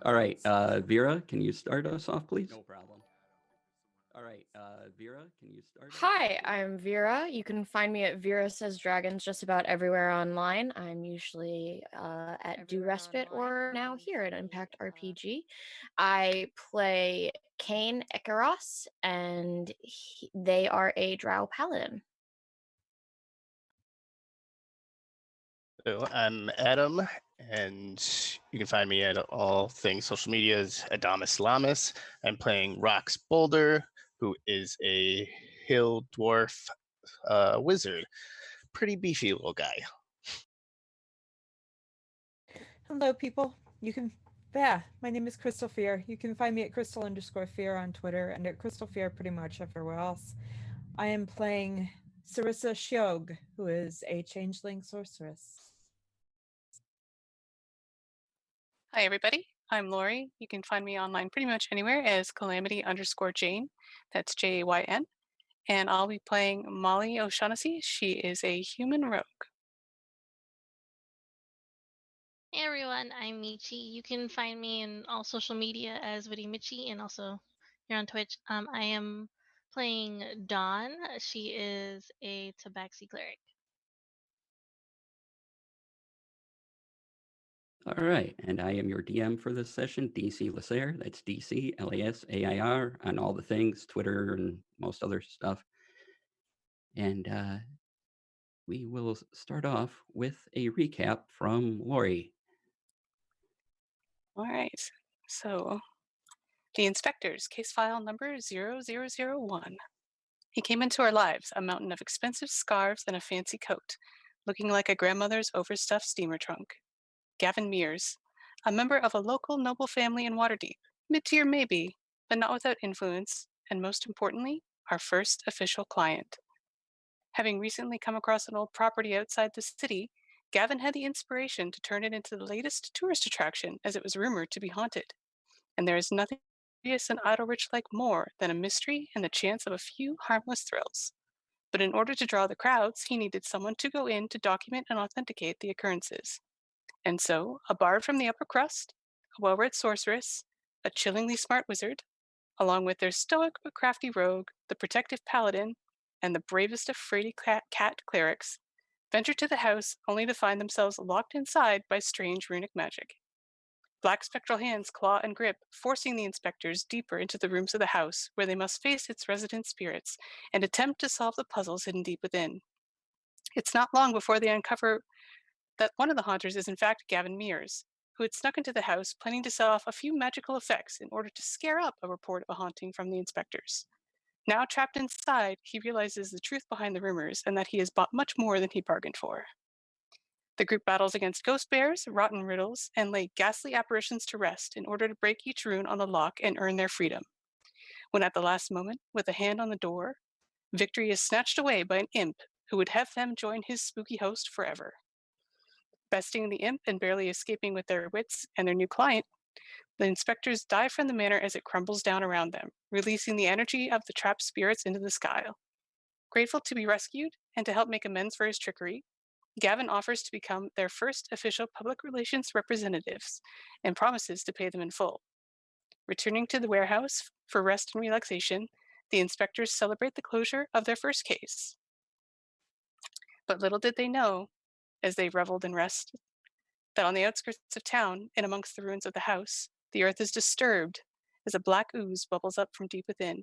All right, Vera, can you start us off, please? No problem. All right, Vera, can you start us? Hi, I'm Vera. You can find me at Vera Says Dragons just about everywhere online. I'm usually at Do Respite or now here at Impact RPG. I play Kane Ikaros, and they are a Drow Paladin. So I'm Adam, and you can find me at all things social media as Adamus Lamas. I'm playing Rox Boulder, who is a hill dwarf wizard. Pretty beefy little guy. Hello, people. My name is Crystal Fear. You can find me at Crystal_Fear on Twitter and at Crystal Fear pretty much everywhere else. I am playing Sarissa Shiog, who is a changeling sorceress. Hi, everybody. I'm Lori. You can find me online pretty much anywhere as Calamity_Jane. That's Jayn. And I'll be playing Molly O'Shaughnessy. She is a human rogue. Hey everyone, I'm Michi. You can find me in all social media as Witty Michi and also here on Twitch. I am playing Dawn. She is a Tabaxi cleric. All right, and I am your DM for this session, DC Lasair. That's DC LASAIR on all the things, Twitter and most other stuff. And we will start off with a recap from Lori. All right. So, the Inspectres, case file number 0001. He came into our lives, a mountain of expensive scarves and a fancy coat, looking like a grandmother's overstuffed steamer trunk. Gavin Mears, a member of a local noble family in Waterdeep, mid-tier maybe, but not without influence, and most importantly, our first official client. Having recently come across an old property outside the city, Gavin had the inspiration to turn it into the latest tourist attraction as it was rumored to be haunted. And there is nothing serious and idle-rich like more than a mystery and the chance of a few harmless thrills. But in order to draw the crowds, he needed someone to go in to document and authenticate the occurrences. And so, a bard from the upper crust, a well-read sorceress, a chillingly smart wizard, along with their stoic but crafty rogue, the protective paladin, and the bravest of fraidy cat clerics, venture to the house only to find themselves locked inside by strange runic magic. Black spectral hands claw and grip, forcing the inspectors deeper into the rooms of the house, where they must face its resident spirits and attempt to solve the puzzles hidden deep within. It's not long before they uncover that one of the haunters is in fact Gavin Mears, who had snuck into the house planning to set off a few magical effects in order to scare up a report of a haunting from the inspectors. Now trapped inside, he realizes the truth behind the rumors and that he has bought much more than he bargained for. The group battles against ghost bears, rotten riddles, and lay ghastly apparitions to rest in order to break each rune on the lock and earn their freedom. When at the last moment, with a hand on the door, victory is snatched away by an imp who would have them join his spooky host forever. Besting the imp and barely escaping with their wits and their new client, the inspectors dive from the manor as it crumbles down around them, releasing the energy of the trapped spirits into the sky. Grateful to be rescued and to help make amends for his trickery, Gavin offers to become their first official public relations representatives and promises to pay them in full. Returning to the warehouse for rest and relaxation, the inspectors celebrate the closure of their first case. But little did they know, as they reveled in rest, that on the outskirts of town, and amongst the ruins of the house, the earth is disturbed as a black ooze bubbles up from deep within.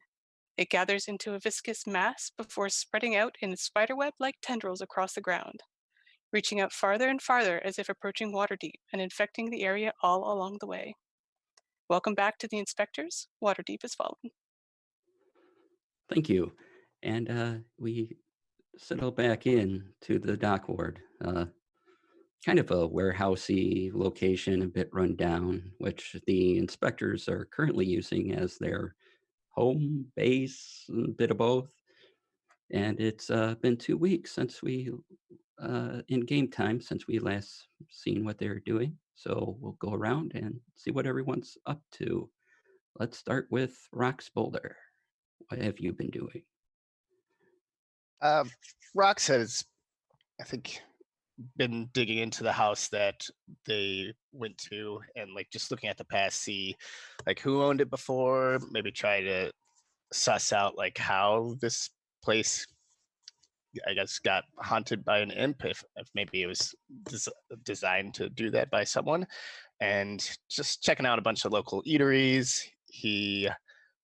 It gathers into a viscous mass before spreading out in spiderweb-like tendrils across the ground, reaching out farther and farther as if approaching Waterdeep and infecting the area all along the way. Welcome back to the Inspectors. Waterdeep has fallen. Thank you. And we settle back in to the dock ward. Kind of a warehousey location, a bit run down, which the inspectors are currently using as their home base, a bit of both. And it's been 2 weeks since we, in game time, since we last seen what they're doing. So we'll go around and see what everyone's up to. Let's start with Rox Boulder. What have you been doing? Rox has, I think, been digging into the house that they went to, and like just looking at the past, see like who owned it before, maybe try to suss out like how this place, I guess, got haunted by an imp, if maybe it was designed to do that by someone, and just checking out a bunch of local eateries. He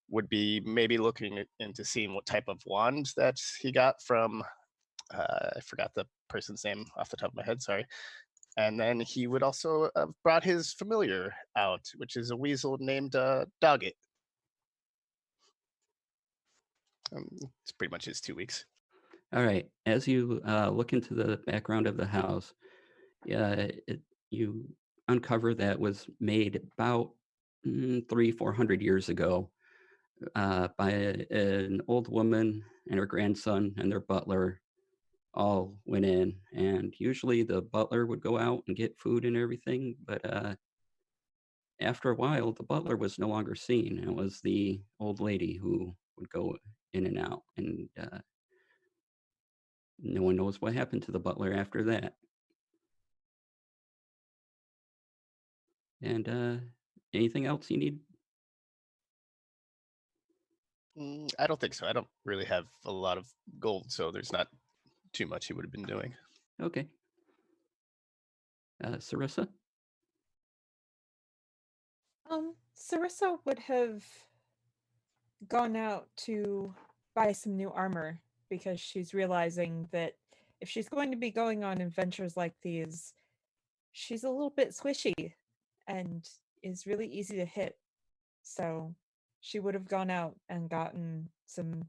would be maybe looking into seeing what type of wand that he got from, I forgot the person's name off the top of my head, sorry. And then he would also have brought his familiar out, which is a weasel named Doggett. It's pretty much his 2 weeks. All right. As you look into the background of the house, you uncover that was made about 300-400 years ago by an old woman and her grandson and their butler all went in. And usually the butler would go out and get food and everything, but after a while, the butler was no longer seen. It was the old lady who would go in and out, and no one knows what happened to the butler after that. And anything else you need? I don't think so. I don't really have a lot of gold, so there's not too much he would have been doing. Okay. Sarissa? Sarissa would have gone out to buy some new armor because she's realizing that if she's going to be going on adventures like these, she's a little bit squishy and is really easy to hit. So she would have gone out and gotten some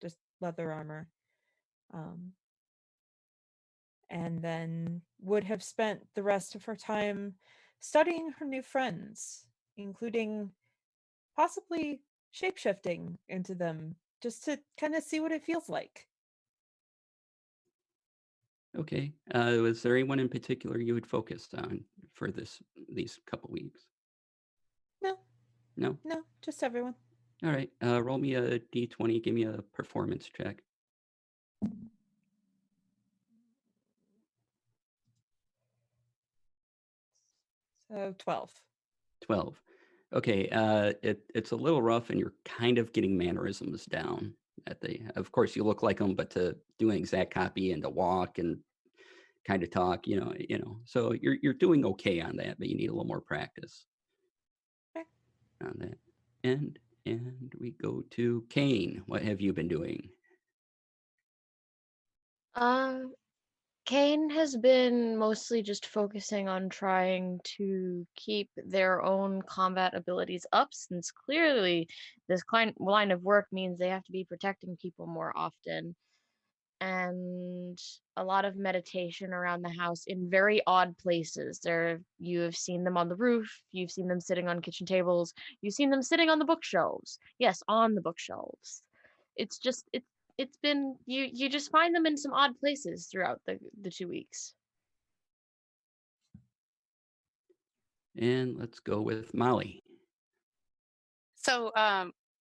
just leather armor. And then would have spent the rest of her time studying her new friends, including possibly shapeshifting into them just to kind of see what it feels like. Okay. Was there anyone in particular you had focused on for these couple weeks? No, No? no, just everyone. All right. Roll me a d20. Give me a performance check. So 12. 12. Okay. It's a little rough, and you're kind of getting mannerisms down. Of course, you look like them, but to do an exact copy and to walk and kind of talk, So you're doing okay on that, but you need a little more practice Okay. on that. And we go to Kane. What have you been doing? Kane has been mostly just focusing on trying to keep their own combat abilities up, since clearly this line of work means they have to be protecting people more often. And a lot of meditation around the house in very odd places. You have seen them on the roof, you've seen them sitting on kitchen tables, you've seen them sitting on the bookshelves. Yes, on the bookshelves. It's been you just find them in some odd places throughout the 2 weeks. And let's go with Molly. So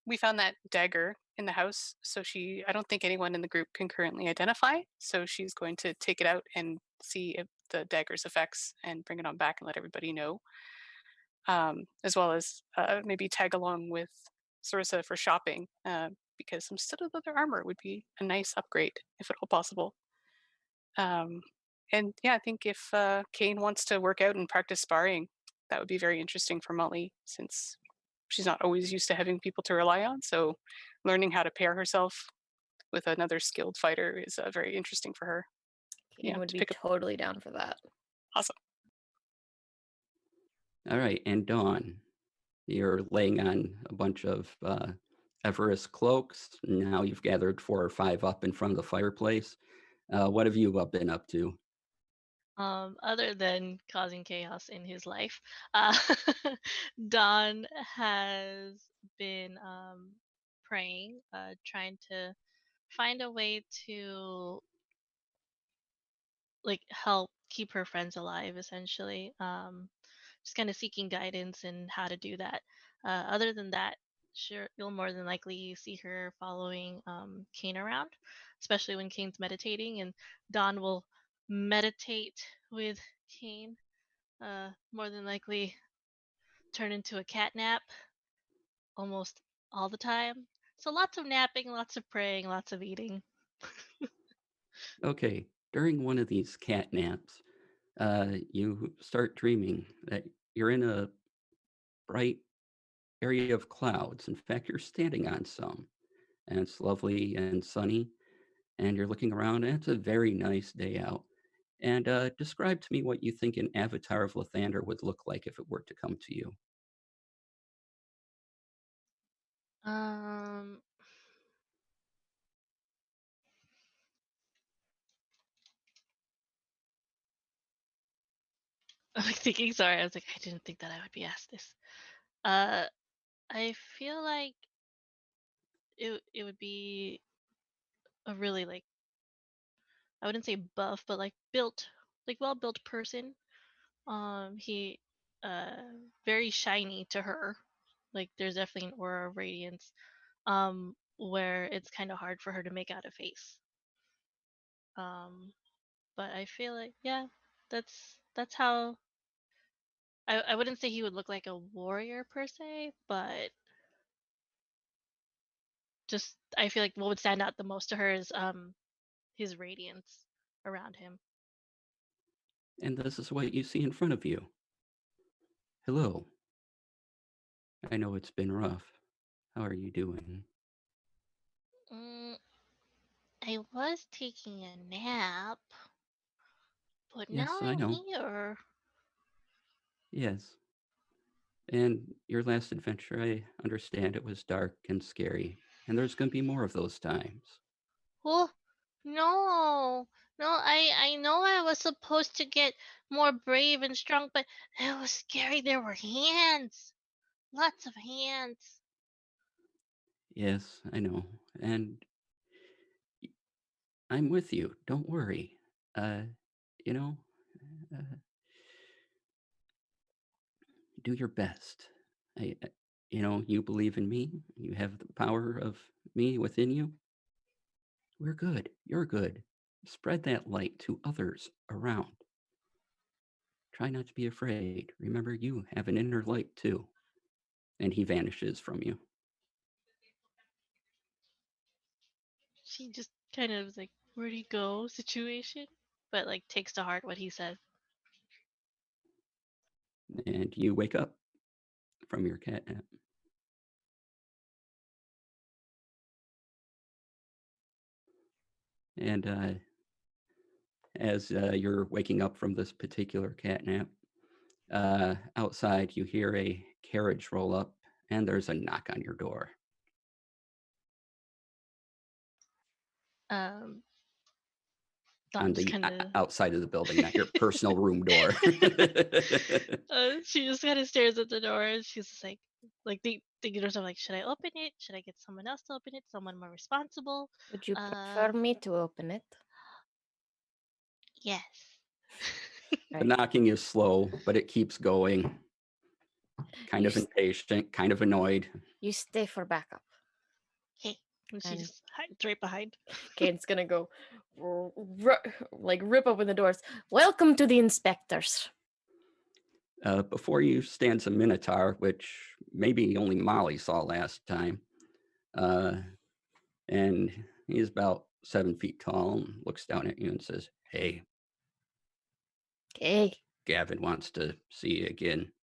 we found that dagger in the house. So I don't think anyone in the group can currently identify. So she's going to take it out and see if the dagger's effects and bring it on back and let everybody know. As well as maybe tag along with Sarissa for shopping, because some studded leather armor would be a nice upgrade if at all possible. And yeah, I think if Kane wants to work out and practice sparring, that would be very interesting for Molly, since she's not always used to having people to rely on. So learning how to pair herself with another skilled fighter is very interesting for her. Kane would to be pick up. totally down for that. Awesome. All right. And Dawn, you're laying on a bunch of Everest cloaks. Now you've gathered 4 or 5 up in front of the fireplace. What have you been up to? Other than causing chaos in his life, Don has been praying, trying to find a way to like help keep her friends alive, essentially. Just kind of seeking guidance in how to do that. Other than that, sure, you'll more than likely see her following Kane around, especially when Kane's meditating, and Don will meditate with Kane. More than likely turn into a cat nap almost all the time. So lots of napping, lots of praying, lots of eating. Okay, during one of these cat naps, you start dreaming that you're in a bright area of clouds. In fact, you're standing on some, and it's lovely and sunny, and you're looking around, and it's a very nice day out. And describe to me what you think an avatar of Lathander would look like if it were to come to you. Um, I'm like thinking, sorry, I was like, I didn't think that I would be asked this. Uh, I feel like it would be a really like, I wouldn't say buff, but like built, like well built person. He very shiny to her. Like there's definitely an aura of radiance. Where it's kind of hard for her to make out a face. Um, but I feel like yeah, that's how I wouldn't say he would look like a warrior per se, but just I feel like what would stand out the most to her is his radiance around him. And this is what you see in front of you. Hello. I know it's been rough. How are you doing? Mm, I was taking a nap, but now Yes, I I'm know. here. Yes. And your last adventure, I understand it was dark and scary. And there's going to be more of those times. Oh, no. No, I know I was supposed to get more brave and strong, but it was scary. There were hands. Lots of hands. Yes, I know. And I'm with you. Don't worry. Uh, you know, uh, do your best. You believe in me. You have the power of me within you. We're good. You're good. Spread that light to others around. Try not to be afraid. Remember, you have an inner light too. And he vanishes from you. She just kind of is like, where'd he go situation, but like takes to heart what he said. And you wake up from your cat nap. And as you're waking up from this particular cat nap, outside you hear a carriage roll up and there's a knock on your door. Um, On Dawn just the kind of, outside of the building, not your personal room door. she just kind of stares at the door and she's just like thinking to herself, like, should I open it? Should I get someone else to open it? Someone more responsible? Would you prefer me to open it? Yes. The knocking is slow, but it keeps going. Kind of impatient, kind of annoyed. You stay for backup. Hey, and she just hides right behind. Kane's gonna go rip open the doors. Welcome to the Inspectres. Before you stands a Minotaur, which maybe only Molly saw last time. And he's about 7 feet tall and looks down at you and says, "Hey, Hey. Gavin wants to see you again.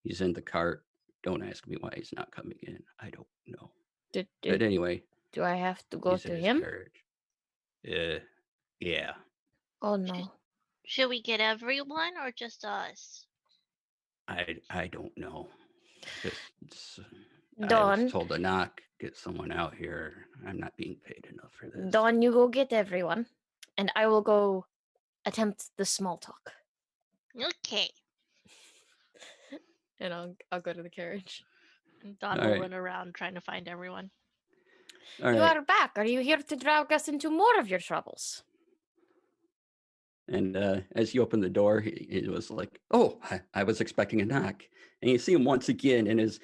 He's in the cart. Don't ask me why he's not coming in. I don't know. But anyway. Do I have to go to him? Yeah. Oh no. Should we get everyone or just us? I don't know. I Dawn. was told to knock, get someone out here. I'm not being paid enough for this. Dawn, you go get everyone, and I will go attempt the small talk. Okay. And I'll go to the carriage. And Dawn will run around trying to find everyone. You are back. Are you here to drag us into more of your troubles? And as you open the door, he was like, "Oh, I was expecting a knock." And you see him once again, and his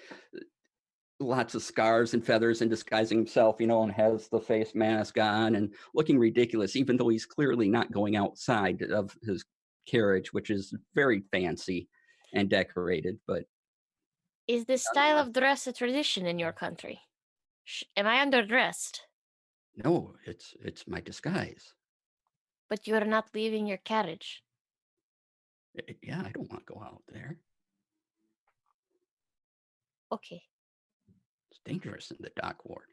lots of scarves and feathers and disguising himself, and has the face mask on and looking ridiculous, even though he's clearly not going outside of his carriage, which is very fancy and decorated. But Is this style of dress a tradition in your country? Am I underdressed? no, it's my disguise. But you are not leaving your carriage. Yeah, I don't want to go out there. Okay. It's dangerous in the dock ward.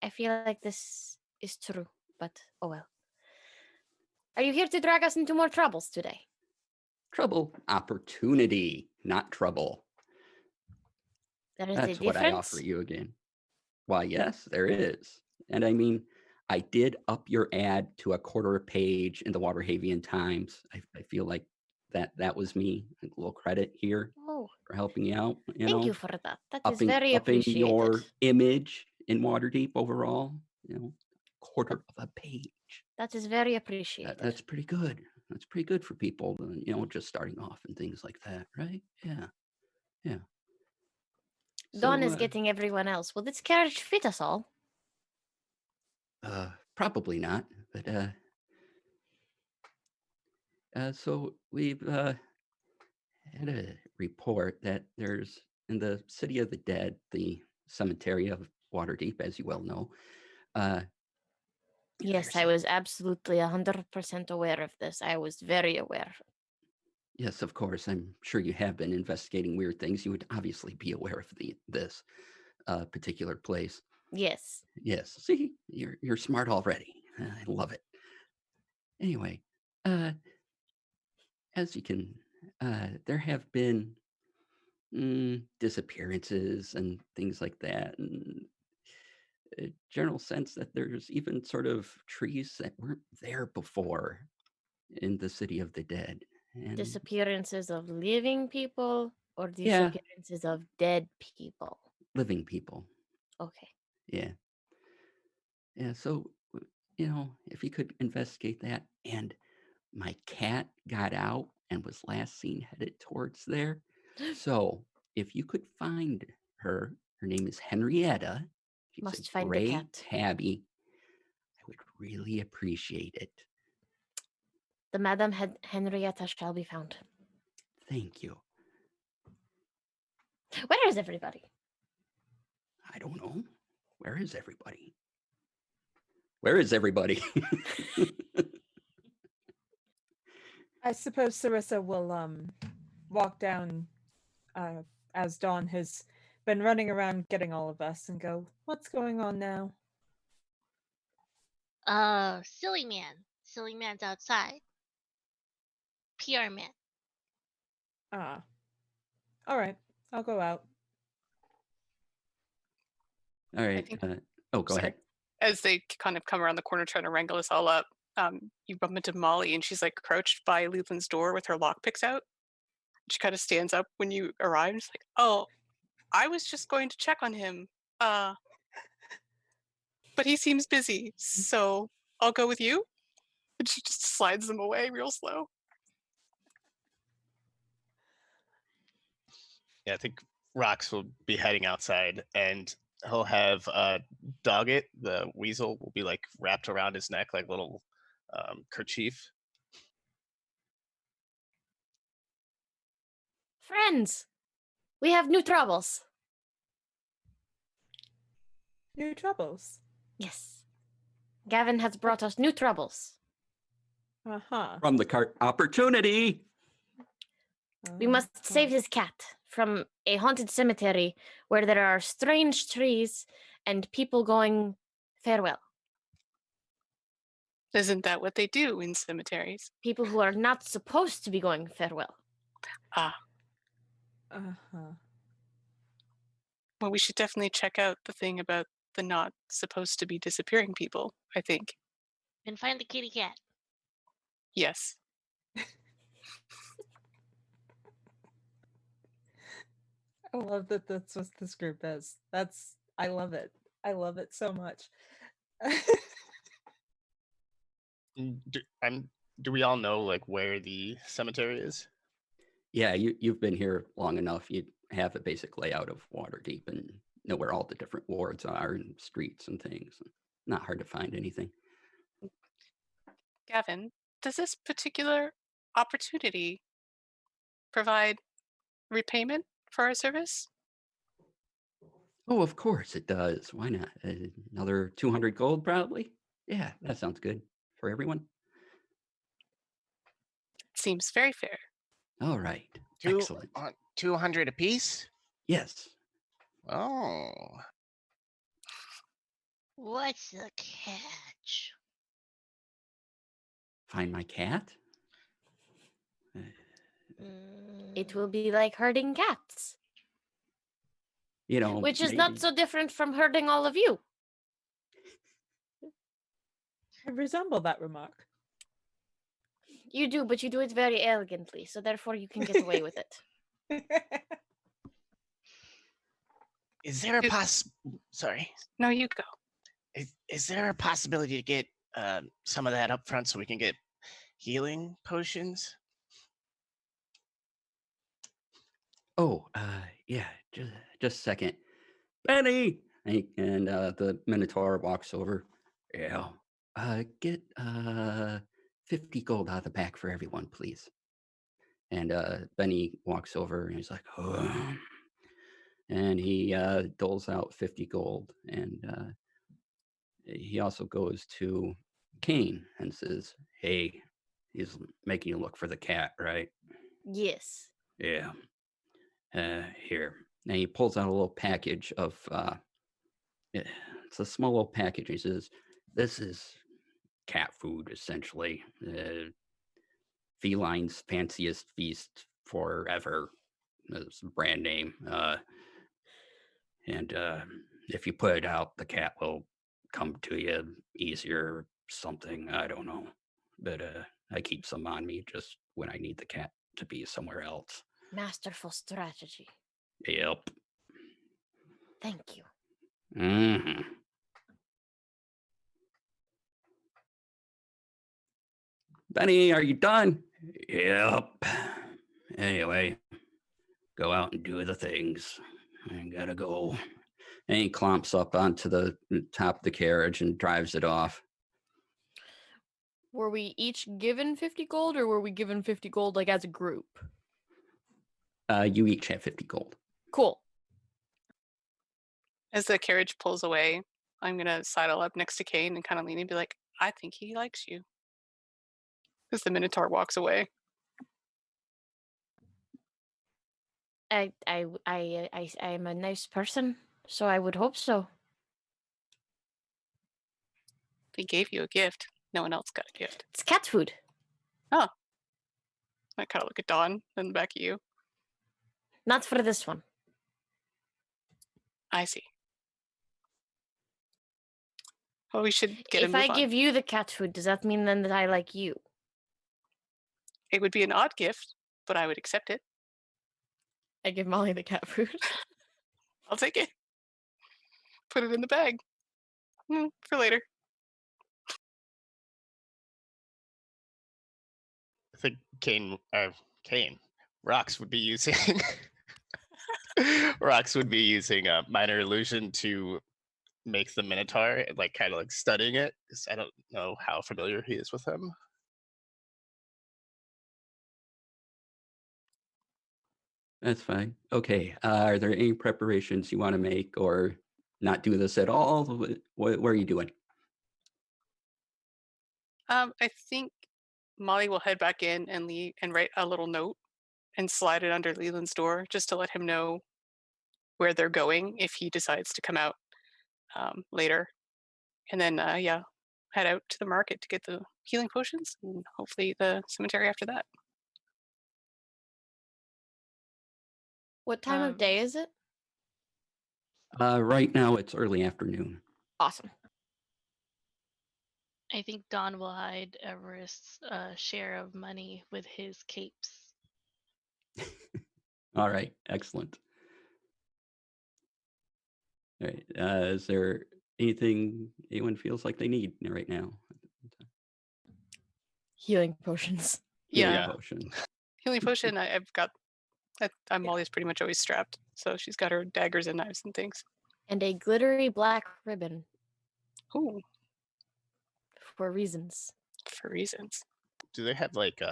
I feel like this is true, but oh well. Are you here to drag us into more troubles today? Trouble, opportunity, not trouble. There is That's a what I difference. offer you again. Why, yes, there is. And I mean, I did up your ad to a quarter a page in the Waterhavian Times. I feel like that was me. A little credit here Oh, for helping you out. thank you for that. That is upping very appreciated. your image in Waterdeep overall. Quarter of a page. That is very appreciated. That's pretty good. That's pretty good for people, just starting off and things like that, right? Yeah, yeah. Dawn is getting everyone else. Will this carriage fit us all? Probably not, but so we've had a report that there's in the City of the Dead, the cemetery of Waterdeep, as you well know. Yes, I was absolutely 100% aware of this. I was very aware. Yes, of course. I'm sure you have been investigating weird things. You would obviously be aware of this particular place. Yes. Yes. See, you're smart already. I love it. Anyway, as you can, there have been disappearances and things like that, and a general sense that there's even sort of trees that weren't there before in the City of the Dead. And Disappearances of living people or Yeah. disappearances of dead people? living people. Okay. Yeah. Yeah. So, if you could investigate that. And my cat got out and was last seen headed towards there. So, if you could find her name is Henrietta. She's Must a find the gray cat. tabby. I would really appreciate it. The Madam Henrietta shall be found. Thank you. Where is everybody? I don't know. Where is everybody? Where is everybody? I suppose Sarissa will walk down as Dawn has been running around getting all of us and go, what's going on now? Silly man. Silly man's outside. PR man. Ah. All right. I'll go out. All right. think- Go sorry. ahead. As they kind of come around the corner trying to wrangle us all up, you bump into Molly and she's like crouched by Leland's door with her lockpicks out. She kind of stands up when you arrive. She's like, "Oh, I was just going to check on him. But he seems busy, so I'll go with you." And she just slides them away real slow. Yeah, I think Rox will be heading outside, and he'll have Doggett, the weasel, will be like wrapped around his neck like little kerchief. Friends, we have new troubles. New troubles. Yes. Gavin has brought us new troubles. Uh-huh. From the cart opportunity. We must save his cat from a haunted cemetery where there are strange trees and people going farewell. Isn't that what they do in cemeteries? People who are not supposed to be going farewell. Ah, Uh-huh. well, we should definitely check out the thing about the not supposed to be disappearing people, I think. And find the kitty cat. Yes. I love that that's what this group is. I love it. I love it so much. Do we all know like where the cemetery is? Yeah, you've been here long enough. You have a basic layout of Waterdeep and know where all the different wards are and streets and things. Not hard to find anything. Gavin, does this particular opportunity provide repayment for our service? Oh, of course it does. Why not? Another 200 gold, probably? Yeah, that sounds good for everyone. Seems very fair. All right. Two, Excellent. 200 apiece? Yes. Oh. What's the catch? Find my cat? It will be like herding cats, You know, which is maybe. not so different from herding all of you. I resemble that remark. You do, but you do it very elegantly, so therefore you can get away with it. Is there a sorry. No, you go. Is there a possibility to get some of that up front so we can get healing potions? Oh, yeah, just a second. Benny! And the Minotaur walks over. Yeah. Get 50 gold out of the back for everyone, please. And Benny walks over and he's like, oh. And he doles out 50 gold. And he also goes to Kane and says, hey, he's making you look for the cat, right? Yes. Yeah. Here. And he pulls out a little package of, it's a small little package. He says, this is cat food, essentially. Feline's fanciest feast forever. It's a brand name. And if you put it out, the cat will come to you easier, something. I don't know. But I keep some on me just when I need the cat to be somewhere else. Masterful strategy. Yep. Thank you. Mm-hmm. Benny, are you done? Yep. Anyway, go out and do the things. I gotta go. And he clomps up onto the top of the carriage and drives it off. Were we each given 50 gold, or were we given 50 gold like as a group? You each have 50 gold. Cool. As the carriage pulls away, I'm going to sidle up next to Kane and kind of lean and be like, I think he likes you. As the Minotaur walks away. I'm a nice person, so I would hope so. He gave you a gift. No one else got a gift. It's cat food. I kind of look at Dawn, then back at you. Not for this one. I see. Well, we should get a If move I on. give you the cat food, does that mean then that I like you? It would be an odd gift, but I would accept it. I give Molly the cat food. I'll take it. Put it in the bag. For later. I think Rox would be using Rox would be using a minor illusion to make the Minotaur like kind of like studying it, because I don't know how familiar he is with him. That's fine. Okay. Are there any preparations you want to make or not do this at all? What are you doing? I think Molly will head back in and write a little note and slide it under Leland's door just to let him know where they're going if he decides to come out later. And then, head out to the market to get the healing potions and hopefully the cemetery after that. What time of day is it? Right now it's early afternoon. Awesome. I think Don will hide Everest's share of money with his capes. All right. Excellent. All right. Is there anything anyone feels like they need right now? Healing potions. Yeah. Yeah. Potion. Healing potion, I've got Molly's pretty much always strapped, so she's got her daggers and knives and things. And a glittery black ribbon Ooh, for reasons. for reasons. Do they have like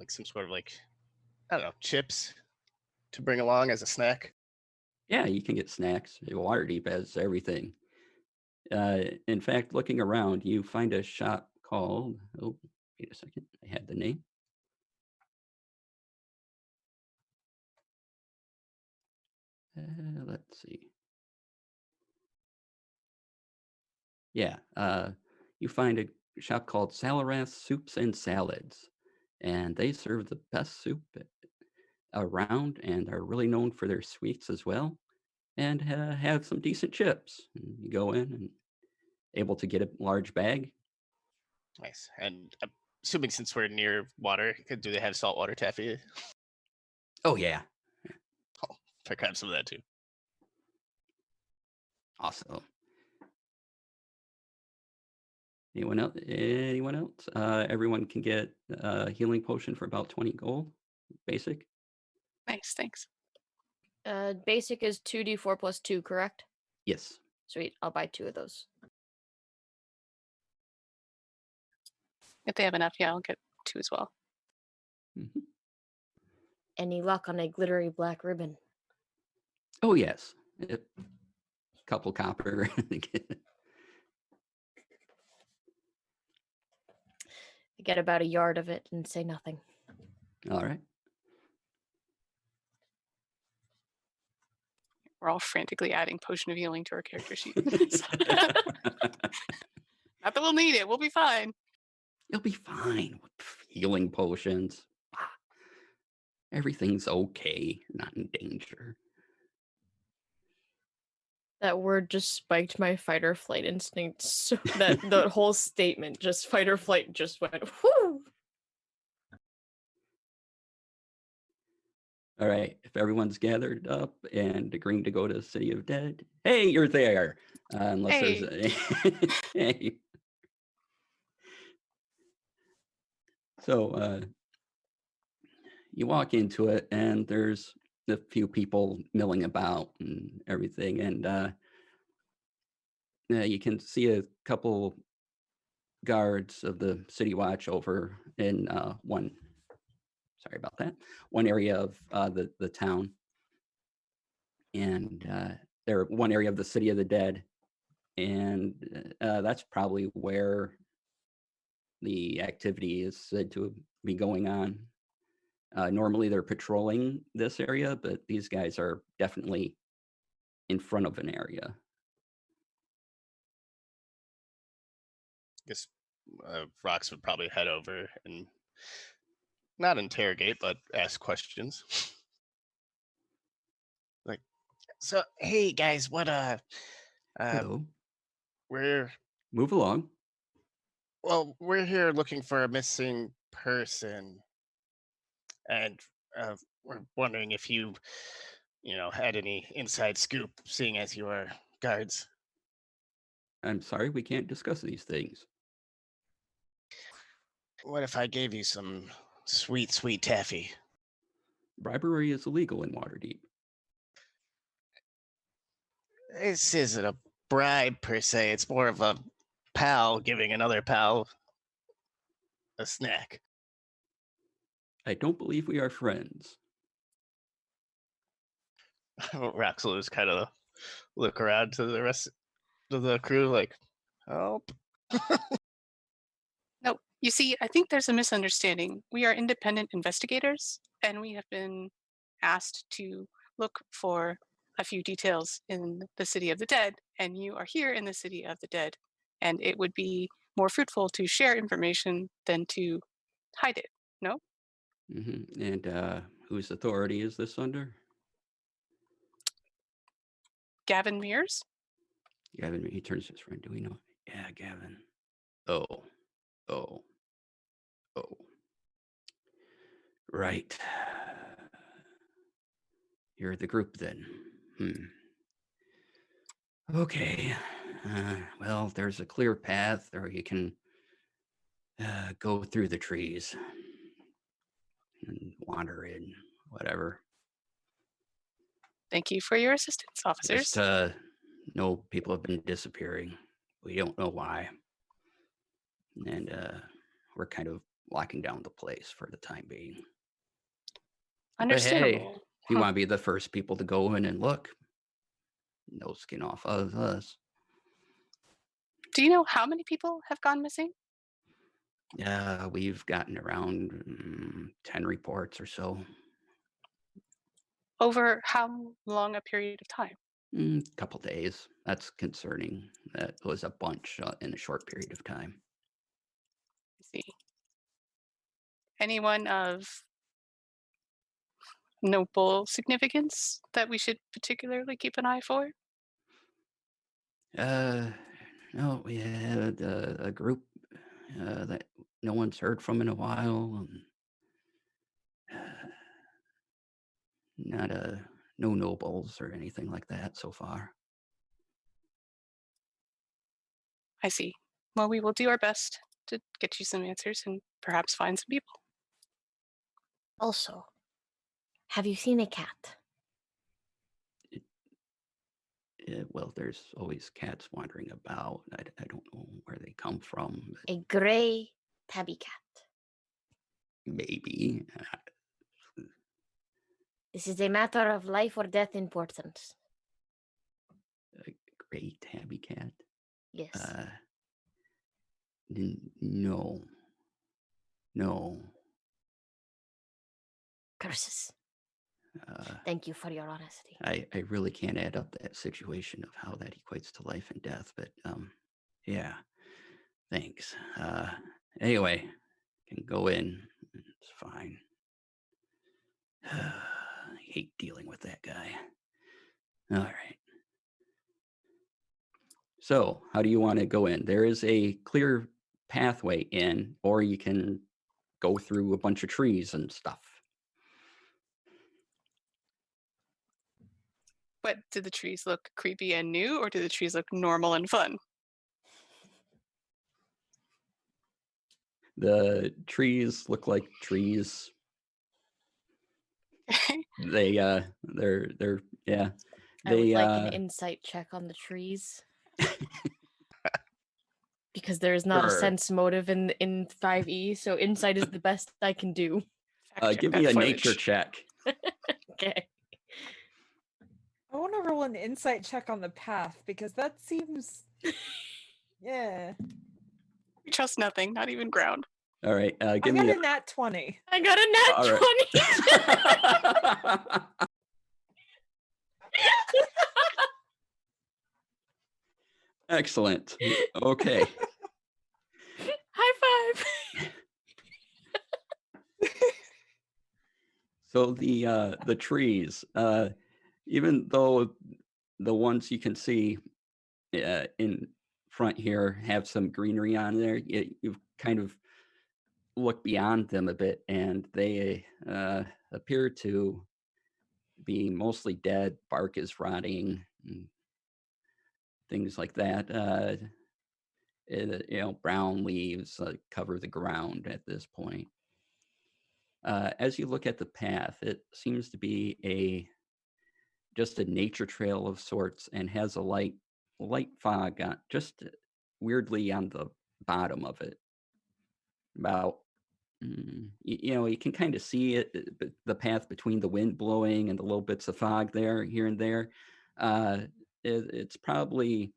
some sort of like, I don't know, chips to bring along as a snack? Yeah, you can get snacks. Waterdeep has everything. In fact, looking around, you find a shop called, oh, wait a second, I had the name. Let's see. Yeah, you find a shop called Salarath Soups and Salads, and they serve the best soup around and are really known for their sweets as well, and have some decent chips. And you go in and able to get a large bag. Nice. And I'm assuming since we're near water, do they have saltwater taffy? Oh yeah, Oh, I grab some of that too. awesome. Anyone else? Anyone else? Everyone can get a healing potion for about 20 gold. Basic. Nice, thanks. Basic is 2d4 plus 2, correct? Yes. Sweet, I'll buy 2 of those. If they have enough, yeah, I'll get 2 as well. Mm-hmm. Any luck on a glittery black ribbon? Oh yes. Couple copper. I get about a yard of it and say nothing. All right. We're all frantically adding potion of healing to our character sheet. Not that we'll need it. We'll be fine. You'll be fine. Healing potions. Everything's okay. You're not in danger. That word just spiked my fight or flight instinct. So that the whole statement, just fight or flight, just went whoo. All right. If everyone's gathered up and agreeing to go to the City of Dead, hey, you're there. Unless there's a hey. So you walk into it, and there's a few people milling about and everything, and you can see a couple guards of the City Watch over in one. Sorry about that. One area of the town, and they're one area of the City of the Dead, and that's probably where the activity is said to be going on. Normally they're patrolling this area, but these guys are definitely in front of an area. I guess Rox would probably head over and not interrogate, but ask questions. Like, so hey guys, what Hello. we're Move along. we're here looking for a missing person, and we're wondering if you had any inside scoop, seeing as you are guards. I'm sorry, we can't discuss these things. What if I gave you some sweet, sweet taffy? Bribery is illegal in Waterdeep. This isn't a bribe per se. It's more of a pal giving another pal a snack. I don't believe we are friends. Roxelus kind of look around to the rest of the crew like, help. No, you see, I think there's a misunderstanding. We are independent investigators, and we have been asked to look for a few details in the City of the Dead, and you are here in the City of the Dead, and it would be more fruitful to share information than to hide it. No? Mm-hmm. And whose authority is this under? Gavin Mears? Gavin, he turns to his friend. Do we know? Yeah, Gavin. Oh. Right. You're the group then. Okay. Well, there's a clear path, or you can go through the trees. and wander in, whatever. Thank you for your assistance, officers. Just know people have been disappearing. We don't know why. And we're kind of locking down the place for the time being. But hey, Understandable. if you want to be the first people to go in and look, no skin off of us. Do you know how many people have gone missing? We've gotten around 10 reports or so. Over how long a period of time? Couple days. That's concerning. That was a bunch in a short period of time. I see. Anyone of noble significance that we should particularly keep an eye for? No, we had a group that no one's heard from in a while. No nobles or anything like that so far. I see. Well, we will do our best to get you some answers and perhaps find some people. Also, have you seen a cat? Well, there's always cats wandering about. I don't know where they come from. A gray tabby cat. Maybe. This is a matter of life or death importance. A gray tabby cat? Yes. No. No. Curses. Thank you for your honesty. I really can't add up that situation of how that equates to life and death, but yeah. Thanks. Anyway, can go in. It's fine. I hate dealing with that guy. All right. So, how do you want to go in? There is a clear pathway in, or you can go through a bunch of trees and stuff. But do the trees look creepy and new, or do the trees look normal and fun? The trees look like trees. They're yeah. I would like an insight check on the trees. Because there is not a sense motive in 5e, so insight is the best I can do. Give me a nature check. Okay. I want to roll an insight check on the path because that seems, yeah. We trust nothing, not even ground. All right, give me me a nat 20. I got a nat 20. Excellent. Okay. High five. So the trees, even though the ones you can see in front here have some greenery on there, you've kind of looked beyond them a bit, and they appear to be mostly dead. Bark is rotting, and things like that. Brown leaves cover the ground at this point. As you look at the path, it seems to be just a nature trail of sorts, and has a light fog on, just weirdly on the bottom of it. About you can kind of see it, the path between the wind blowing and the little bits of fog there, here and there. It's probably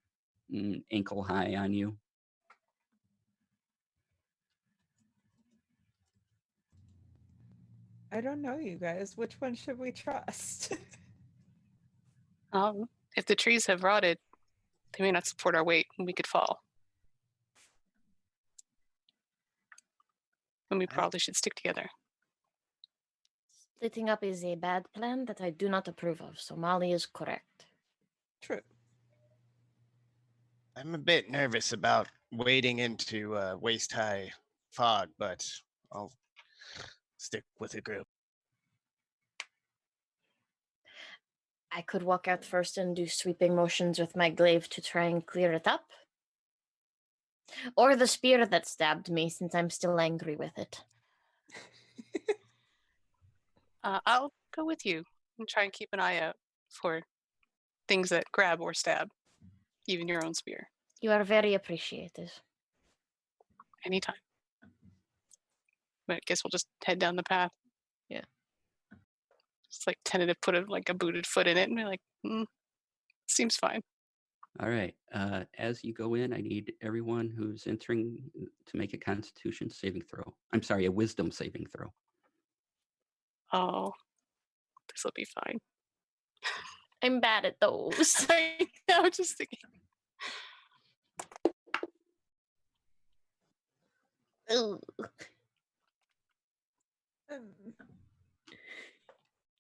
ankle high on you. I don't know, you guys. Which one should we trust? If the trees have rotted, they may not support our weight and we could fall. And we probably should stick together. Splitting up is a bad plan that I do not approve of, so Molly is correct. True. I'm a bit nervous about wading into waist-high fog, but I'll stick with a group. I could walk out first and do sweeping motions with my glaive to try and clear it up. Or the spear that stabbed me, since I'm still angry with it. I'll go with you and try and keep an eye out for things that grab or stab, even your own spear. You are very appreciated. Anytime. But I guess we'll just head down the path. Yeah. Just like tentative, put a booted foot in it and be like, seems fine. All right. As you go in, I need everyone who's entering to make a Constitution saving throw. I'm sorry, a Wisdom saving throw. Oh, this will be fine. I'm bad at those. I was just thinking. Ooh.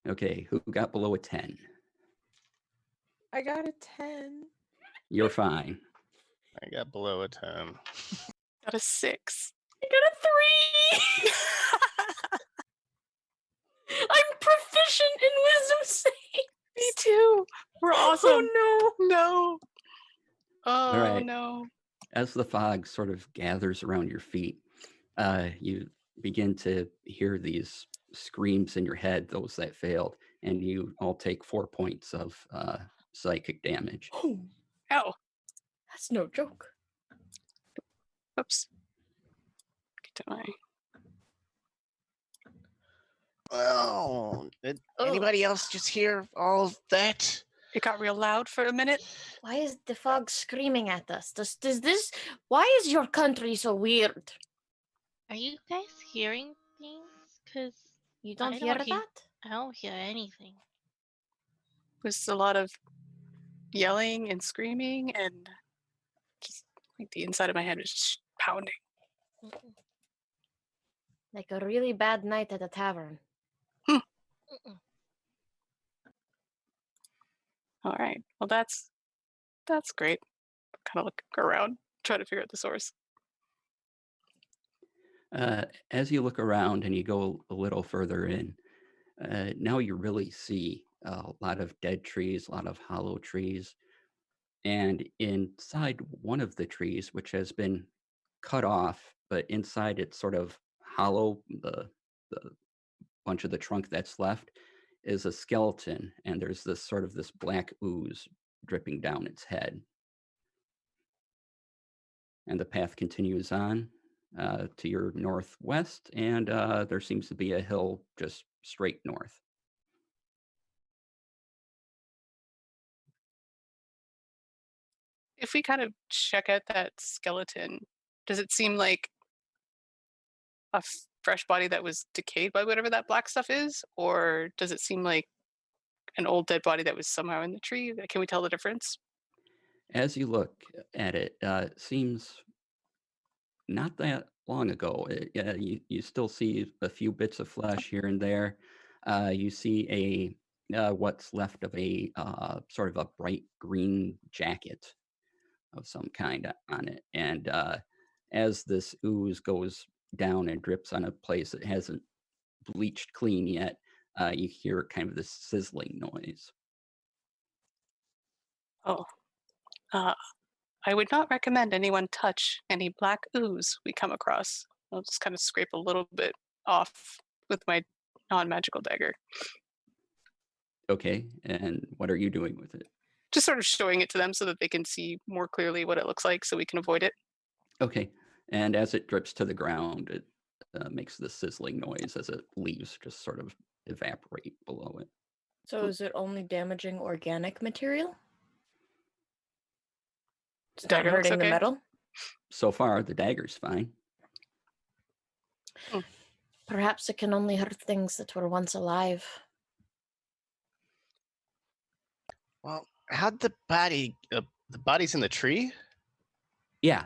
Okay, who got below a 10? I got a 10. You're fine. I got below a 10. Got a 6. I got a 3. I'm proficient in wisdom save. Me too. We're awesome. Oh No. Oh, All right. no. As the fog sort of gathers around your feet, you begin to hear these screams in your head, those that failed, and you all take 4 points of psychic damage. no. Ow. That's no joke. Oops. Get to my. Oh, did Oh. anybody else just hear all of that? It got real loud for a minute. Why is the fog screaming at us? Does this? Why is your country so weird? Are you guys hearing things? Because You don't I hear don't hear- that? I don't hear anything. Was a lot of yelling and screaming, and just like the inside of my head was just pounding. Mm-mm. Like a really bad night at a tavern. Mm-mm. All right. Well, that's great. Kind of look around, try to figure out the source. As you look around and you go a little further in, now you really see a lot of dead trees, a lot of hollow trees. And inside one of the trees, which has been cut off, but inside it's sort of hollow, the bunch of the trunk that's left is a skeleton. And there's this sort of this black ooze dripping down its head. And the path continues on to your northwest, and there seems to be a hill just straight north. If we kind of check out that skeleton, does it seem like a fresh body that was decayed by whatever that black stuff is? Or does it seem like an old dead body that was somehow in the tree? Can we tell the difference? As you look at it, it seems not that long ago. You still see a few bits of flesh here and there. You see what's left of a sort of a bright green jacket of some kind on it. And as this ooze goes down and drips on a place that hasn't bleached clean yet, you hear kind of this sizzling noise. Oh, I would not recommend anyone touch any black ooze we come across. I'll just kind of scrape a little bit off with my non-magical dagger. Okay, and what are you doing with it? Just sort of showing it to them so that they can see more clearly what it looks like so we can avoid it. Okay, and as it drips to the ground, it makes this sizzling noise as it leaves just sort of evaporate below it. So is it only damaging organic material? It's not Dagger looks hurting the okay? metal? So far, the dagger's fine. Perhaps it can only hurt things that were once alive. Well, how'd the body's in the tree? Yeah,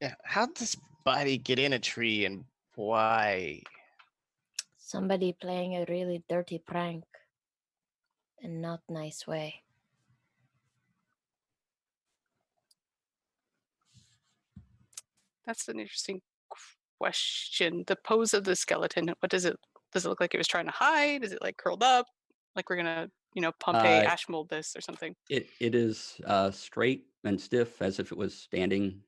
Yeah, how'd this body get in a tree and why? Somebody playing a really dirty prank. In not nice way. That's an interesting question. The pose of the skeleton, what does it look like it was trying to hide? Is it like curled up? Like we're gonna, Pompeii ash mold this or something? it is straight and stiff as if it was standing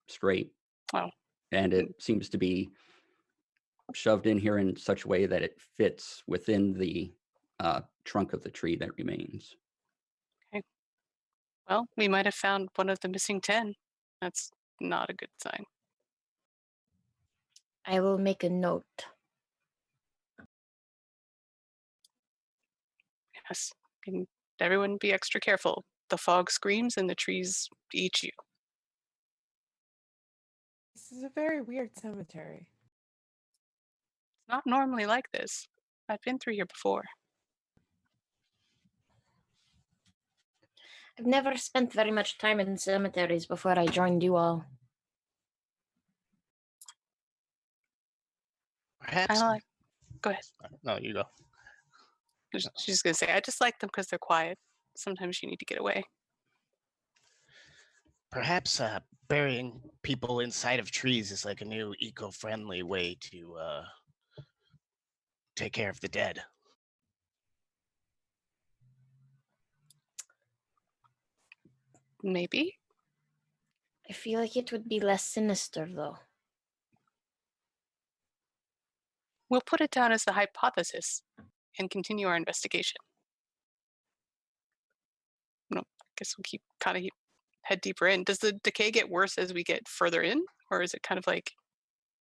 straight. Wow. And it seems to be shoved in here in such a way that it fits within the trunk of the tree that remains. Well, we might have found one of the missing 10. That's not a good sign. I will make a note. Yes. And everyone be extra careful. The fog screams and the trees eat you. This is a very weird cemetery. It's not normally like this. I've been through here before. I've never spent very much time in cemeteries before I joined you all. Perhaps. Go ahead. No, you go. She's going to say, I just like them because they're quiet. Sometimes you need to get away. Perhaps burying people inside of trees is like a new eco-friendly way to take care of the dead. Maybe. I feel like it would be less sinister, though. We'll put it down as the hypothesis and continue our investigation. No, I guess we'll kind of head deeper in. Does the decay get worse as we get further in, or is it kind of like?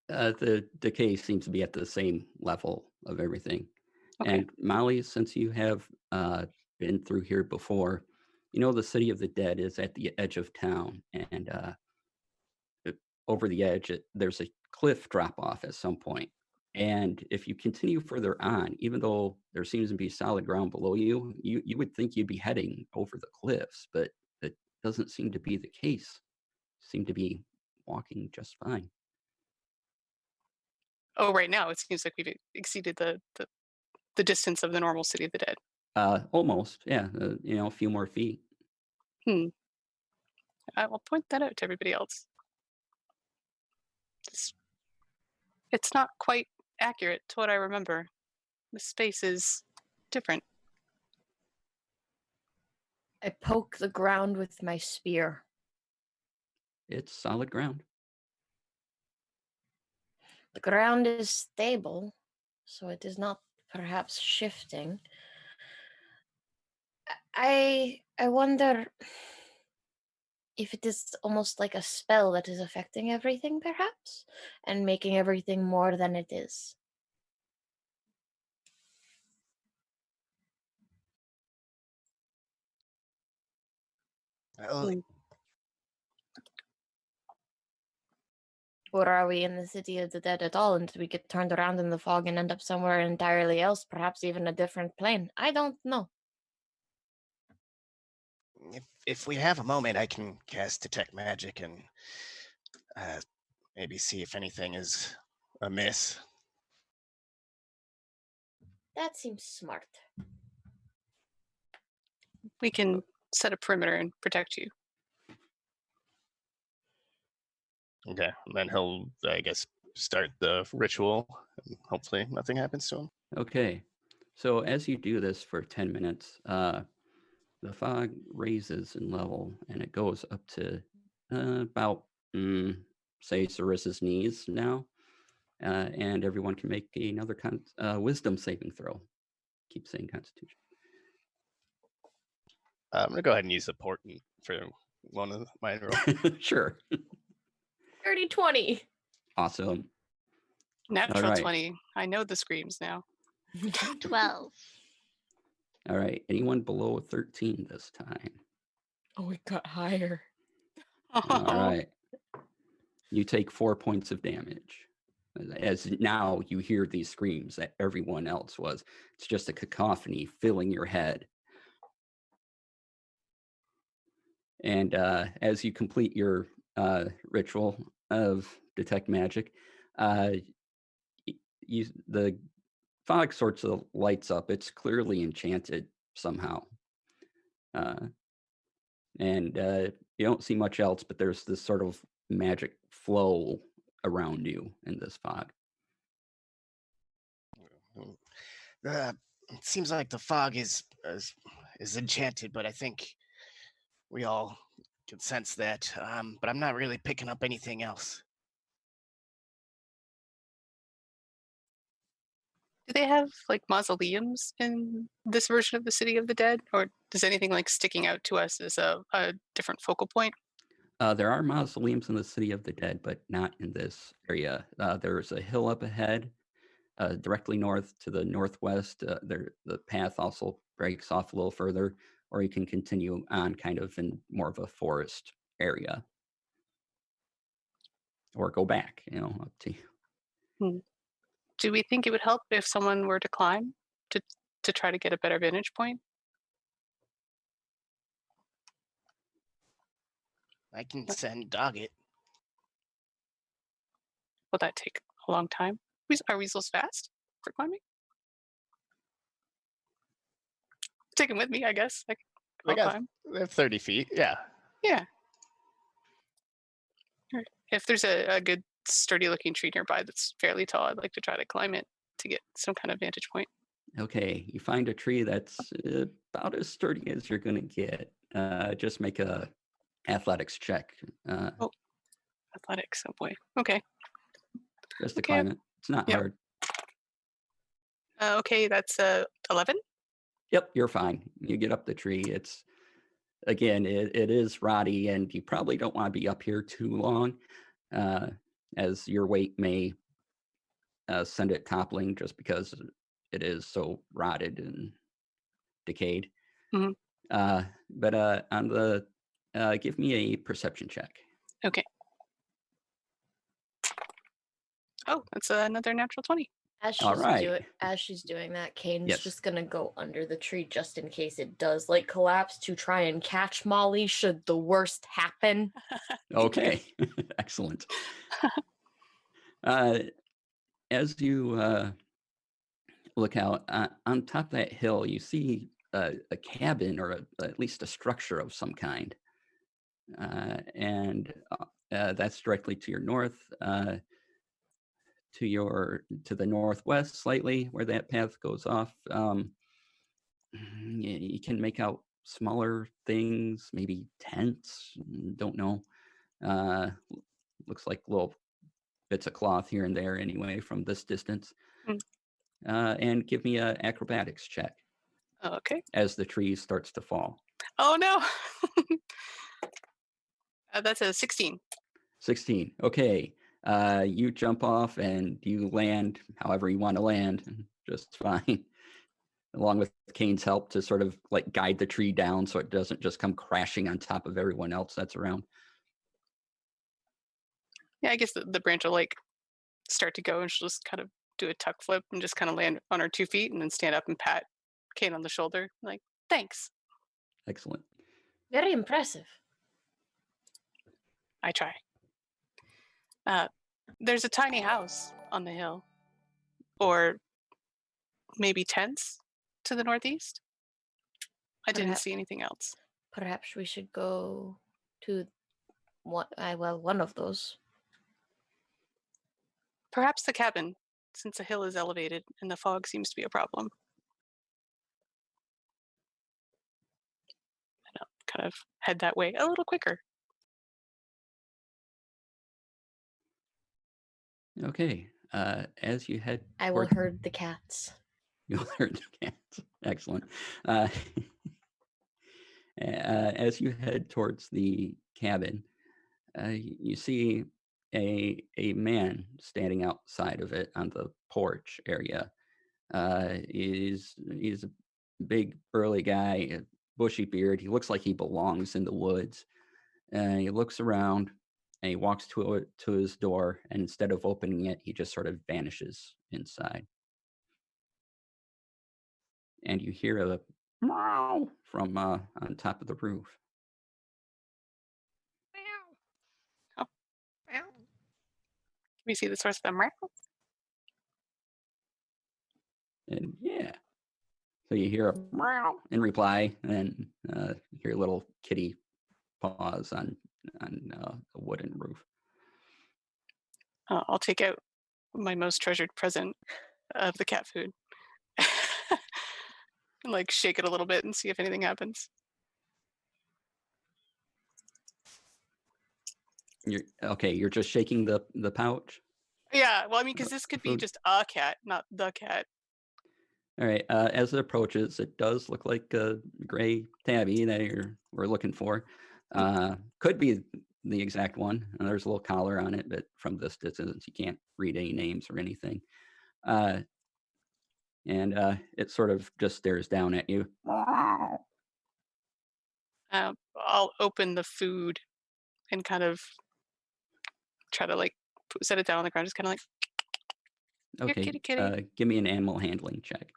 The decay seems to be at the same level of everything. Okay. And Molly, since you have been through here before, you know the City of the Dead is at the edge of town, and over the edge, there's a cliff drop off at some point. And if you continue further on, even though there seems to be solid ground below you, you would think you'd be heading over the cliffs, but that doesn't seem to be the case. Seem to be walking just fine. Oh, right now it seems like we've exceeded the distance of the normal City of the Dead. Almost, yeah. A few more feet. I will point that out to everybody else. It's not quite accurate to what I remember. The space is different. I poke the ground with my spear. It's solid ground. The ground is stable, so it is not perhaps shifting. I wonder if it is almost like a spell that is affecting everything, perhaps, and making everything more than it is. Well, Or are we in the City of the Dead at all, and we get turned around in the fog and end up somewhere entirely else, perhaps even a different plane? I don't know. if we have a moment, I can cast Detect Magic and maybe see if anything is amiss. That seems smart. We can set a perimeter and protect you. Okay, and then he'll, I guess, start the ritual, and hopefully nothing happens to him. Okay. So as you do this for 10 minutes, the fog raises in level and it goes up to about, say, Sarissa's knees now. And everyone can make another wisdom saving throw. Keep saying Constitution. I'm going to go ahead and use the portent for one of my rolls. Sure. 30-20. Awesome. Natural right. 20. I know the screams now. 12. All right. Anyone below 13 this time? Oh, it got higher. All right. You take 4 points of damage. As now you hear these screams that everyone else was. It's just a cacophony filling your head. And as you complete your ritual of Detect Magic, the fog sorts of lights up. It's clearly enchanted somehow. And you don't see much else, but there's this sort of magic flow around you in this fog. It seems like the fog is enchanted, but I think we all can sense that. But I'm not really picking up anything else. Do they have like mausoleums in this version of the City of the Dead, or does anything like sticking out to us as a different focal point? There are mausoleums in the City of the Dead, but not in this area. There's a hill up ahead, directly north to the northwest. The path also breaks off a little further, or you can continue on kind of in more of a forest area. Or go back, up to you. Hmm. Do we think it would help if someone were to climb to try to get a better vantage point? I can send Doggett. Will that take a long time? Are weasels fast for climbing? Take them with me, I guess. I'll climb. They have 30 feet. Yeah. Yeah. If there's a good sturdy looking tree nearby that's fairly tall, I'd like to try to climb it to get some kind of vantage point. Okay, you find a tree that's about as sturdy as you're going to get. Just make a athletics check. Oh, athletics. Oh boy. Okay. Just to Okay. climb it. It's not Yep. hard. Okay, that's 11. Yep, you're fine. You get up the tree. It's again, it is rotty, and you probably don't want to be up here too long, as your weight may send it toppling just because it is so rotted and decayed. Mhm. But on the give me a perception check. Okay. Oh, that's another natural 20. All right. As she's doing that, Kane's Yes. just gonna go under the tree just in case it does like collapse to try and catch Molly should the worst happen. Okay, excellent. As you look out on top of that hill, you see a cabin or at least a structure of some kind, and that's directly to your north. To the northwest slightly where that path goes off. You can make out smaller things, maybe tents, don't know. Looks like little bits of cloth here and there anyway from this distance. Mm. And give me a acrobatics check Okay. as the tree starts to fall. Oh no. That's a 16. 16. Okay. You jump off and you land however you want to land, just fine. Along with Kane's help to sort of like guide the tree down so it doesn't just come crashing on top of everyone else that's around. Yeah, I guess the branch will like start to go and she'll just kind of do a tuck flip and just kind of land on her 2 feet and then stand up and pat Kane on the shoulder. Like, thanks. Excellent. Very impressive. I try. There's a tiny house on the hill, or maybe tents to the northeast. I didn't Perhaps- see anything else. Perhaps we should go to one of those. Perhaps the cabin, since the hill is elevated and the fog seems to be a problem. And I'll kind of head that way a little quicker. Okay. As you head I will toward- herd the cats. You'll herd the cats. Excellent. As you head towards the cabin, you see a man standing outside of it on the porch area. He's a big burly guy, a bushy beard. He looks like he belongs in the woods. He looks around and he walks to his door, and instead of opening it, he just sort of vanishes inside. And you hear a meow from on top of the roof. Can we see the source of the meow? And yeah, so you hear a meow in reply, and you hear a little kitty paws on a wooden roof. I'll take out my most treasured present of the cat food. And like shake it a little bit and see if anything happens. You're just shaking the pouch. Yeah, well, I mean, because this could be food. just a cat, not the cat. All right. As it approaches, it does look like a gray tabby that we're looking for. Could be the exact one. There's a little collar on it, but from this distance, you can't read any names or anything. And it sort of just stares down at you. I'll open the food and kind of try to like set it down on the ground, just kind of like, here, Okay. kitty, kitty. Give me an animal handling check.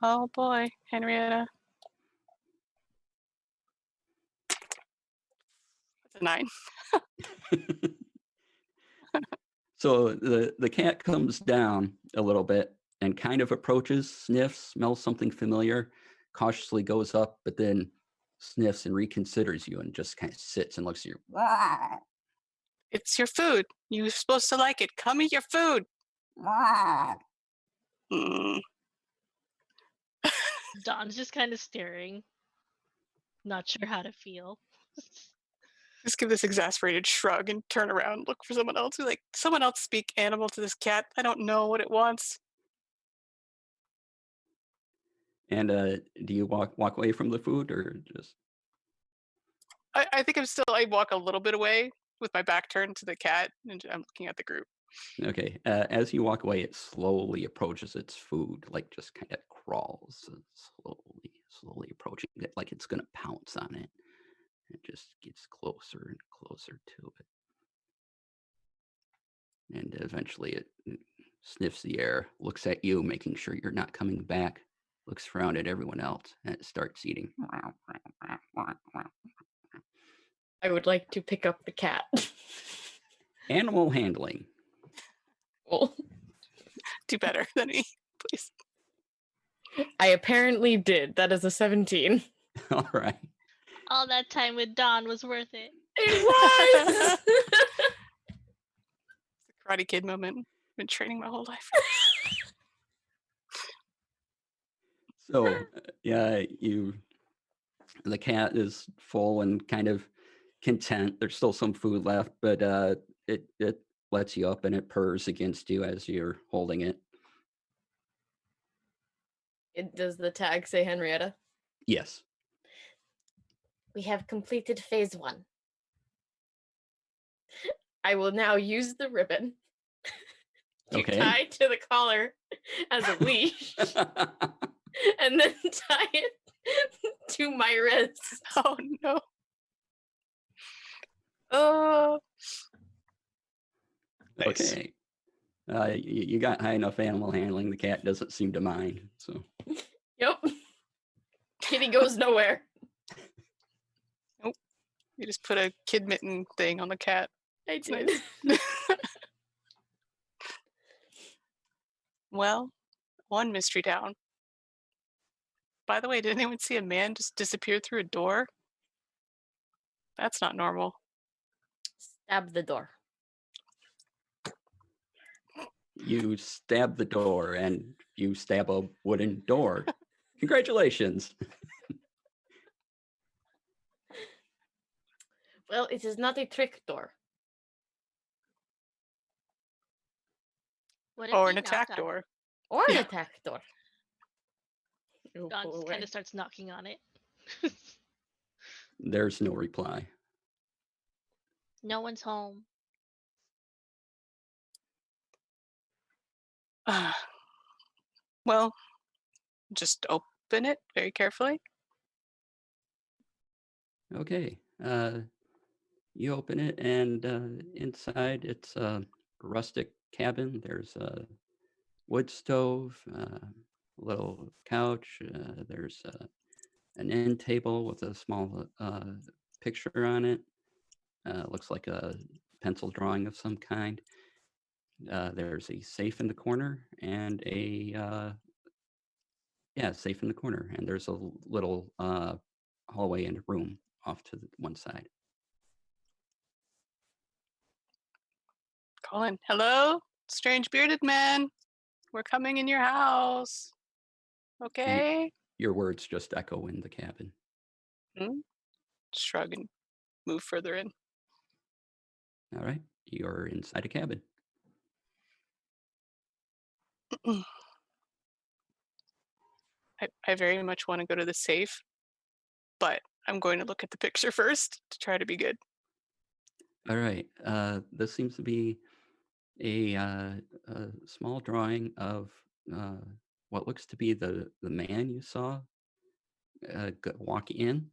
Oh boy, Henrietta. That's a 9. So the cat comes down a little bit and kind of approaches, sniffs, smells something familiar, cautiously goes up, but then sniffs and reconsiders you and just kind of sits and looks at you. It's your food. You're supposed to like it. Come eat your food. Mm. Dawn's just kind of staring, not sure how to feel. Just give this exasperated shrug and turn around and look for someone else. Be like, someone else speak animal to this cat. I don't know what it wants. And do you walk away from the food or just? I think I walk a little bit away with my back turned to the cat and I'm looking at the group. Okay. As you walk away, it slowly approaches its food, like just kind of crawls, slowly approaching it, like it's going to pounce on it. It just gets closer and closer to it. And eventually it sniffs the air, looks at you, making sure you're not coming back, looks around at everyone else, and it starts eating. I would like to pick up the cat. Animal handling. Well, Do better than me, please. I apparently did. That is a 17. All right. All that time with Dawn was worth it. It was! It's a Karate Kid moment. Been training my whole life. So, yeah, the cat is full and kind of content. There's still some food left, but it lets you up and it purrs against you as you're holding it. Does the tag say Henrietta? Yes. We have completed phase 1. I will now use the ribbon to Okay. tie to the collar as a leash and then tie it to my wrist. Oh no. Oh. Nice. Okay. You got high enough animal handling. The cat doesn't seem to mind. So. Yep. Kitty goes nowhere. Nope. You just put a kid mitten thing on the cat. I It's did. nice. Well, one mystery down. By the way, did anyone see a man just disappear through a door? That's not normal. Stab the door. You stab the door and you stab a wooden door. Congratulations. Well, it is not a trick door. What if Or he an knocked attack on door. it? Or an Yeah. attack door. Oh, Dawn go just away. kind of starts knocking on it. There's no reply. No one's home. Well, just open it very carefully. Okay. You open it and inside it's a rustic cabin. There's a wood stove, a little couch. There's an end table with a small picture on it. Looks like a pencil drawing of some kind. There's a safe in the corner and safe in the corner. And there's a little hallway and a room off to one side. Calling. Hello? Strange bearded man. We're coming in your house. Okay? Your words just echo in the cabin. Shrug and move further in. All right. You're inside a cabin. I very much want to go to the safe, but I'm going to look at the picture first to try to be good. All right. This seems to be a small drawing of what looks to be the man you saw walk in,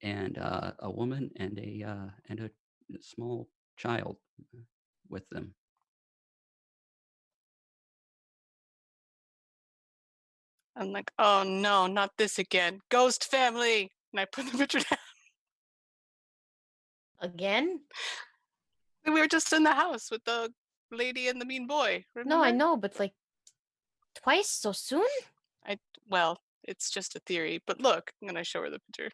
and a woman and a small child with them. I'm like, oh no, not this again. Ghost family. And I put the picture down. Again? We were just in the house with the lady and the mean boy. Remember? No, I know, but like twice so soon? Well, it's just a theory. But look, I'm gonna show her the picture.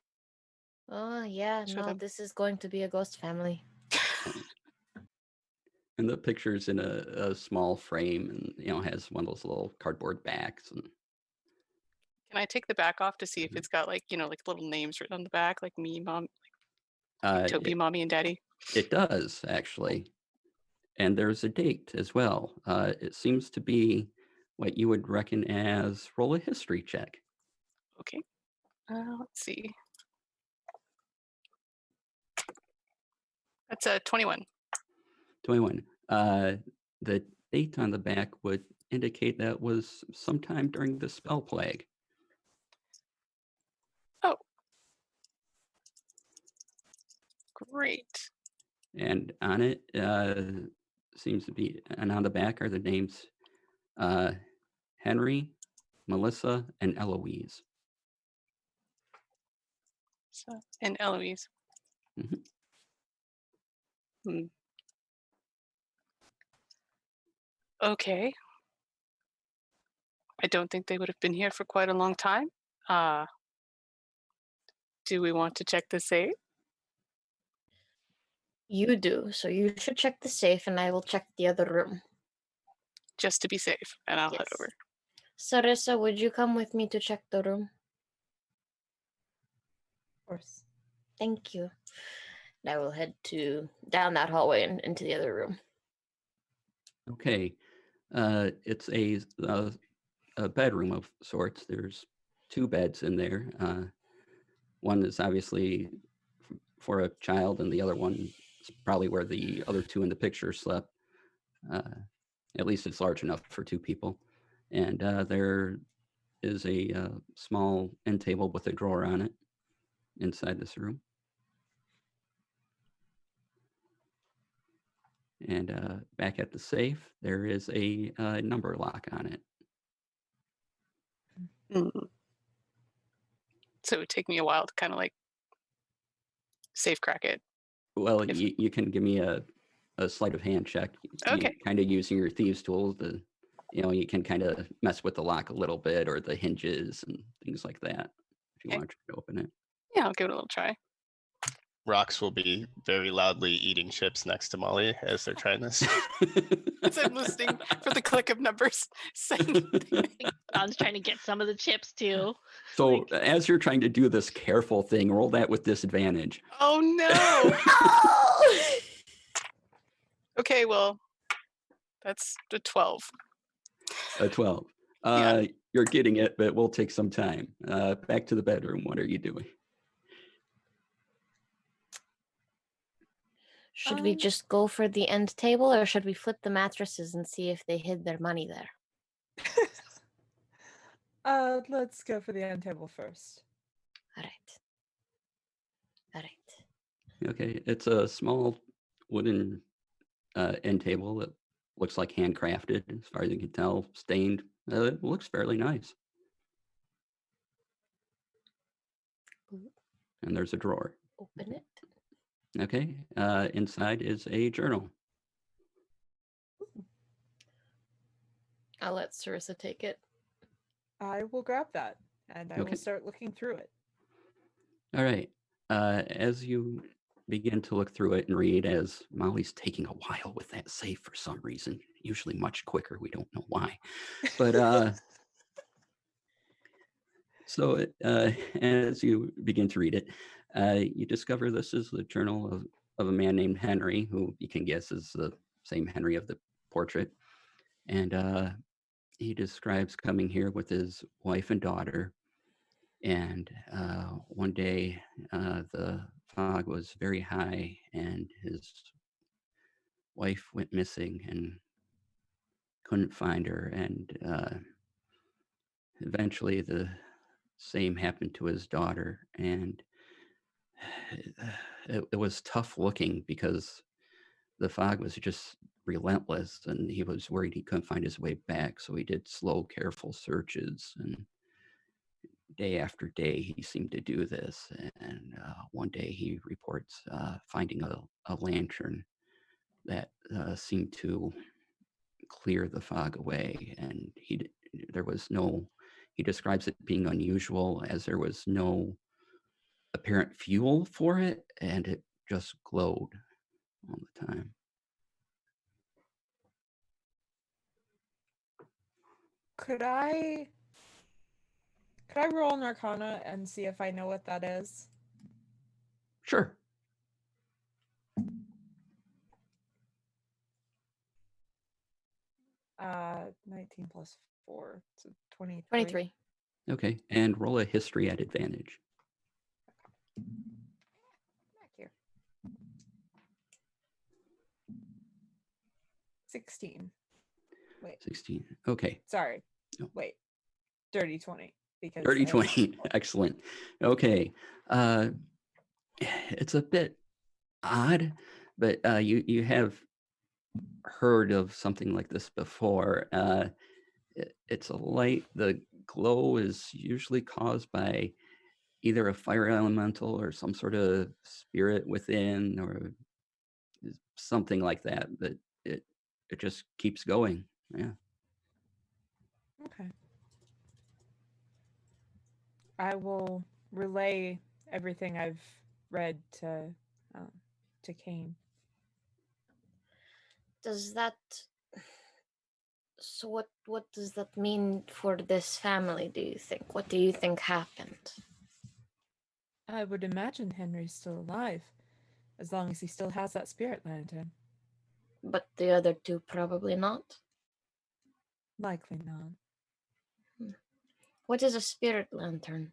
Oh yeah, Show no, them. this is going to be a ghost family. And the picture's in a small frame, and has one of those little cardboard backs. And Can I take the back off to see if it's got like little names written on the back, like me, mom, Toby, mommy, and daddy? It does, actually. And there's a date as well. It seems to be what you would reckon as roll a history check. Okay. Let's see. That's a 21. 21. The date on the back would indicate that was sometime during the spell plague. Oh. Great. And on it seems to be, and on the back are the names Henry, Melissa, and Eloise. So, and Eloise. Mhm. Hmm. Okay. I don't think they would have been here for quite a long time. Do we want to check the safe? You do, so you should check the safe and I will check the other room. Just to be safe, and I'll head Yes. over. Sarissa, would you come with me to check the room? Of course. Thank you. And I will head down that hallway and into the other room. Okay. It's a bedroom of sorts. There's 2 beds in there. One is obviously for a child, and the other one is probably where the other 2 in the picture slept. At least it's large enough for 2 people. And there is a small end table with a drawer on it inside this room. And back at the safe, there is a number lock on it. Mm. So it would take me a while to kind of like safe crack it. Well, If- you can give me a sleight of hand check. Okay. Kind of using your thieves tools to, you can kind of mess with the lock a little bit, or the hinges and things like that, if you Okay. want to try to open it. Yeah, I'll give it a little try. Rox will be very loudly eating chips next to Molly as they're trying this. As I'm listening for the click of numbers. Don's trying to get some of the chips too. So as you're trying to do this careful thing, roll that with disadvantage. Oh no. Okay, well, that's a 12. A 12. Yeah. You're getting it, but we'll take some time. Back to the bedroom. What are you doing? Should we just go for the end table, or should we flip the mattresses and see if they hid their money there? Let's go for the end table first. All right. Okay, it's a small wooden end table that looks like handcrafted, as far as you can tell, stained. It looks fairly nice. And there's a drawer. Open it. Okay, inside is a journal. I'll let Sarissa take it. I will grab that and I Okay. will start looking through it. All right. As you begin to look through it and read, as Molly's taking a while with that safe for some reason, usually much quicker. We don't know why. But so as you begin to read it, you discover this is the journal of a man named Henry, who you can guess is the same Henry of the portrait. And he describes coming here with his wife and daughter And one day, the fog was very high, and his wife went missing and couldn't find her. And eventually, the same happened to his daughter. And it was tough looking because the fog was just relentless, and he was worried he couldn't find his way back. So he did slow, careful searches, and day after day he seemed to do this. And one day he reports finding a lantern that seemed to clear the fog away. And there was no. He describes it being unusual, as there was no apparent fuel for it, and it just glowed all the time. Could I roll an Arcana and see if I know what that is? Sure. 19 plus 4, so 23. 23. Okay, and roll a history at advantage. Back here. 16. Wait, 16. Okay. sorry. No. Wait. Dirty 20. Because Dirty I have 20. 24. Excellent. Okay. It's a bit odd, but you have heard of something like this before. It's a light. The glow is usually caused by either a fire elemental or some sort of spirit within, or something like that. But it just keeps going. Yeah. Okay. I will relay everything I've read to Kane. Does that... So what does that mean for this family, do you think? What do you think happened? I would imagine Henry's still alive, as long as he still has that spirit lantern. But the other two probably not. Likely not. What is a spirit lantern?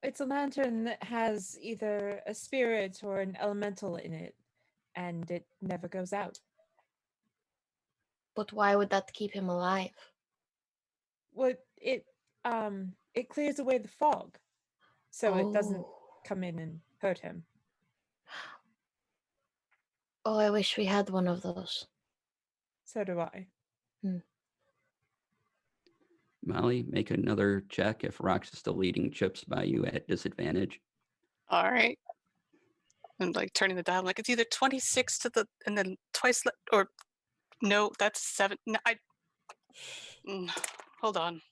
It's a lantern that has either a spirit or an elemental in it, and it never goes out. But why would that keep him alive? Well, it clears away the fog, so it doesn't Oh. come in and hurt him. Oh, I wish we had one of those. So do I. Molly, make another check if Rox is still leading chips by you at disadvantage. All right. I'm like turning the dial. I'm like, it's either 26 to the, and then twice, or no, that's 7. No, hold on.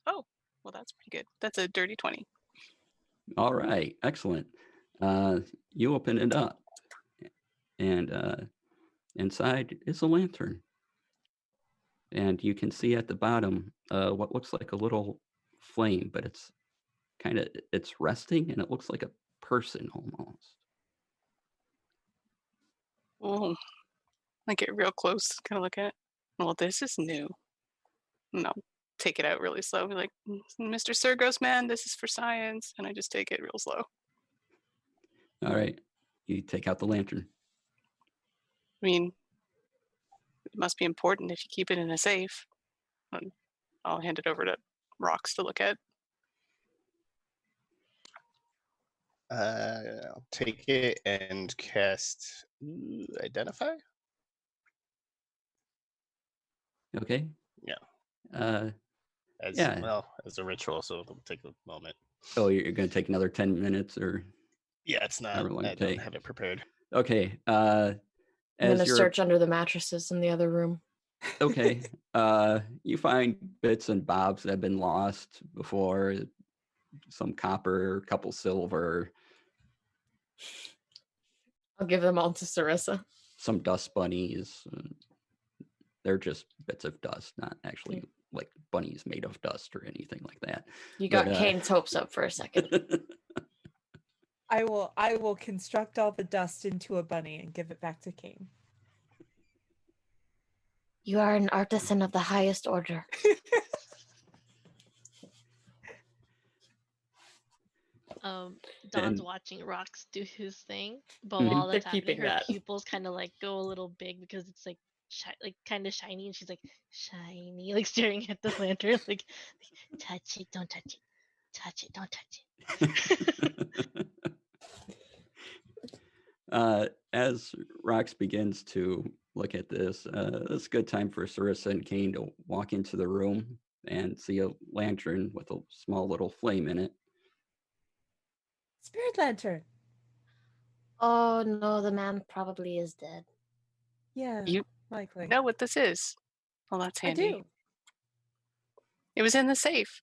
Oh, well, that's pretty good. That's a dirty 20. All right, excellent. You open it up, and inside is a lantern. And you can see at the bottom what looks like a little flame, but it's resting, and it looks like a person almost. Oh, I get real close, kind of look at it. Well, this is new. No, take it out really slow. Be like, Mr. Sergos, man, this is for science. And I just take it real slow. All right, you take out the lantern. I mean, it must be important if you keep it in a safe. And I'll hand it over to Rox to look at. I'll take it and cast Identify. Okay. Yeah. As yeah. well as a ritual, so it'll take a moment. Oh, you're going to take another 10 minutes, or? Yeah, it's not. I don't have it prepared. Okay. I'm As gonna search under the mattresses in the other room. Okay. You find bits and bobs that have been lost before. Some copper, a couple silver, I'll give them all to Sarissa. some dust bunnies. They're just bits of dust, not actually like bunnies made of dust or anything like that. You got Kane's hopes up for a second. I will construct all the dust into a bunny and give it back to Kane. You are an artisan of the highest order. Don's And watching Rox do his thing, but Mhm. while They're that's happening, keeping her that. pupils kind of like go a little big because it's like like kind of shiny, and she's like shiny, like staring at the lantern, like touch it, don't touch it, touch it, don't touch it. As Rox begins to look at this, it's a good time for Sarissa and Kane to walk into the room and see a lantern with a small little flame in it. Spirit lantern. Oh no, the man probably is dead. Yeah, You likely. know what this is? Well, that's I handy. do. It was in the safe.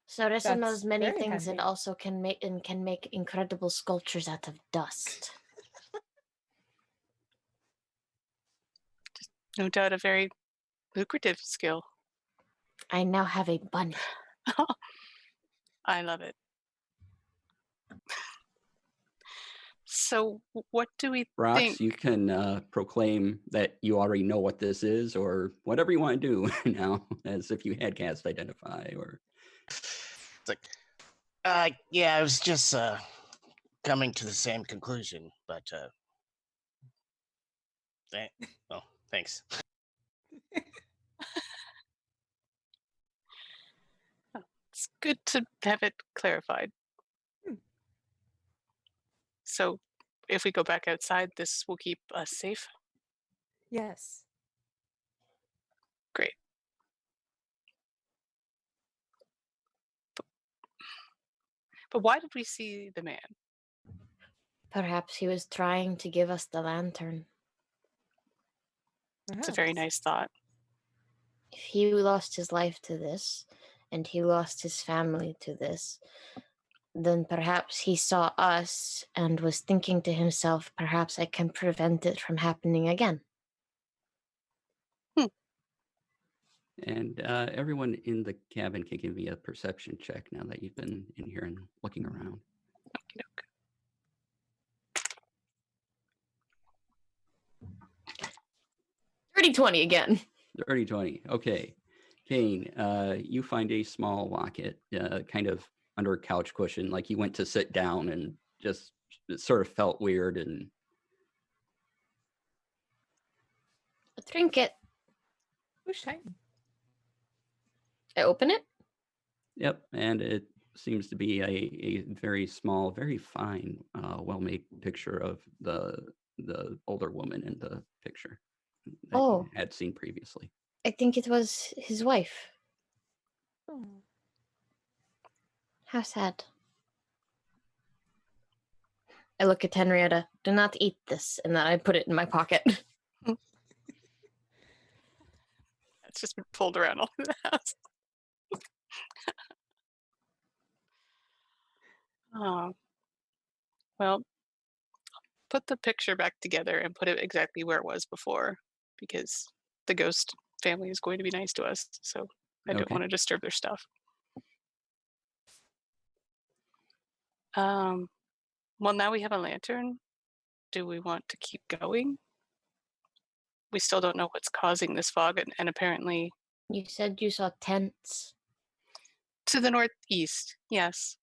Sarissa That's knows many very things and handy. also can make incredible sculptures out of dust. No doubt a very lucrative skill. I now have a bunny. I love it. So, what do we Rox, think? you can proclaim that you already know what this is, or whatever you want to do now, as if you had cast identify. Or It's like, yeah, I was just coming to the same conclusion, but thanks. It's good to have it clarified. Hmm. So, if we go back outside, this will keep us safe. Yes. Great. But why did we see the man? Perhaps he was trying to give us the lantern. It's a very Perhaps. nice thought. If he lost his life to this, and he lost his family to this, then perhaps he saw us and was thinking to himself, perhaps I can prevent it from happening again. and everyone in the cabin can give me a perception check now that you've been in here and looking around. Okey-doke. 30-20 again. Dirty 20. Okay. Kane, you find a small locket kind of under a couch cushion, like you went to sit down and just it sort of felt weird. And A trinket. Oh, shiny. I open it. yep, and it seems to be a very small, very fine, well-made picture of the older woman in the picture that Oh. you had seen previously. I think it was his wife. Oh. How sad. I look at Henrietta. Do not eat this, and then I put it in my pocket. It's just been pulled around all through the house. Oh. Well, put the picture back together and put it exactly where it was before, because the ghost family is going to be nice to us, so I don't Okay. want to disturb their stuff. Well, now we have a lantern. Do we want to keep going? We still don't know what's causing this fog, and apparently You said you saw tents. to the northeast, yes.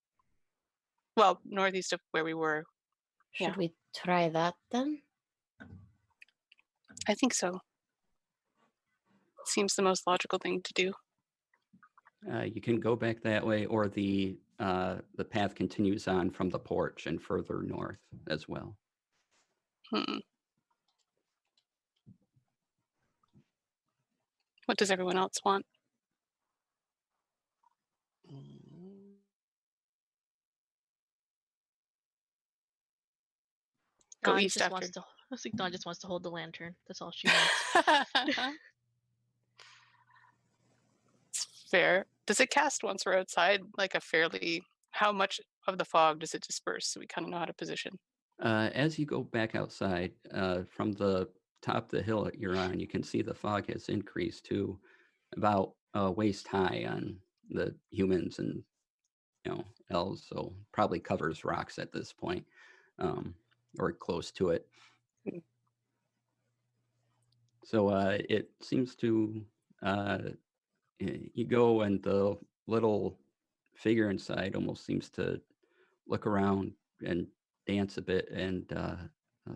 Well, northeast of where we were. Should Yeah. we try that then? I think so. Seems the most logical thing to do. You can go back that way, or the path continues on from the porch and further north as well. What does everyone else want? Go Dawn east just after. wants to. I was like, Dawn just wants to hold the lantern. That's all she wants. It's fair. Does it cast once we're outside, like a fairly, how much of the fog does it disperse so we kind of know how to position? As you go back outside, from the top of the hill that you're on, you can see the fog has increased to about waist high on the humans and elves, so probably covers Rox at this point, or close to it. Hmm. So it seems to you go and the little figure inside almost seems to look around and dance a bit and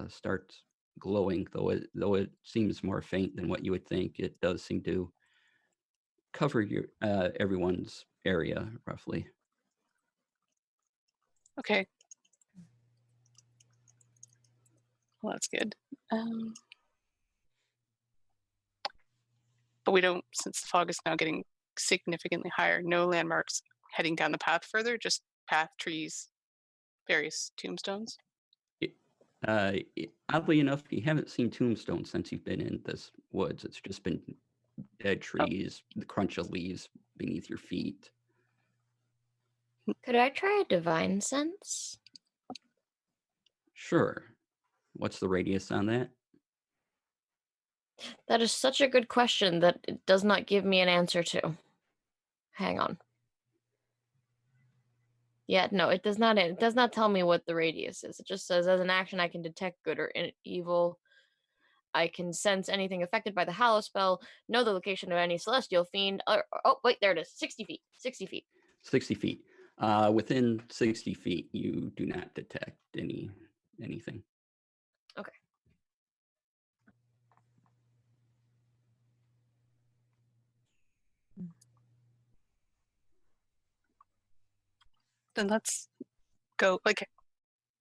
starts glowing, though it seems more faint than what you would think. It does seem to cover your everyone's area roughly. Okay. Well, that's good. But we don't, since the fog is now getting significantly higher, no landmarks heading down the path further, just path, trees, various tombstones. Oddly enough, you haven't seen tombstones since you've been in this woods. It's just been dead trees, the crunch of leaves beneath your feet. Could I try a divine sense? Sure. What's the radius on that? That is such a good question that it does not give me an answer to. Hang on. Yeah, no, it does not. It does not tell me what the radius is. It just says, as an action, I can detect good or evil. I can sense anything affected by the Hallow spell. Know the location of any celestial fiend. Oh, wait, there it is. 60 feet. 60 feet. 60 feet. Within 60 feet, you do not detect anything. Okay. Then let's go, like,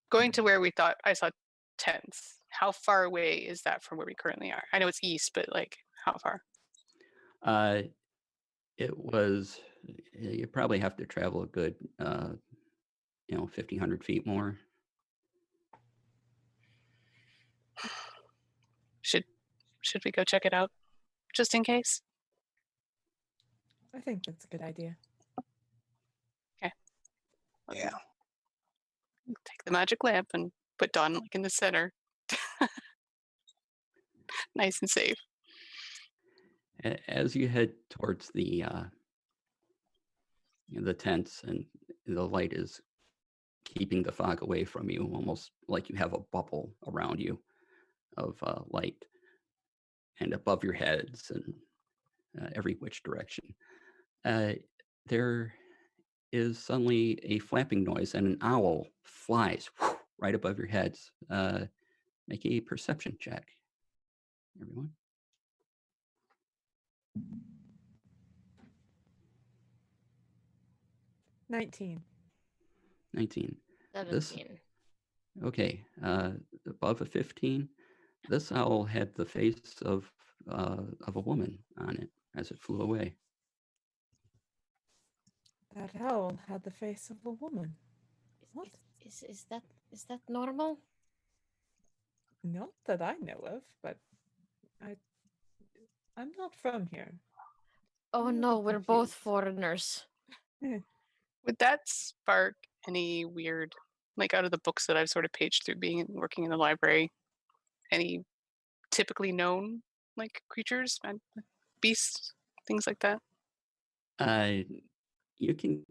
going to where we thought I saw tents. How far away is that from where we currently are? I know it's east, but like, how far? It was, you probably have to travel a good, 1,500 feet more. Should we go check it out, just in case? I think that's a good idea. Okay. Yeah. Take the magic lamp and put Dawn like in the center. Nice and safe. As you head towards the tents, and the light is keeping the fog away from you, almost like you have a bubble around you of light, and above your heads and every which direction. There is suddenly a flapping noise, and an owl flies right above your heads. Make a perception check, everyone. 19. 19. 17. Okay, above a 15. This owl had the face of a woman on it as it flew away. That owl had the face of a woman. What? Is that normal? Not that I know of, but I'm not from here. Oh I'm a no, little we're both confused. foreigners. Would that spark any weird, like out of the books that I've sort of paged through being and working in the library, any typically known like creatures and beasts, things like that? You can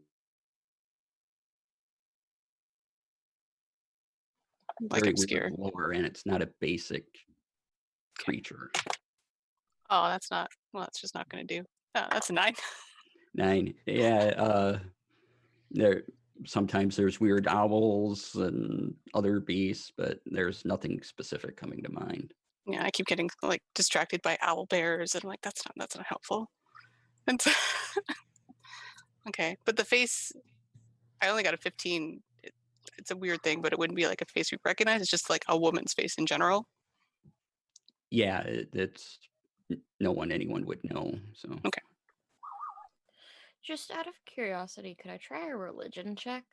Like very obscure. weird lore, and it's not a basic creature. Oh, that's just not going to do. Oh, that's a 9. 9. Yeah. Sometimes there's weird owls and other beasts, but there's nothing specific coming to mind. Yeah, I keep getting like distracted by owl bears, and I'm like, that's not helpful. And so, okay, but the face, I only got a 15. It's a weird thing, but it wouldn't be like a face we recognize. It's just like a woman's face in general. Yeah, it's no one anyone would know. So okay. Just out of curiosity, could I try a religion check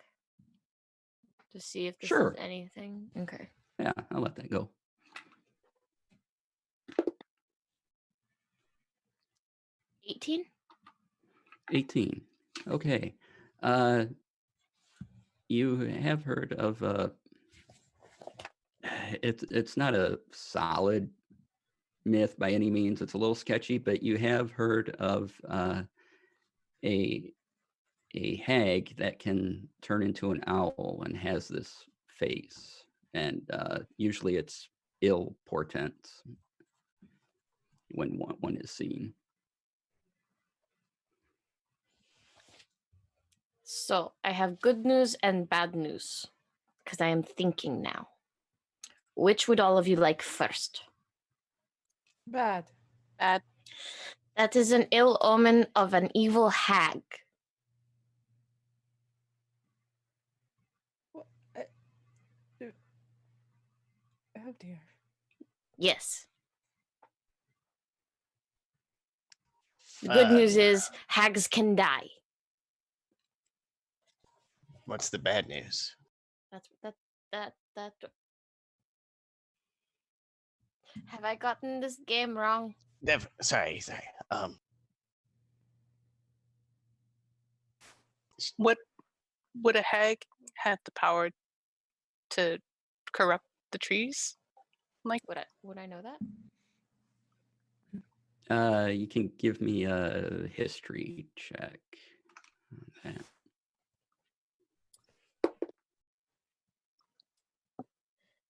to see if this Sure. is anything? Okay. Yeah, I'll let that go. 18? 18. Okay. You have heard of it's not a solid myth by any means. It's a little sketchy, but you have heard of a hag that can turn into an owl and has this face, and usually it's ill portent when one is seen. So I have good news and bad news because I am thinking now. Which would all of you like first? Bad. Bad. That is an ill omen of an evil hag. What? Oh dear. Yes. The good news Fun. is hags can die. What's the bad news? That. Have I gotten this game wrong? Sorry. What would a hag have the power to corrupt the trees? Like, Would I know that? You can give me a history check on that.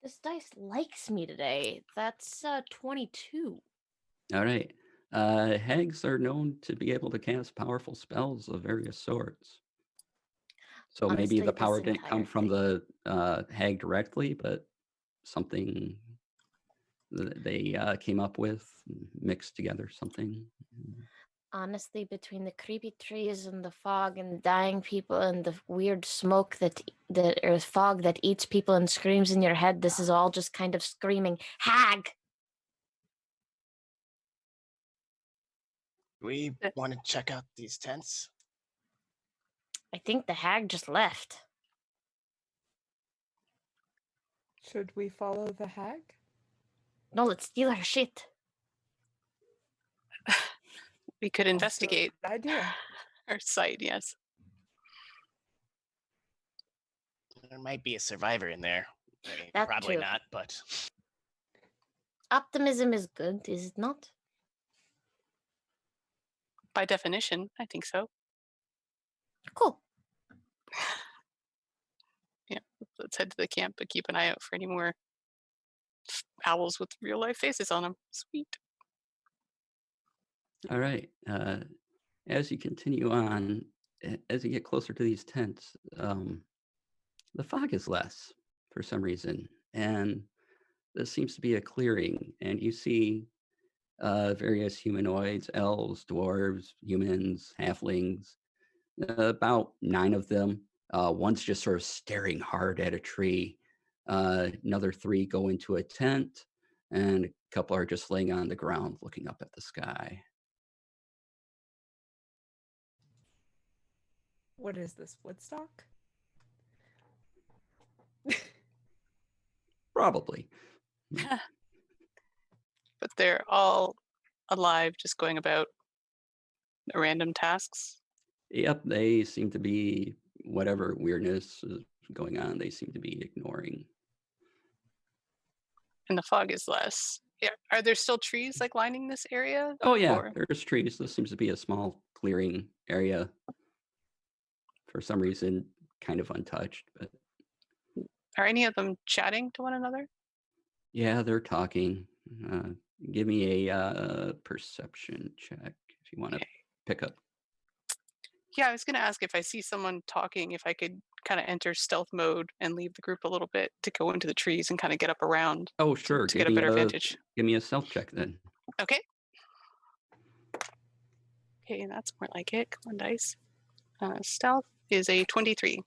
This dice likes me today. That's 22. All right. Hags are known to be able to cast powerful spells of various sorts. So maybe Honestly, the this power didn't come entire from thing. the hag directly, but something that they came up with, mixed together something. Honestly, between the creepy trees and the fog and the dying people and the weird smoke that or fog that eats people and screams in your head, this is all just kind of screaming hag. We want to check out these tents. I think the hag just left. Should we follow the hag? No, let's steal her shit. we could investigate Good idea. our site, yes. There might be a survivor in there. I mean, That probably too. not, but Optimism is good, is it not? By definition, I think so. Cool. Yeah, let's head to the camp, but keep an eye out for any more owls with real life faces on them. Sweet. All right. As you continue on, as you get closer to these tents, the fog is less for some reason, and this seems to be a clearing, and you see various humanoids, elves, dwarves, humans, halflings, about 9 of them. One's just sort of staring hard at a tree. Another 3 go into a tent, and a couple are just laying on the ground looking up at the sky. What is this, Woodstock? Probably. But they're all alive, just going about random tasks. Yep, they seem to be, whatever weirdness is going on, they seem to be ignoring. And the fog is less. Yeah. Are there still trees like lining this area? Oh yeah, Or- there's trees. This seems to be a small clearing area. For some reason, kind of untouched, but Are any of them chatting to one another? yeah, they're talking. Give me a perception check if you want to Okay. pick up. Yeah, I was going to ask if I see someone talking, if I could kind of enter stealth mode and leave the group a little bit to go into the trees and kind of get up around Oh, sure. to get a better vantage. Give me a stealth check then. Okay. Okay, that's more like it. Come on, dice. Stealth is a 23.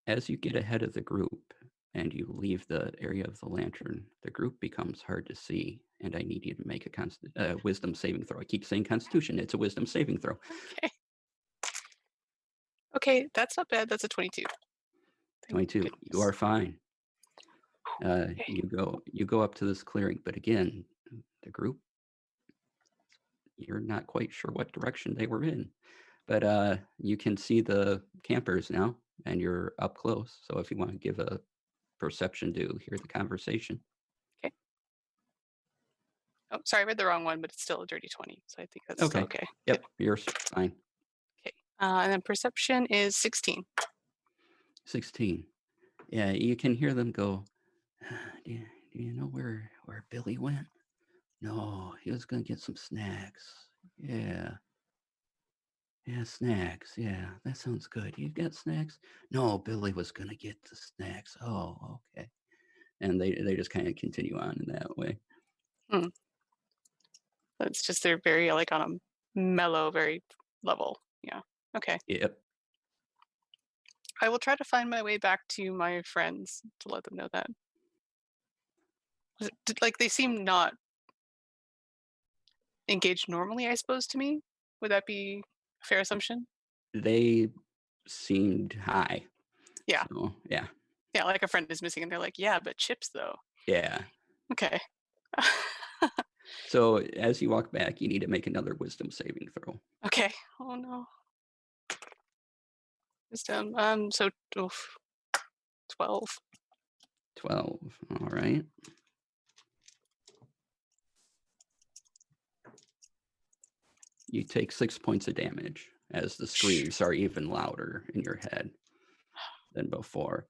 As you get ahead of the group and you leave the area of the lantern, the group becomes hard to see, and I need you to make a wisdom saving throw. I keep saying Constitution. It's a wisdom saving throw. Okay. Okay, that's not bad. That's a 22. 22. Goodness. You are fine. Okay. You go up to this clearing, but again, the group, you're not quite sure what direction they were in. But you can see the campers now, and you're up close. So if you want to give a perception to hear the conversation. Okay. Oh, sorry, I read the wrong one, but it's still a dirty 20. So I think that's still okay. Yep, you're fine. Okay. And then perception is 16. 16. Yeah, you can hear them go, do you know where Billy went? No, he was going to get some snacks. Yeah. Yeah, snacks. Yeah, that sounds good. You got snacks? No, Billy was gonna get the snacks. Oh, okay. And they just kind of continue on in that way. It's just they're very like on a mellow, very level. Yeah. Okay. Yep. I will try to find my way back to my friends to let them know that. Like they seem not engaged normally, I suppose, to me. Would that be a fair assumption? They seemed high. Yeah. So, yeah. Yeah, like a friend is missing and they're like, yeah, but chips though. Yeah. Okay. So as you walk back, you need to make another wisdom saving throw. Okay. Oh no. Wisdom. So oof, 12. 12. All right. You take 6 points of damage as the screams are even louder in your head than before.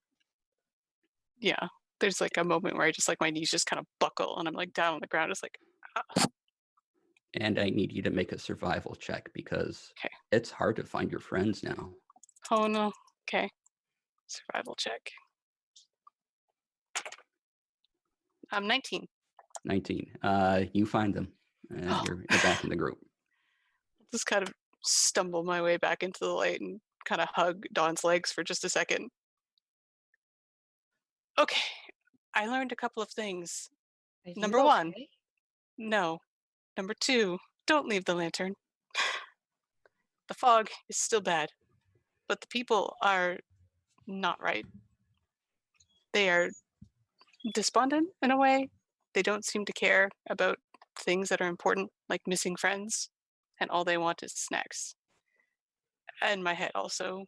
Yeah. There's like a moment where I just like my knees just kind of buckle and I'm like down on the ground, just like And I need you to make a survival check because Okay. it's hard to find your friends now. oh no. Okay. Survival check. 19. 19. You find them. You're back in the group. Just kind of stumble my way back into the light and kind of hug Dawn's legs for just a second. Okay. I learned a couple of things. Are you Number 1. okay? No. Number 2, don't leave the lantern. The fog is still bad, but the people are not right. They are despondent in a way. They don't seem to care about things that are important, like missing friends, and all they want is snacks. And my head also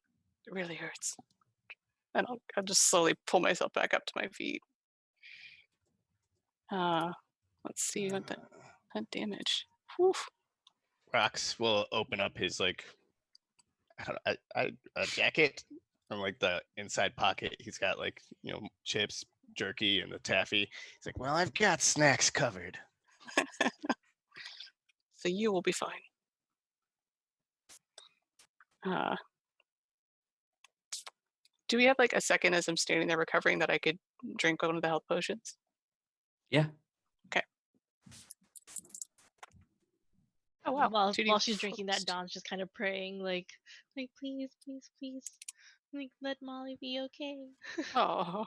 really hurts. And I'll just slowly pull myself back up to my feet. Let's see what that damage. Whew. Rox will open up his like I don't know, a jacket from like the inside pocket. He's got like chips, jerky, and the taffy. He's like, "Well, I've got snacks covered." So you will be fine. Do we have like a second as I'm standing there recovering that I could drink one of the health potions? Yeah. Okay. Oh wow. While she's drinking that, Dawn's just kind of praying, like please, please, please, like let Molly be okay. Oh.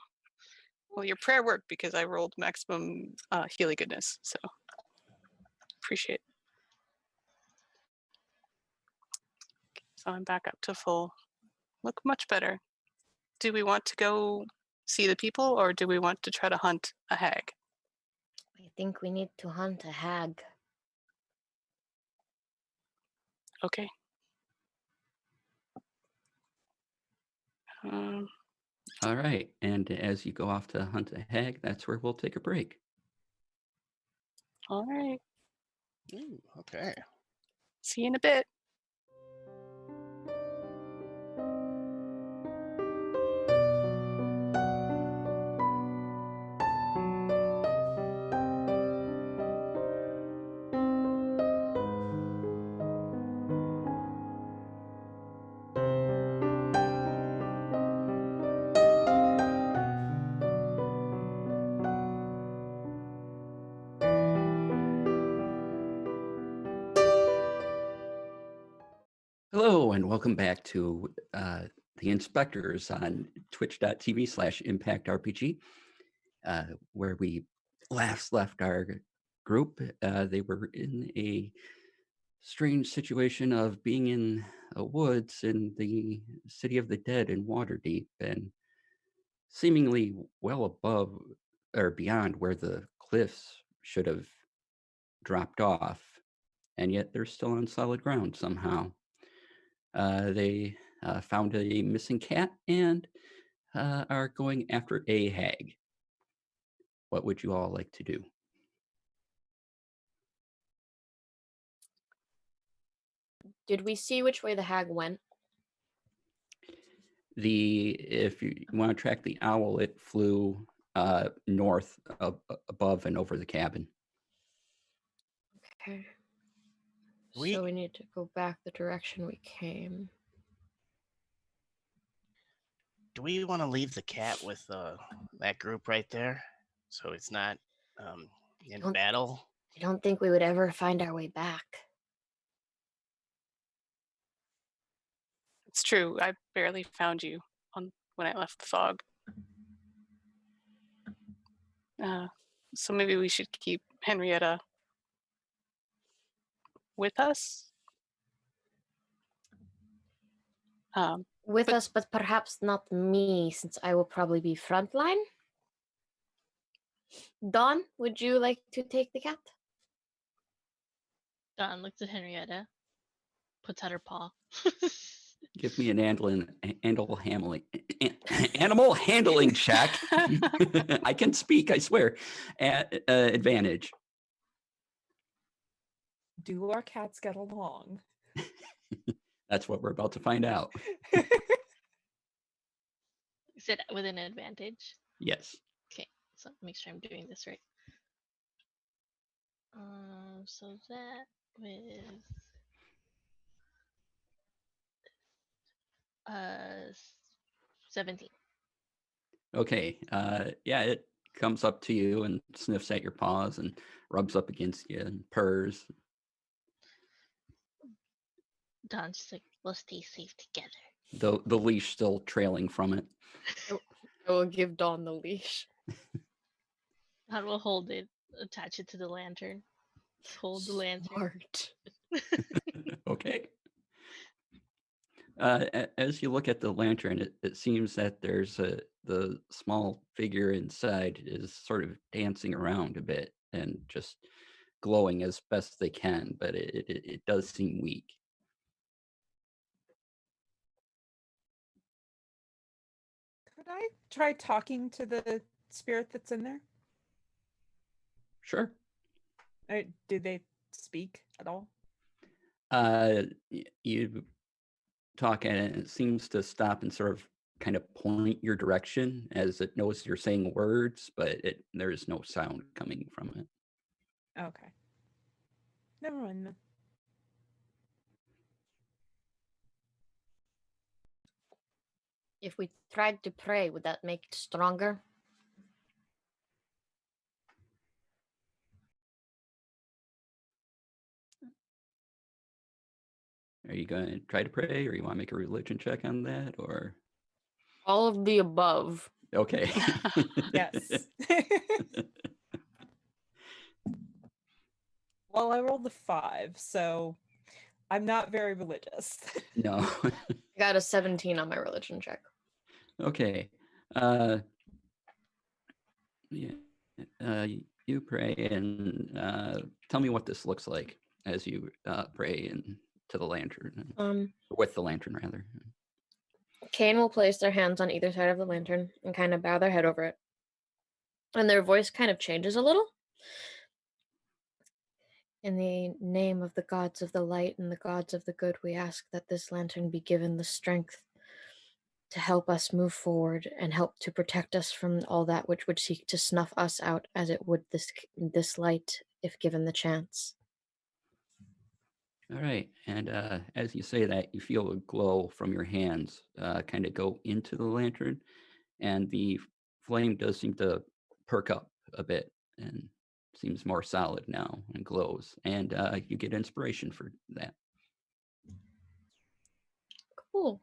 Well, your prayer worked because I rolled maximum healing goodness, so appreciate it. So I'm back up to full. Look much better. Do we want to go see the people, or do we want to try to hunt a hag? I think we need to hunt a hag. Okay. All right. And as you go off to hunt a hag, that's where we'll take a break. All right. Ooh, okay. See you in a bit. Hello, and welcome back to the Inspectres on twitch.tv/ImpactRPG, where we last left our group. They were in a strange situation of being in woods in the city of the dead in Waterdeep, and seemingly well above or beyond where the cliffs should have dropped off, and yet they're still on solid ground somehow. They found a missing cat and are going after a hag. What would you all like to do? Did we see which way the hag went? If you want to track the owl, it flew north above and over the cabin. Okay. We- So we need to go back the direction we came. Do we want to leave the cat with that group right there, so it's not in don't- battle? I don't think we would ever find our way back. It's true. I barely found you when I left the fog. So maybe we should keep Henrietta with us. With But- us, but perhaps not me, since I will probably be frontline. Dawn, would you like to take the cat? Dawn looks at Henrietta, puts out her paw. Give me an animal handling animal handling check. I can speak, I swear. At advantage. Do our cats get along? That's what we're about to find out. Is it with an advantage? Yes. Okay, so make sure I'm doing this right. So that with 17. Okay. Yeah, it comes up to you and sniffs at your paws and rubs up against you and purrs. Dawn's just like, we'll stay safe together. The leash still trailing from it. I will give Dawn the leash. Dawn will hold it, attach it to the lantern. Hold the lantern. Smart. Okay. As you look at the lantern, it seems that there's the small figure inside is sort of dancing around a bit and just glowing as best they can, but it does seem weak. Could I try talking to the spirit that's in there? Sure. Do they speak at all? You talk and it seems to stop and sort of kind of point your direction as it knows you're saying words, but there is no sound coming from it. Okay. Never mind then. If we tried to pray, would that make it stronger? Are you going to try to pray, or you want to make a religion check on that, or All of the above. okay? Yes. Well, I rolled a 5, so I'm not very religious. No. I got a 17 on my religion check. Okay. Yeah. You pray and tell me what this looks like as you pray to the lantern, with the lantern rather. Kane will place their hands on either side of the lantern and kind of bow their head over it. And their voice kind of changes a little. In the name of the gods of the light and the gods of the good, we ask that this lantern be given the strength to help us move forward and help to protect us from all that which would seek to snuff us out as it would this light if given the chance. All right. And as you say that, you feel a glow from your hands kind of go into the lantern, and the flame does seem to perk up a bit and seems more solid now and glows. And you get inspiration for that. Cool.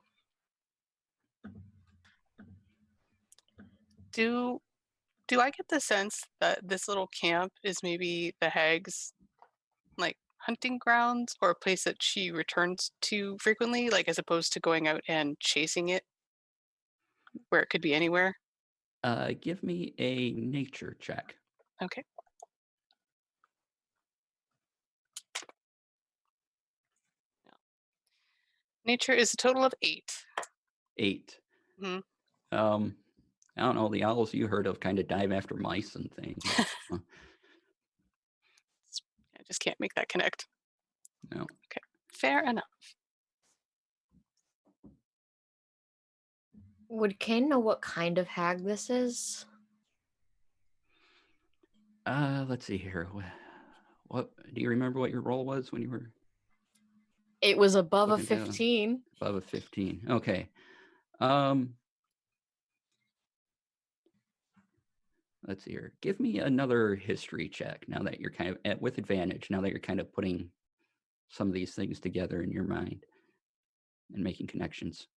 Do I get the sense that this little camp is maybe the hag's like hunting grounds, or a place that she returns to frequently, like as opposed to going out and chasing it where it could be anywhere? Give me a nature check. Okay. Nature is a total of 8. 8. Mhm. I don't know, the owls you heard of kind of dive after mice and things. I just can't make that connect. No. Okay, fair enough. Would Kane know what kind of hag this is? Let's see here. What do you remember what your role was when you were? It was above a Looking down. 15. Above a 15. Okay. Let's see here. Give me another history check now that you're kind of with advantage, now that you're kind of putting some of these things together in your mind and making connections.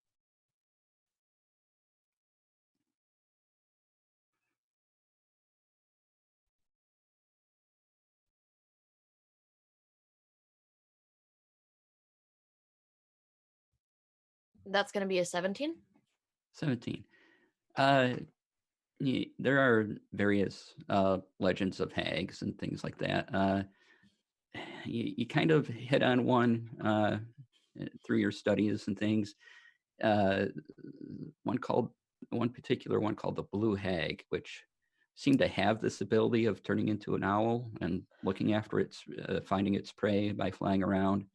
That's going to be a 17. 17. There are various legends of hags and things like that. You kind of hit on one through your studies and things. One particular one called the Blue Hag, which seemed to have this ability of turning into an owl and looking after its, finding its prey by flying around.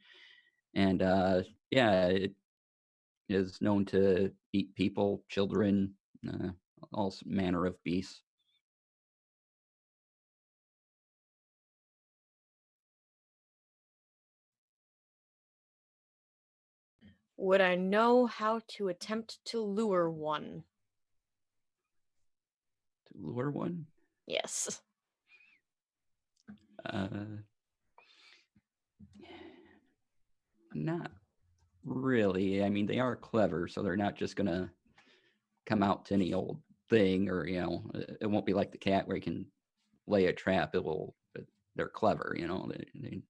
And yeah, it is known to eat people, children, all manner of beasts. Would I know how to attempt to lure one? To lure one? Yes. Not really. I mean, they are clever, so they're not just gonna come out to any old thing, or it won't be like the cat where you can lay a trap. But they're clever, they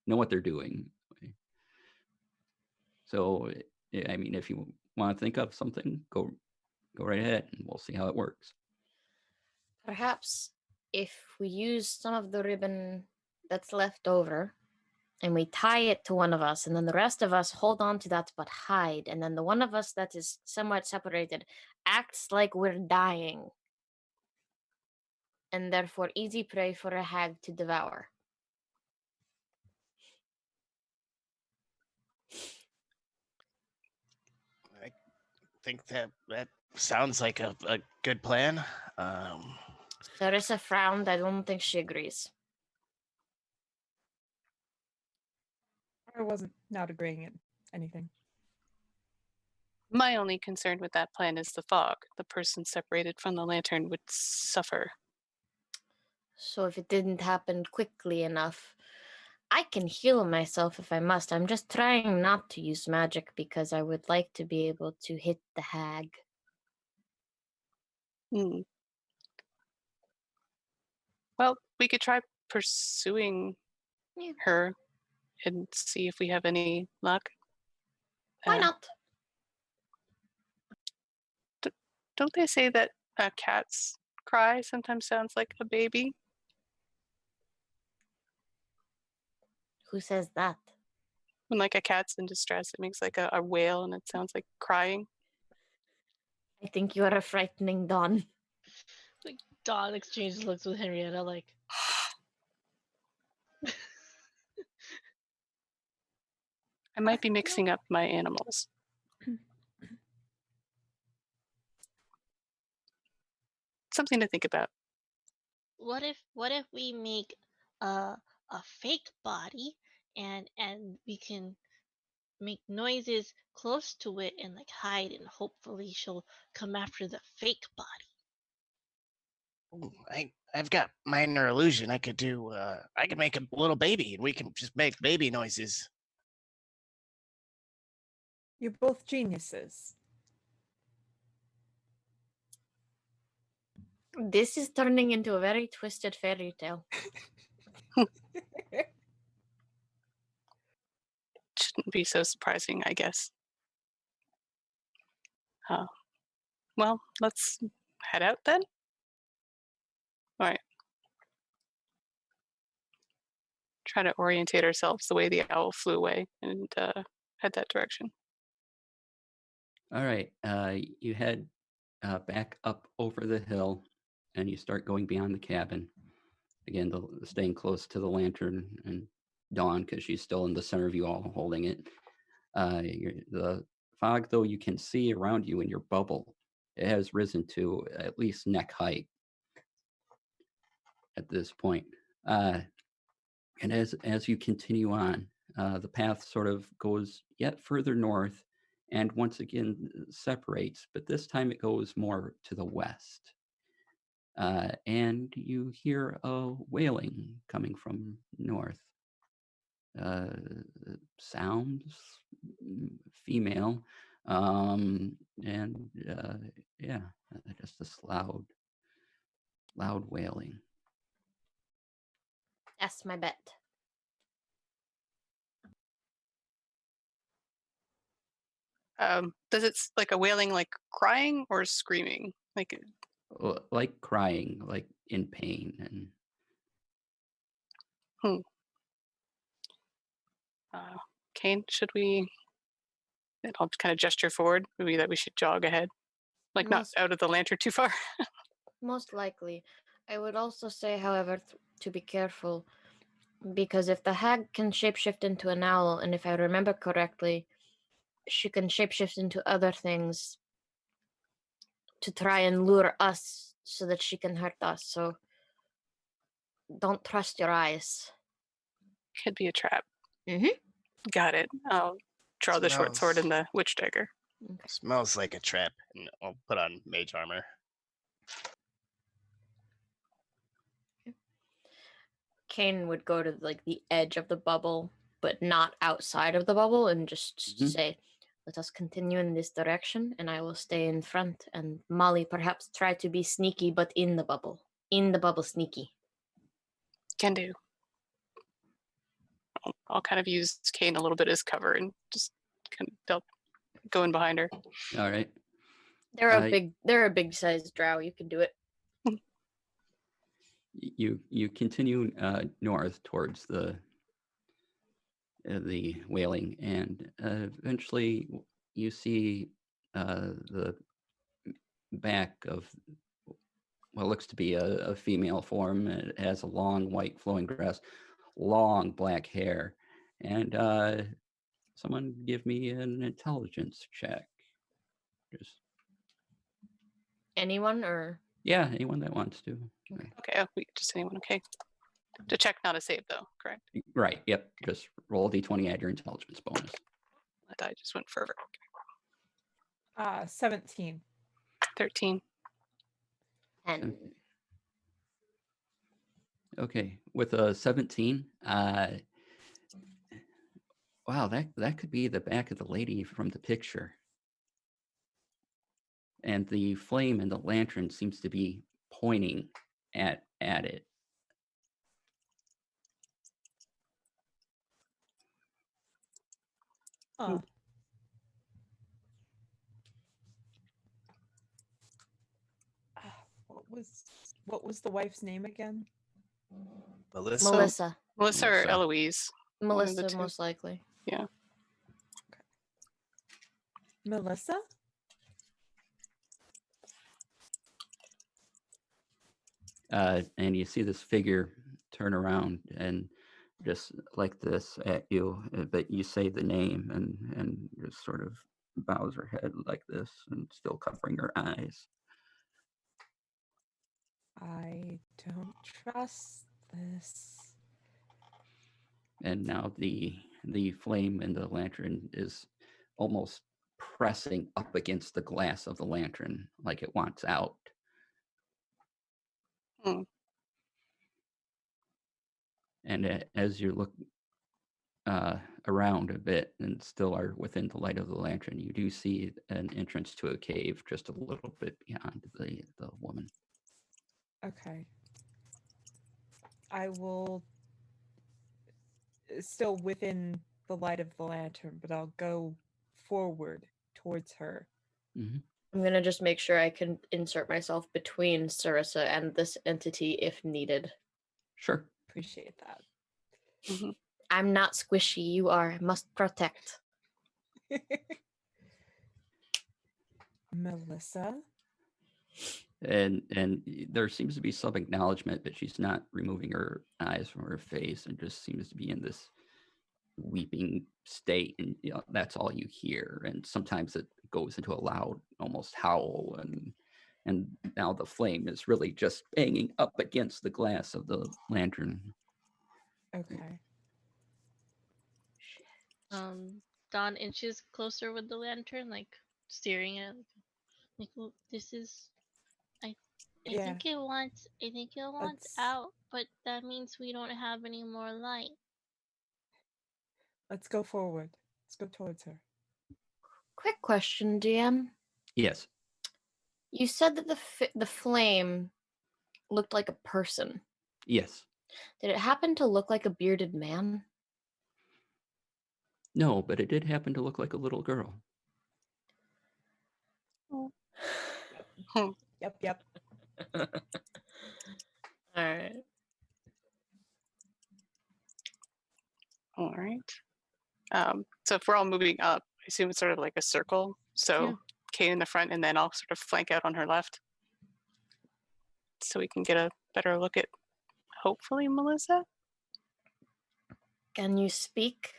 know what they're doing. So, I mean, if you want to think of something, go right ahead, and we'll see how it works. Perhaps if we use some of the ribbon that's left over and we tie it to one of us, and then the rest of us hold on to that but hide, and then the one of us that is somewhat separated acts like we're dying, and therefore easy prey for a hag to devour. I think that sounds like a good plan. Sarissa frowned. I don't think she agrees. I wasn't not agreeing at anything. My only concern with that plan is the fog. The person separated from the lantern would suffer. So if it didn't happen quickly enough, I can heal myself if I must. I'm just trying not to use magic because I would like to be able to hit the hag. Hmm. Well, we could try pursuing her and see if we have any luck. Why not? Don't they say that a cat's cry sometimes sounds like a baby? Who says that? When like a cat's in distress, it makes like a wail and it sounds like crying. I think you are a frightening Dawn. Like Dawn exchanges looks with Henrietta like I might be mixing up my animals. Something to think about. what if we make a fake body and we can make noises close to it and like hide, and hopefully she'll come after the fake body. Ooh, I've got minor illusion. I could do. I could make a little baby, and we can just make baby noises. You're both geniuses. This is turning into a very twisted fairy tale. Shouldn't be so surprising, I guess. Well, let's head out then. All right. Try to orientate ourselves the way the owl flew away and head that direction. All right. You head back up over the hill, and you start going beyond the cabin. Again, staying close to the lantern and Dawn, because she's still in the center of you all holding it. The fog, though, you can see around you in your bubble, it has risen to at least neck height at this point. And as you continue on, the path sort of goes yet further north and once again separates, but this time it goes more to the west. And you hear a wailing coming from north. Sounds female, and yeah, just this loud wailing. That's my bet. Does it like a wailing, like crying or screaming? Like, Like crying, like in pain, and Kane, should we? And I'll kind of gesture forward, maybe that we should jog ahead, like not Most- out of the lantern too far. Most likely. I would also say, however, to be careful, because if the hag can shapeshift into an owl, and if I remember correctly, she can shapeshift into other things to try and lure us so that she can hurt us. So don't trust your eyes. Could be a trap. Mhm. Got it. I'll draw the short sword Smells. and the witch dagger. Smells like a trap. And I'll put on mage armor. Kane would go to like the edge of the bubble, but not outside of the bubble, and just Mhm. say, "Let us continue in this direction, and I will stay in front." And Molly perhaps try to be sneaky, but in the bubble. In the bubble, sneaky. Can do. I'll kind of use Kane a little bit as cover and just kind of go in behind her. all right. They're a big sized drow. You can do it. You continue north towards the wailing, and eventually you see the back of what looks to be a female form. It has a long white flowing dress, long black hair, and someone give me an intelligence check. Just Anyone or yeah, anyone that wants to. Okay, just anyone. Okay. To check, not a save though, correct? Right. Yep. Just roll a d20, add your intelligence bonus. That die just went further. 17. 13. 10. Okay, with a 17, wow, that could be the back of the lady from the picture. And the flame in the lantern seems to be pointing at it. Huh. What was the wife's name again? Melissa? Melissa. Melissa or Melissa. Eloise? One of the Melissa, two. most likely. Yeah. Melissa? And you see this figure turn around and just like this at you, but you say the name and just sort of bows her head like this and still covering her eyes. I don't trust this. And now the flame in the lantern is almost pressing up against the glass of the lantern like it wants out. Hmm. And as you look around a bit and still are within the light of the lantern, you do see an entrance to a cave just a little bit beyond the woman. Okay. I will still within the light of the lantern, but I'll go forward towards her. Mm-hmm. I'm gonna just make sure I can insert myself between Sarissa and this entity if needed. Sure. Appreciate that. Mhm. I'm not squishy, you are. Must protect. Melissa? And there seems to be some acknowledgement that she's not removing her eyes from her face and just seems to be in this weeping state, and that's all you hear. And sometimes it goes into a loud almost howl, and now the flame is really just banging up against the glass of the lantern. Okay. Don inches closer with the lantern, like staring at it. Like, "Well, this is. I Yeah. think it wants. I think it wants Let's out, but that means we don't have any more light." let's go forward. Let's go towards her. Quick question, DM. Yes. You said that the flame looked like a person. Yes. Did it happen to look like a bearded man? No, but it did happen to look like a little girl. Yep. All right. All right. So if we're all moving up, I assume it's sort of like a circle. So Yeah. Kate in the front, and then I'll sort of flank out on her left, so we can get a better look at hopefully Melissa. Can you speak?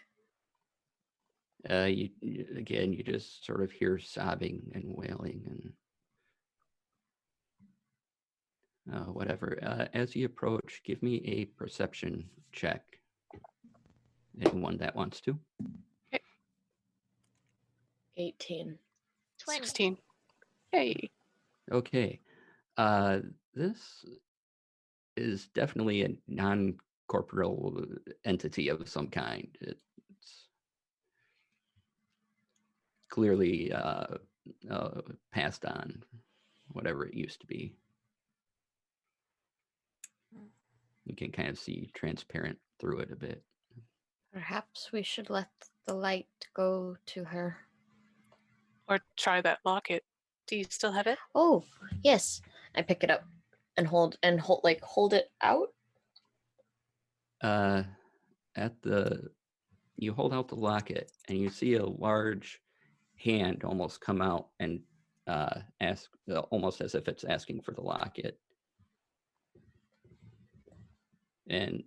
Again, you just sort of hear sobbing and wailing and whatever. As you approach, give me a perception check. Anyone that wants to. 18. 20. 16. Hey. Okay. This is definitely a non-corporeal entity of some kind. It's clearly passed on, whatever it used to be. You can kind of see transparent through it a bit. Perhaps we should let the light go to her. Or try that locket. Do you still have it? Oh, yes. I pick it up and hold it out. You hold out the locket and you see a large hand almost come out and ask, almost as if it's asking for the locket. And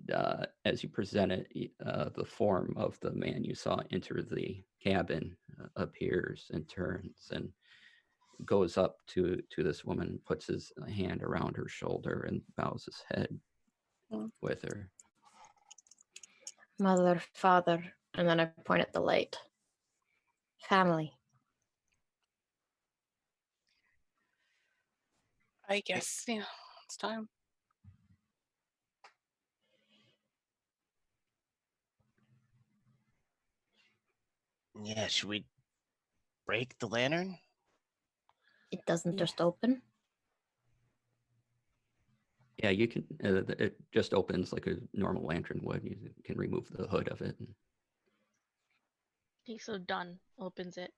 as you present it, the form of the man you saw enter the cabin appears and turns and goes up to this woman, puts his hand around her shoulder and bows his head with her. Mother, father, and then I point at the light. Family. I guess, yeah, it's time. Yeah, should we break the lantern? It doesn't Yeah. just open. Yeah, you can. It just opens like a normal lantern would. You can remove the hood of it. Okay, so Don opens it.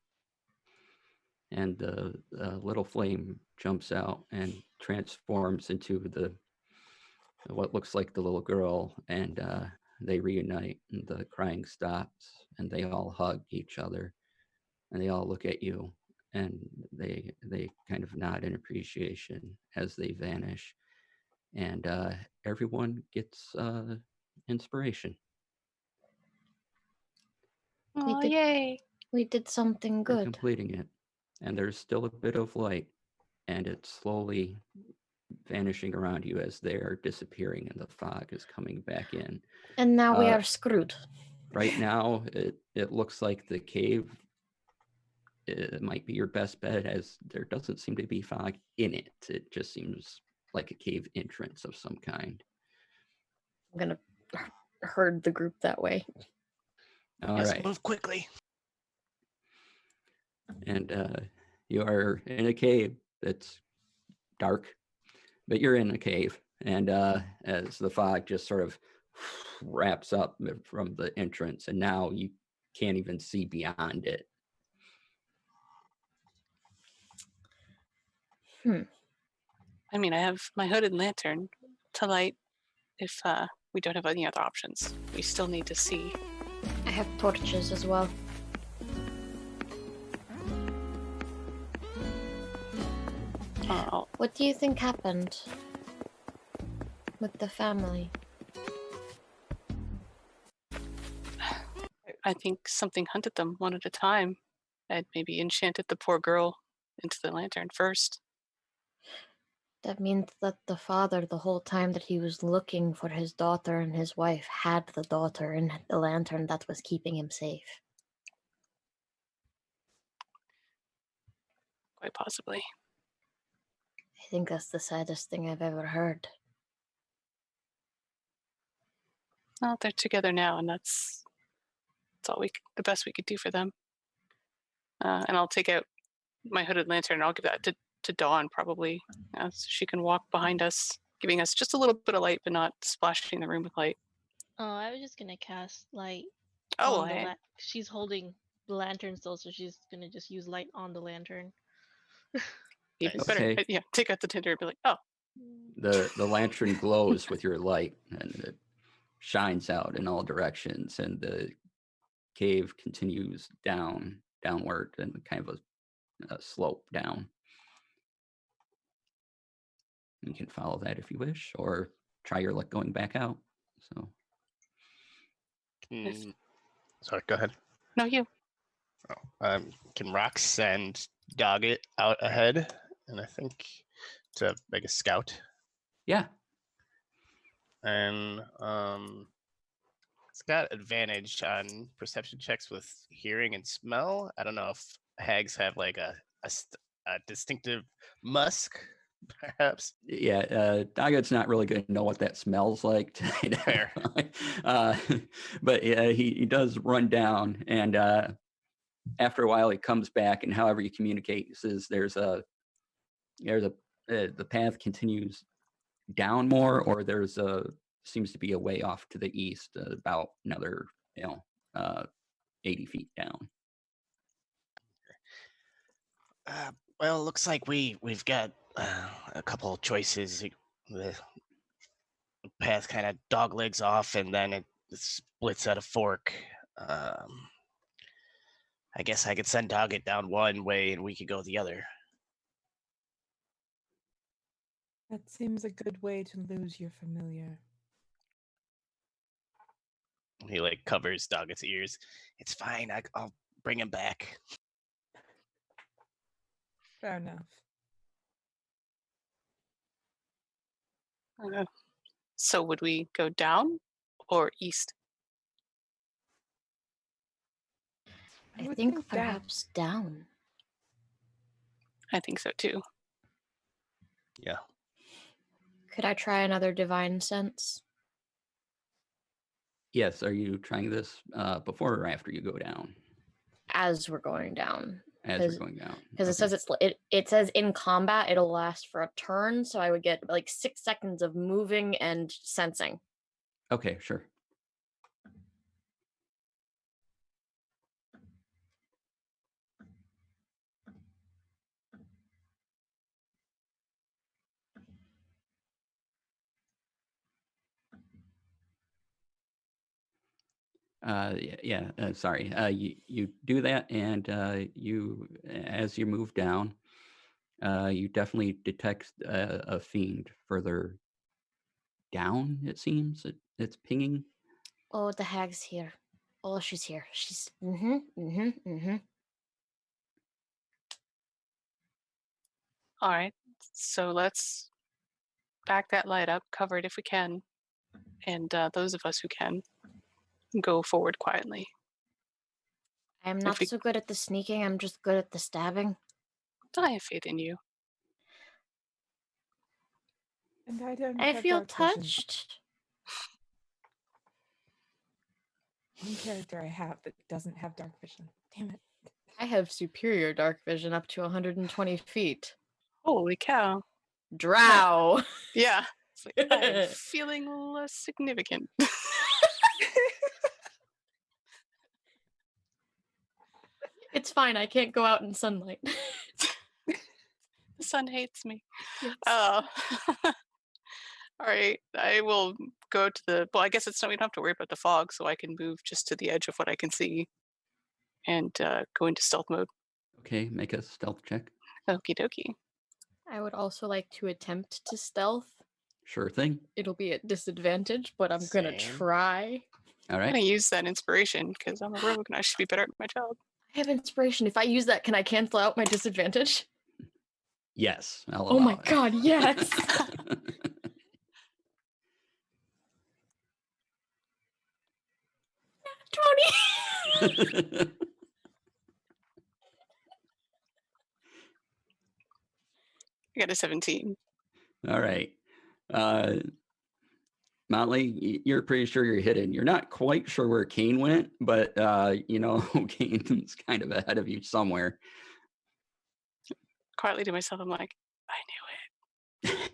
And the little flame jumps out and transforms into what looks like the little girl, and they reunite, and the crying stops, and they all hug each other, and they all look at you, and they kind of nod in appreciation as they vanish, and everyone gets inspiration. Oh, did- yay. We did something You're good. completing it, and there's still a bit of light, and it's slowly vanishing around you as they're disappearing and the fog is coming back in. And now we are screwed. Right now, it looks like the cave might be your best bet, as there doesn't seem to be fog in it. It just seems like a cave entrance of some kind. I'm gonna herd the group that way. All Let's right. move quickly. And you are in a cave that's dark, but you're in a cave. And as the fog just sort of wraps up from the entrance, and now you can't even see beyond it. I mean, I have my hood and lantern to light if we don't have any other options. We still need to see. I have torches as well. What do you think happened with the family? I think something hunted them one at a time and maybe enchanted the poor girl into the lantern first. That means that the father, the whole time that he was looking for his daughter and his wife, had the daughter in the lantern that was keeping him safe. Quite possibly. I think that's the saddest thing I've ever heard. Well, they're together now, and that's all the best we could do for them. And I'll take out my hooded lantern and I'll give that to Dawn probably, so she can walk behind us, giving us just a little bit of light, but not splashing the room with light. Oh, I was just gonna cast light Oh, on the hey. she's holding the lantern still, so she's gonna just use light on the lantern. Even Nice. better. Okay. Yeah, take out the tinder and be like, oh, The lantern glows with your light, and it shines out in all directions, and the cave continues downward, and kind of a slope down. You can follow that if you wish, or try your luck going back out. So Sorry, go ahead. no, you. Can Rox send Doggett out ahead? And I think to make a scout. yeah, And it's got advantage on perception checks with hearing and smell. I don't know if hags have like a distinctive musk, perhaps. yeah. Daggett's not really going to know what that smells like. Fair. But yeah, he does run down, and after a while he comes back, and however you communicate, he says the path continues down more, or seems to be a way off to the east, about another 80 feet down. Well, looks like we've got a couple of choices. The path kind of dog legs off, and then it splits at a fork. I guess I could send Doggett down one way, and we could go the other. That seems a good way to lose your familiar. He like covers Doggett's ears. It's fine. I'll bring him back. Fair enough. So would we go down or east? I I would think down. perhaps down. I think so too. Yeah. Could I try another divine sense? Yes, are you trying this before or after you go down? As we're going down. As you're going down. Because it Okay. says it says in combat it'll last for a turn, so I would get like 6 seconds of moving and sensing. Okay, sure. Sorry. You do that, and as you move down, you definitely detect a fiend further down. It seems it's pinging. Oh, the hag's here. Oh, she's here. She's All right. So let's back that light up, cover it if we can, and those of us who can go forward quietly. I'm not so good at the sneaking. I'm just good at the stabbing. I have faith in you. And I don't I have feel dark vision. touched. One character I have that doesn't have dark vision. Damn it. I have superior dark vision up to 120 feet. Holy cow. Drow. Yeah. It's like, I'm feeling less significant. It's fine. I can't go out in sunlight. The sun hates me. Yes. All right. I will go to well, I guess we don't have to worry about the fog, so I can move just to the edge of what I can see and go into stealth mode. Okay, make a stealth check. Okie dokie. I would also like to attempt to stealth. Sure thing. It'll be at disadvantage, but I'm gonna Same. try. All I'm right. going to use that inspiration because I'm a rogue and I should be better at my job. I have inspiration. If I use that, can I cancel out my disadvantage? Yes. I'll Oh my allow it. god, yes! 20! I got a 17. All right. Motley, you're pretty sure you're hidden. You're not quite sure where Kane went, but you know, Kane's kind of ahead of you somewhere. Quietly to myself, I'm like, I knew it.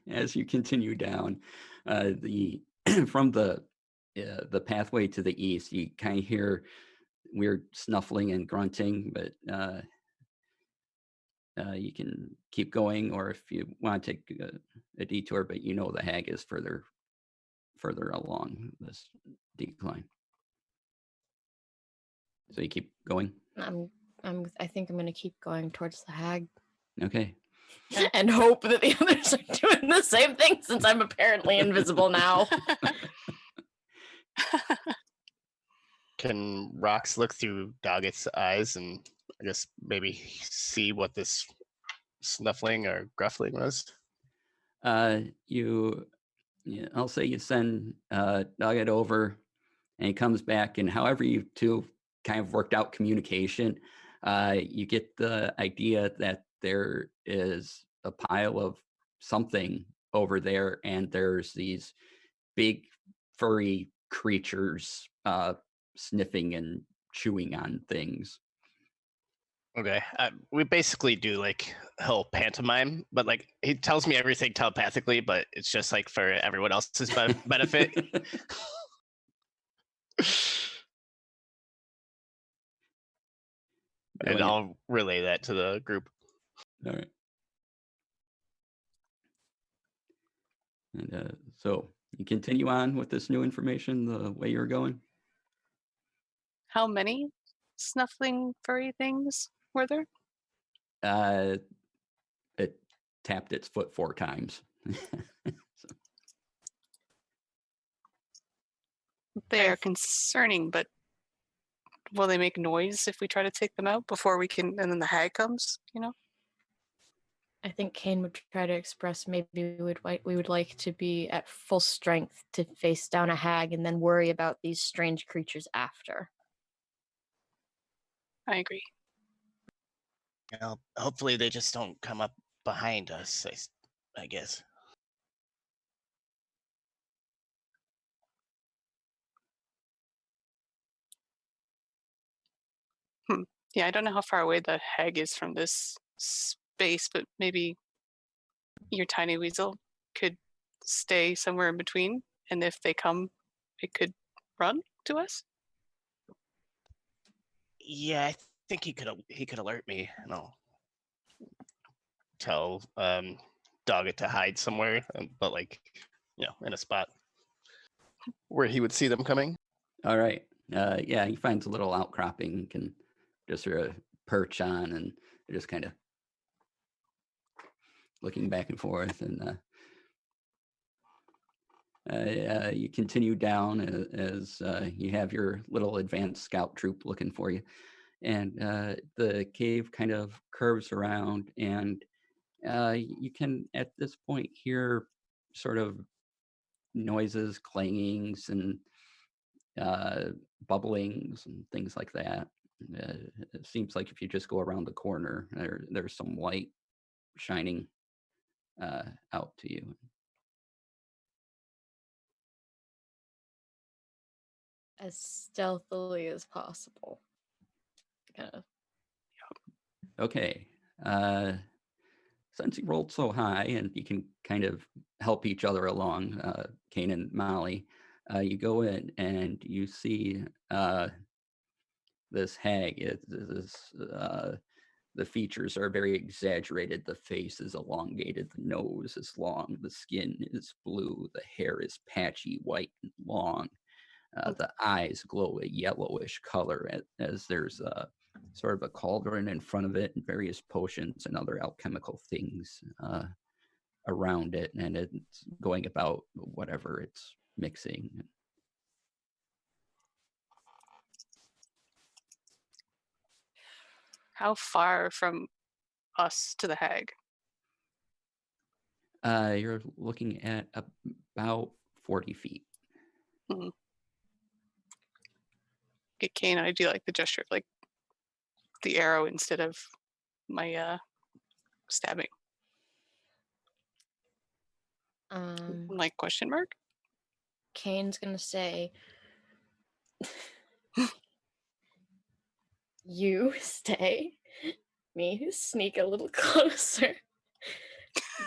As you continue down, the from the pathway to the east, you kind of hear weird snuffling and grunting, but you can keep going, or if you want to take a detour, but you know the hag is further along this decline. So you keep going. I think I'm gonna keep going towards the hag. Okay. And hope that the others are doing the same thing, since I'm apparently invisible now. Can Rox look through Doggett's eyes and I guess maybe see what this snuffling or gruffling was? I'll say you send Doggett over, and he comes back, and however you two kind of worked out communication, you get the idea that there is a pile of something over there, and there's these big furry creatures sniffing and chewing on things. Okay, we basically do like whole pantomime, but like he tells me everything telepathically, but it's just like for everyone else's benefit. And I'll relay that to the group. All right. And so you continue on with this new information the way you're going? How many snuffling furry things were there? It tapped its foot 4 times. So. They are concerning, but will they make noise if we try to take them out before we can, and then the hag comes, you know? I think Kane would try to express maybe we would like to be at full strength to face down a hag and then worry about these strange creatures after. I agree. Well, hopefully they just don't come up behind us, I guess. Yeah, I don't know how far away the hag is from this space, but maybe your tiny weasel could stay somewhere in between, and if they come, it could run to us. Yeah, I think he could alert me, and I'll tell Doggett to hide somewhere, but like, in a spot where he would see them coming. All right. Yeah, he finds a little outcropping, can just sort of perch on, and just kind of looking back and forth. And you continue down as you have your little advanced scout troop looking for you. And the cave kind of curves around, and you can, at this point, hear sort of noises, clangings, and bubblings and things like that. It seems like if you just go around the corner, there's some light shining out to you. As stealthily as possible. Kind of. Okay. Since you rolled so high and you can kind of help each other along, Kane and Molly, you go in and you see this hag. The features are very exaggerated. The face is elongated. The nose is long. The skin is blue. The hair is patchy, white, and long. The eyes glow a yellowish color as there's sort of a cauldron in front of it and various potions and other alchemical things around it. And it's going about whatever it's mixing. How far from us to the hag? You're looking at about 40 feet. Hmm. at Kane, I do like the gesture of like the arrow instead of my stabbing. Like question mark? Kane's gonna say, "You stay." Me sneak a little closer.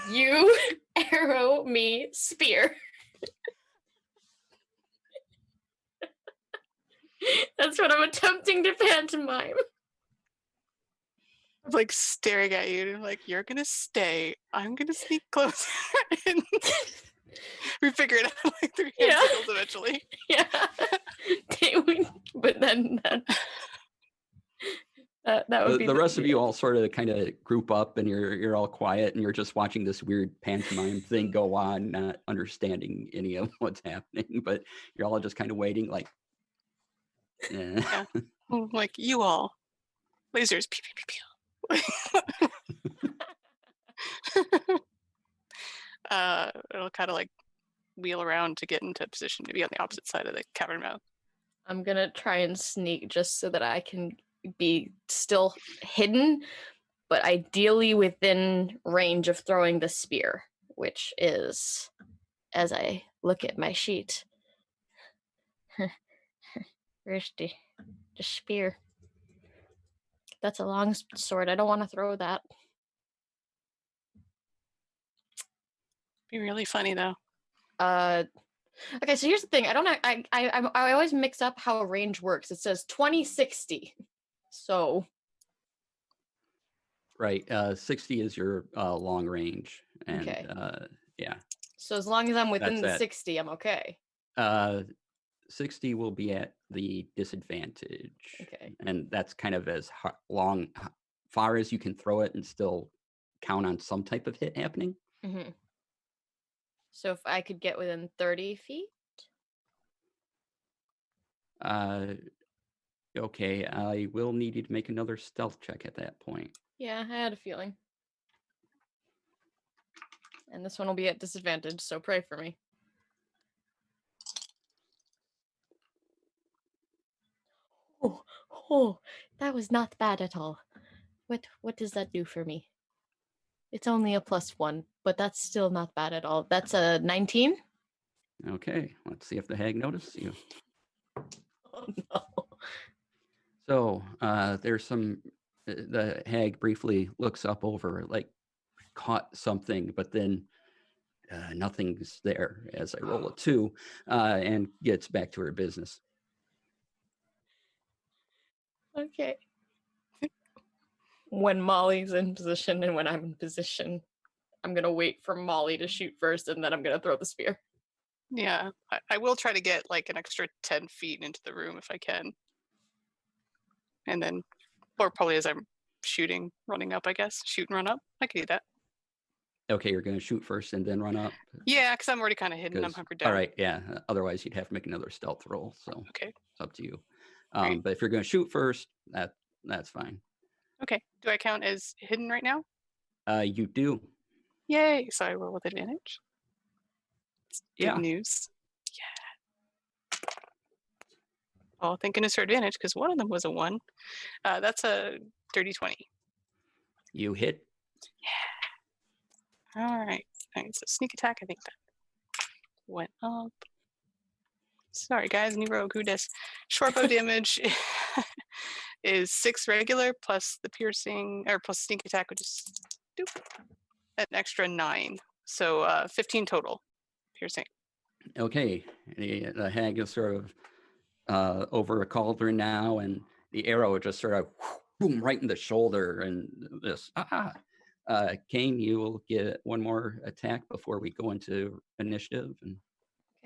You arrow me spear. That's what I'm attempting to pantomime. I'm like staring at you and like, you're gonna stay. I'm gonna sneak closer. And we figure it out like 3 hand Yeah. signals eventually. Yeah. But then that would be The rest of you all sort of kind of group up, and you're all quiet, and you're just watching this weird pantomime thing go on, not understanding any of what's happening, but you're all just kind of waiting, like, Yeah. Like you all. Lasers. Pew, pew, pew, pew. It'll kind of like wheel around to get into position to be on the opposite side of the cavern mouth. I'm gonna try and sneak just so that I can be still hidden, but ideally within range of throwing the spear, which is, as I look at my sheet, where's the spear? That's a long sword. I don't want to throw that. Be really funny though. Okay, so here's the thing. I always mix up how a range works. It says 20-60. So right, 60 is your long range, and Okay. yeah. So as long as I'm within the it. 60, I'm okay. 60 will be at the disadvantage. Okay. And that's kind of as far as you can throw it and still count on some type of hit happening. Mm-hmm. So if I could get within 30 feet? Okay, I will need you to make another stealth check at that point. Yeah, I had a feeling. And this one will be at disadvantage, so pray for me. Oh, that was not bad at all. What does that do for me? It's only a +1, but that's still not bad at all. That's a 19? Okay, let's see if the hag noticed you. Oh no. So there's the hag briefly looks up over, like, caught something, but then nothing's there as I roll a 2 and gets back to her business. Okay. When Molly's in position and when I'm in position, I'm gonna wait for Molly to shoot first, and then I'm gonna throw the spear. Yeah, I will try to get like an extra 10 feet into the room if I can. And then, or probably as I'm shooting, running up, I guess. Shoot and run up. I could do that. Okay, you're going to shoot first and then run up? Yeah, because I'm already kind of hidden. I'm hunkered down. All right, yeah. Otherwise, you'd have to make another stealth roll. So Okay. It's up to you. Right. But if you're going to shoot first, that's fine. Okay. Do I count as hidden right now? You do. Yay! So I roll with advantage. It's good news. Yeah. Well, thank goodness for advantage because one of them was a 1. That's a dirty 20. You hit. Yeah. All right. So sneak attack, I think that went up. Sorry, guys, new rogue. Who does? Short bow damage is 6 regular plus the piercing, or plus sneak attack, which is an extra 9. So 15 total piercing. Okay. The hag is sort of over a cauldron now, and the arrow just sort of boom right in the shoulder, and this Kane, you will get one more attack before we go into initiative. And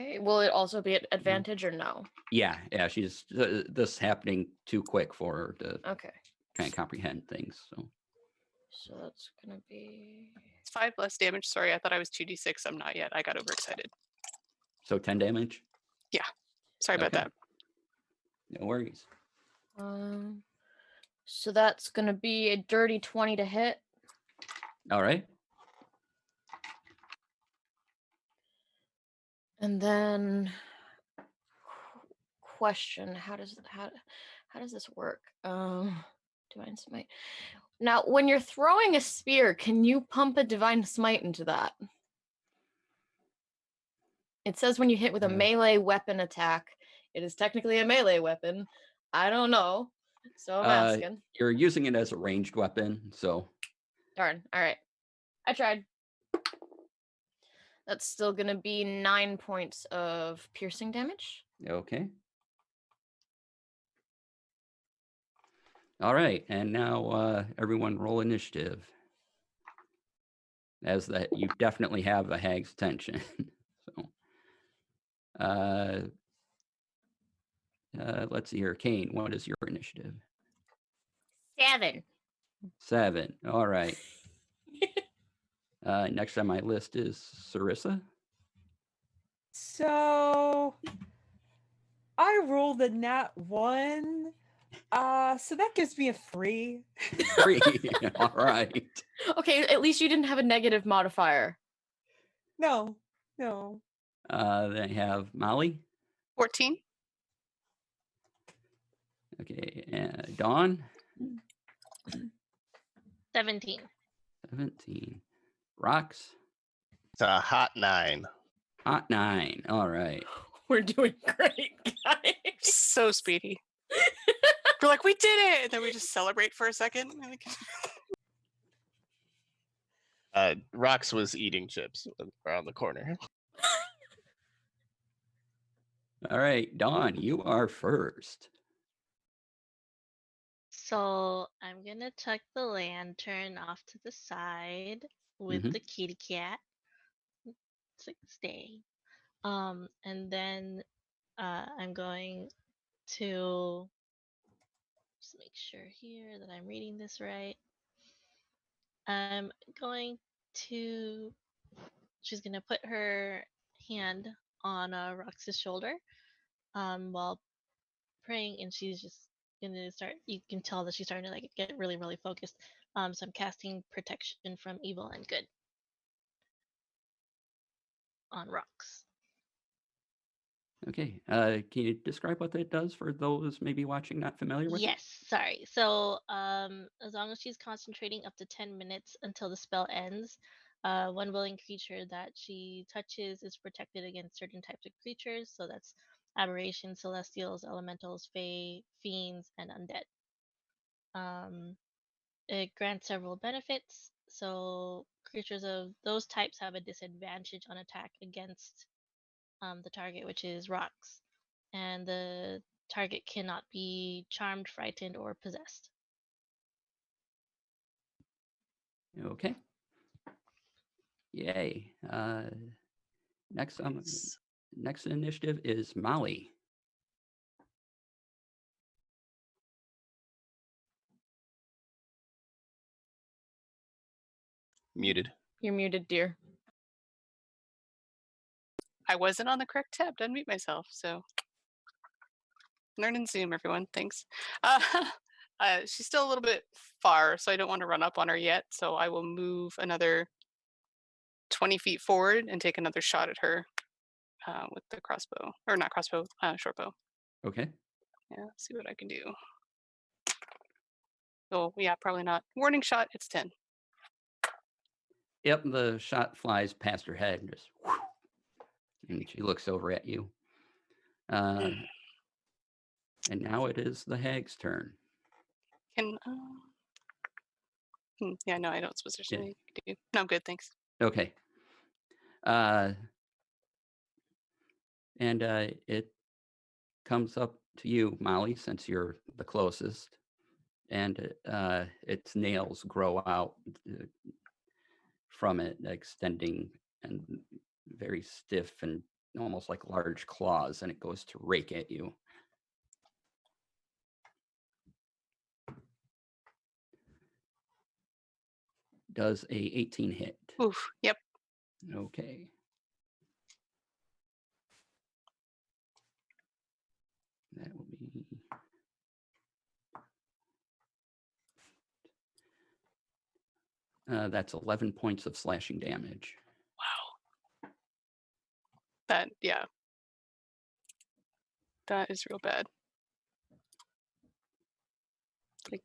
Okay, will it also be at advantage or no? yeah, she's this happening too quick for her to kind of comprehend things. So that's gonna be, it's 5 less damage. Sorry, I thought I was 2d6. I'm not yet. I got overexcited. So 10 damage. Yeah, sorry about that. No worries. So that's gonna be a dirty 20 to hit. All right. And then question. How does this work? Divine smite. Now, when you're throwing a spear, can you pump a divine smite into that? It says when you hit with a melee weapon attack, it is technically a melee weapon. I don't know, so I'm asking. You're using it as a ranged weapon, so. Darn. All right, I tried. That's still gonna be 9 points of piercing damage. Okay. All right, and now everyone roll initiative. As that, you definitely have a hag's attention. So, let's see here. Kane, what is your initiative? 7. 7. All right. Next on my list is Sarissa. So I rolled a nat 1. So that gives me a 3. 3. All right. Okay, at least you didn't have a negative modifier. No. Then I have Molly. 14. Okay, Dawn. 17. 17. Rox. It's a hot 9. Hot 9. All right. We're doing great, guys. So speedy. We're like, we did it! And then we just celebrate for a second. Rox was eating chips around the corner. All right, Dawn, you are first. So I'm gonna tuck the lantern off to the side with the kitty cat. It's like stay. And then I'm going to just make sure here that I'm reading this right. I'm going to. She's gonna put her hand on Rox's shoulder while praying, and she's just gonna start. You can tell that she's starting to like get really, really focused. So I'm casting protection from evil and good on Rox. Okay. Can you describe what that does for those maybe watching not familiar with it? Yes, sorry. So as long as she's concentrating up to 10 minutes until the spell ends, one willing creature that she touches is protected against certain types of creatures. So that's aberrations, celestials, elementals, fae, fiends, and undead. It grants several benefits. So creatures of those types have a disadvantage on attack against the target, which is rocks. And the target cannot be charmed, frightened, or possessed. Okay. Yay. Next initiative is Molly. Muted. You're muted, dear. I wasn't on the correct tab to unmute myself, so learn in Zoom, everyone. Thanks. She's still a little bit far, so I don't want to run up on her yet. So I will move another 20 feet forward and take another shot at her with the crossbow, or not crossbow, short bow. Okay. Yeah, see what I can do. Oh, yeah, probably not. Warning shot, it's 10. Yep, the shot flies past her head, just whoosh, and she looks over at you. And now it is the hag's turn. Can yeah, no, I don't suppose there's anything I can do. No, I'm good, thanks. Okay. And it comes up to you, Molly, since you're the closest, and its nails grow out from it, extending and very stiff and almost like large claws, and it goes to rake at you. Does a 18 hit? Oof, yep. Okay. That will be... that's 11 points of slashing damage. Wow. That, yeah. That is real bad. Like,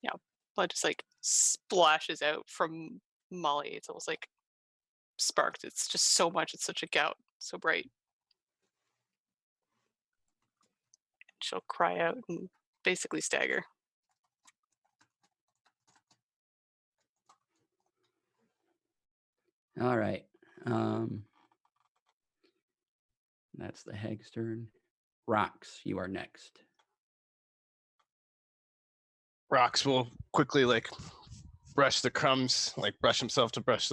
yeah, blood just like splashes out from Molly. It's almost like sparked. It's just so much. It's such a gout, so bright. She'll cry out and basically stagger. All right. That's the hag's turn. Rocks, you are next. Rox will quickly like brush the crumbs, like brush himself to brush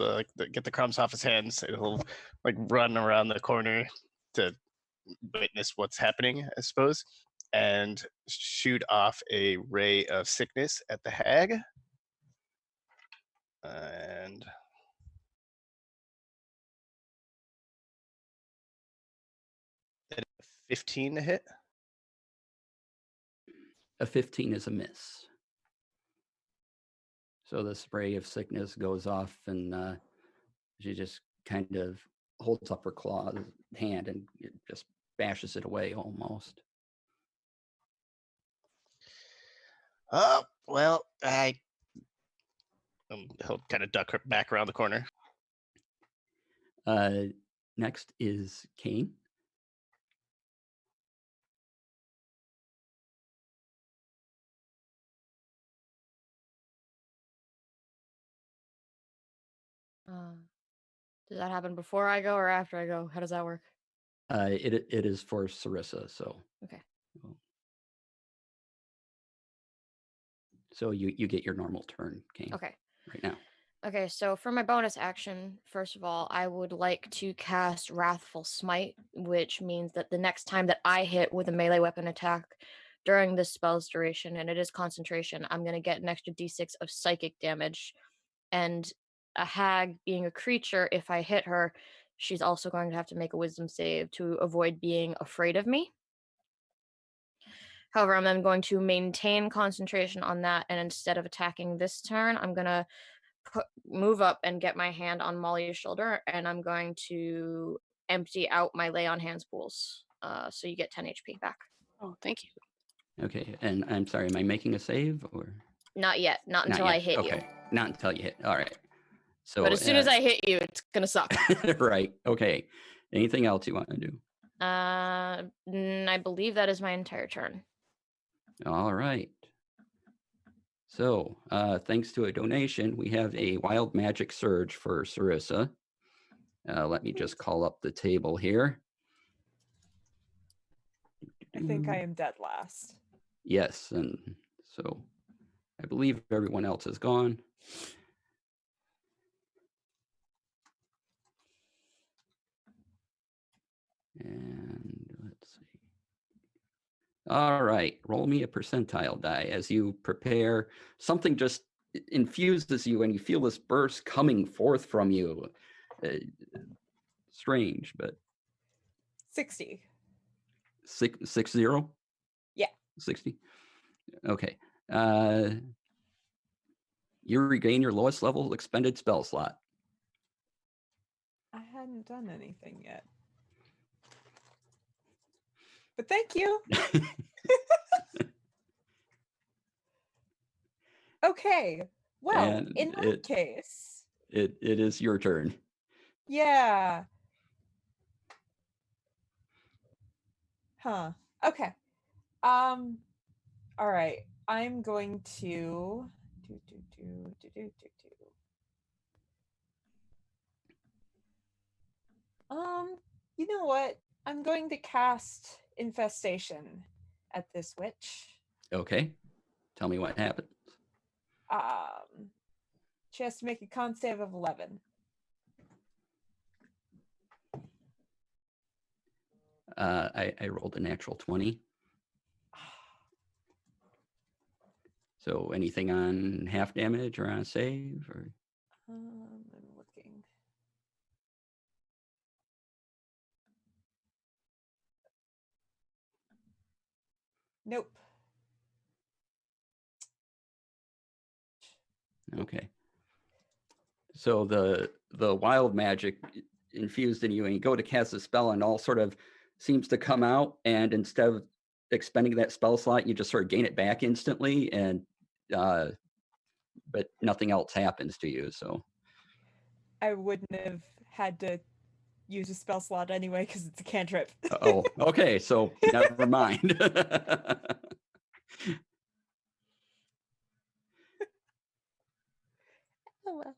get the crumbs off his hands. He'll like run around the corner to witness what's happening, I suppose, and shoot off a ray of sickness at the hag. And 15 to hit. A 15 is a miss. So the spray of sickness goes off, and she just kind of holds up her hand and it just bashes it away almost. Oh, well, he'll kind of duck back around the corner. Next is Kane. Does that happen before I go or after I go? How does that work? It is for Sarissa, so. Okay. So you get your normal turn, Kane. Okay. Right now. Okay, so for my bonus action, first of all, I would like to cast Wrathful Smite, which means that the next time that I hit with a melee weapon attack during this spell's duration, and it is concentration, I'm going to get an extra d6 of psychic damage. And a hag being a creature, if I hit her, she's also going to have to make a wisdom save to avoid being afraid of me. However, I'm then going to maintain concentration on that, and instead of attacking this turn, I'm going to move up and get my hand on Molly's shoulder, and I'm going to empty out my lay on hands pools. So you get 10 HP back. Oh, thank you. Okay, and I'm sorry, am I making a save or? Not yet. Not until yet. I hit you. Okay, not until you hit. All right. So, but as soon as I hit you, it's gonna suck. Right. Okay. Anything else you want to do? I believe that is my entire turn. All right. So, thanks to a donation, we have a wild magic surge for Sarissa. Let me just call up the table here. I think I am dead last. Yes, and so I believe everyone else is gone. And let's see. All right, roll me a percentile die as you prepare. Something just infuses you and you feel this burst coming forth from you. Strange, but 60. 60? Yeah. 60? Okay. You regain your lowest level expended spell slot. I hadn't done anything yet. But thank you. Okay. Well, And in that case. It is your turn. Yeah. Huh. Okay. All right. I'm going to you know what? I'm going to cast Infestation at this witch. Okay. Tell me what happens. She has to make a con save of 11. I rolled a natural 20. So anything on half damage or on a save? Or? I'm looking. Nope. Okay. So the wild magic infused in you, and you go to cast a spell, and all sort of seems to come out, and instead of expending that spell slot, you just sort of gain it back instantly, and but nothing else happens to you. So I wouldn't have had to use a spell slot anyway because it's a cantrip. oh, okay, so never mind. Oh well.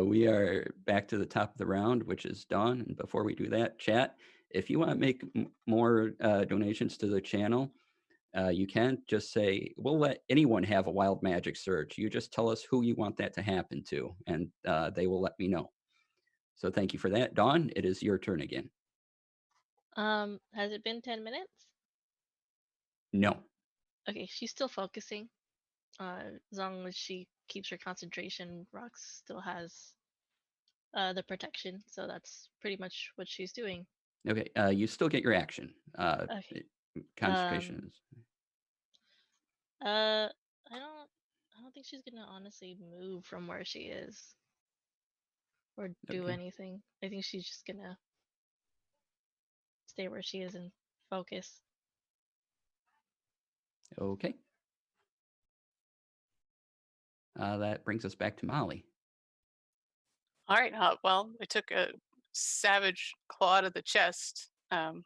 We are back to the top of the round, which is Dawn. And before we do that, chat, if you want to make more donations to the channel, you can just say, we'll let anyone have a wild magic surge. You just tell us who you want that to happen to, and they will let me know. So thank you for that. Dawn, it is your turn again. Has it been 10 minutes? No. Okay, she's still focusing. As long as she keeps her concentration, Rox still has the protection, so that's pretty much what she's doing. Okay, you still get your action. Okay. Concentration is. I don't think she's gonna honestly move from where she is or do Okay. anything. I think she's just gonna stay where she is and focus. Okay. That brings us back to Molly. All right. Well, I took a savage claw to the chest, and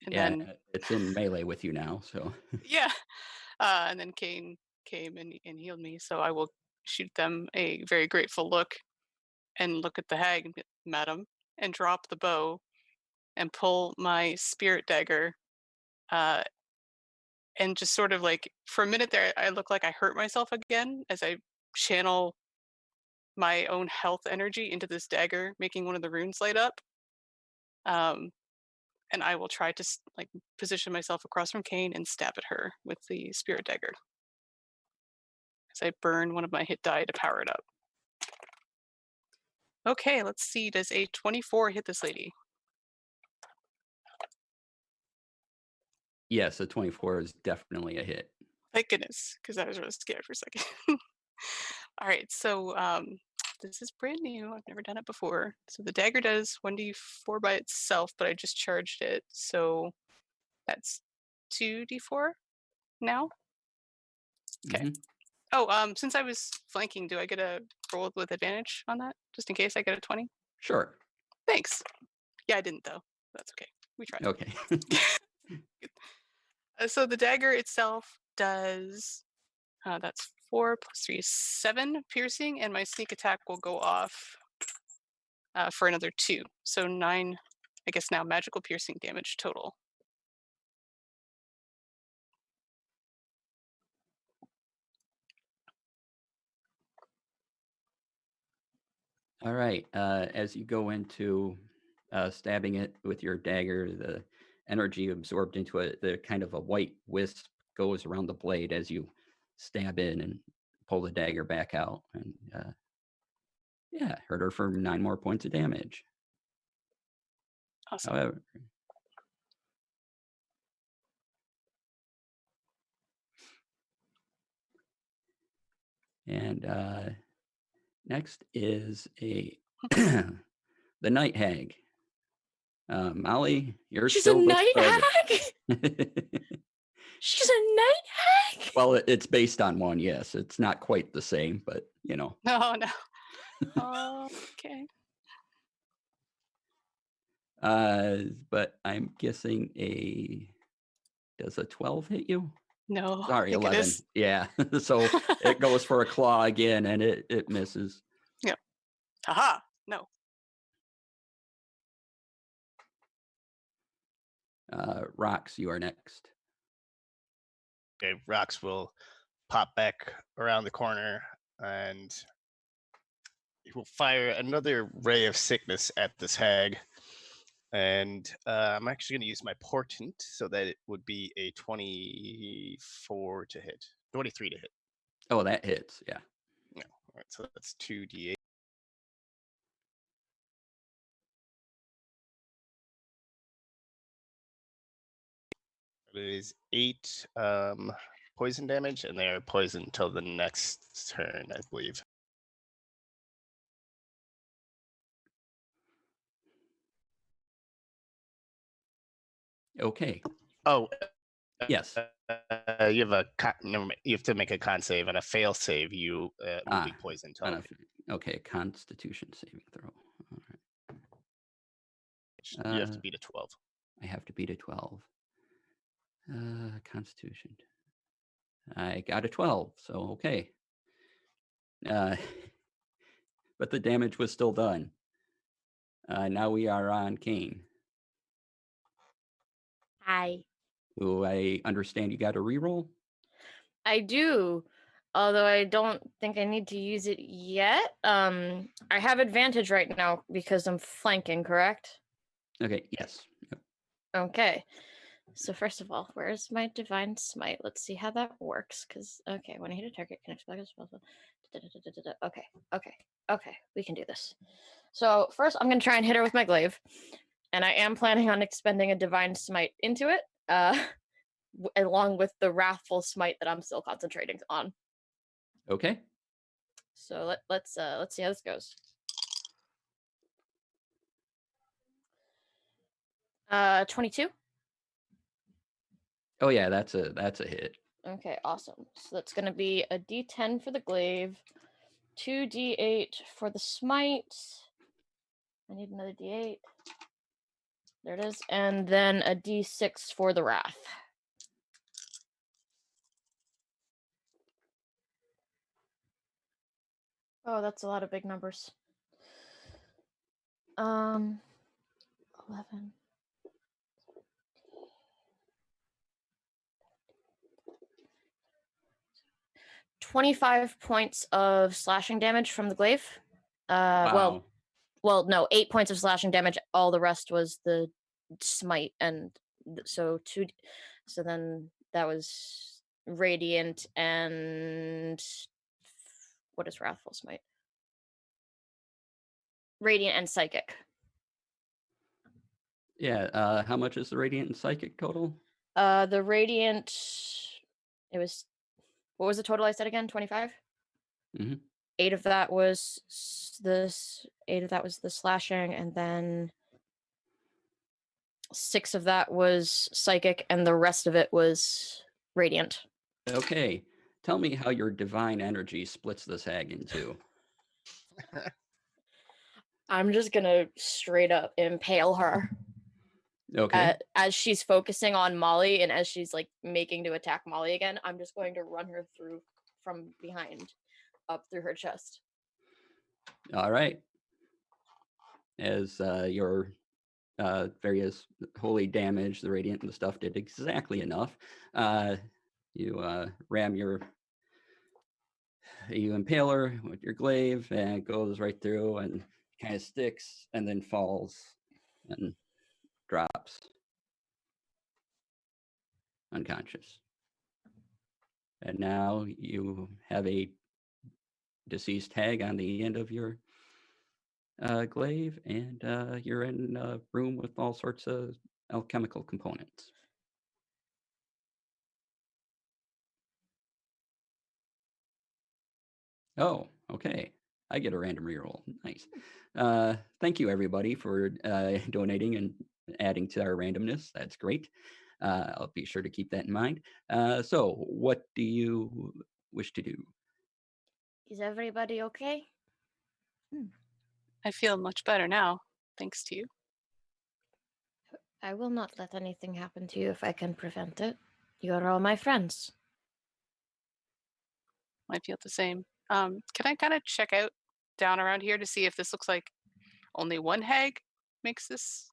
Yeah, then it's in melee with you now, so. yeah, and then Kane came and healed me. So I will shoot them a very grateful look, and look at the hag, madam, and drop the bow, and pull my spirit dagger, and just sort of like for a minute there, I look like I hurt myself again as I channel my own health energy into this dagger, making one of the runes light up. And I will try to like position myself across from Kane and stab at her with the spirit dagger as I burn one of my hit die to power it up. Okay, let's see. Does a 24 hit this lady? Yes, a 24 is definitely a hit. Thank goodness, because I was really scared for a second. All right, so this is brand new. I've never done it before. So the dagger does 1d4 by itself, but I just charged it. So that's 2d4 now. Okay. Mhm. Oh, since I was flanking, do I get a roll with advantage on that, just in case I get a 20? Sure. Thanks. Yeah, I didn't though. That's okay. We tried. Okay. So the dagger itself does, that's 4 plus 3 is 7 piercing, and my sneak attack will go off for another 2. So 9, I guess now, magical piercing damage total. All right. As you go into stabbing it with your dagger, the energy absorbed into it, the kind of a white wisp goes around the blade as you stab in and pull the dagger back out. And yeah, hurt her for 9 more points of damage. Awesome. However, and next is a the night hag. Molly, you're She's a still the night target. hag? She's a night hag? Well, it's based on one, yes. It's not quite the same, but you know. No, no. Okay. But I'm guessing does a 12 hit you? No. Sorry, thank 11. goodness. Yeah. So it goes for a claw again and it misses. Yep. Haha. No. Rox, you are next. Okay, Rox will pop back around the corner and he will fire another ray of sickness at this hag. And I'm actually going to use my portent so that it would be a 24 to hit, 23 to hit. Oh, that hits. Yeah. No. All right, so that's 2d8. It is 8 poison damage, and they are poisoned until the next turn, I believe. Okay. Oh, Yes. you have never mind. You have to make a con save, and a fail save, you will be poisoned. Okay, Constitution saving throw. All right. You have to beat a 12. I have to beat a 12. Constitution. I got a 12, so okay. But the damage was still done. Now we are on Kane, Hi. who I understand you got a reroll. I do, although I don't think I need to use it yet. I have advantage right now because I'm flanking, correct? Okay, yes. Yep. Okay. So first of all, where's my divine smite? Let's see how that works. Because when I hit a target, connects back as well. Okay, we can do this. So first, I'm gonna try and hit her with my glaive, and I am planning on expending a divine smite into it, along with the wrathful smite that I'm still concentrating on. Okay. So let's see how this goes. 22. Oh yeah, that's a hit. Okay, awesome. So that's gonna be a D10 for the glaive, 2d8 for the smite. I need another d8. There it is, and then a d6 for the wrath. Oh, that's a lot of big numbers. 11. 25 points of slashing damage from the glaive. Wow. Well, no, 8 points of slashing damage. All the rest was the smite, and so then that was radiant and what is wrathful smite? Radiant and psychic. Yeah. How much is the radiant and psychic total? The radiant, it was, what was the total I said again? 25? Mm-hmm. 8 of that was the slashing, and then 6 of that was psychic, and the rest of it was radiant. Okay. Tell me how your divine energy splits this hag in two. I'm just gonna straight up impale her. Okay. As she's focusing on Molly, and as she's like making to attack Molly again, I'm just going to run her through from behind up through her chest. All right. As your various holy damage, the radiant and the stuff did exactly enough. You you impale her with your glaive, and it goes right through and kind of sticks and then falls and drops unconscious. And now you have a deceased hag on the end of your glaive, and you're in a room with all sorts of alchemical components. Oh, okay. I get a random reroll. Nice. Thank you, everybody, for donating and adding to our randomness. That's great. I'll be sure to keep that in mind. So, what do you wish to do? Is everybody okay? I feel much better now, thanks to you. I will not let anything happen to you if I can prevent it. You are all my friends. I feel the same. Can I kind of check out down around here to see if this looks like only one hag makes this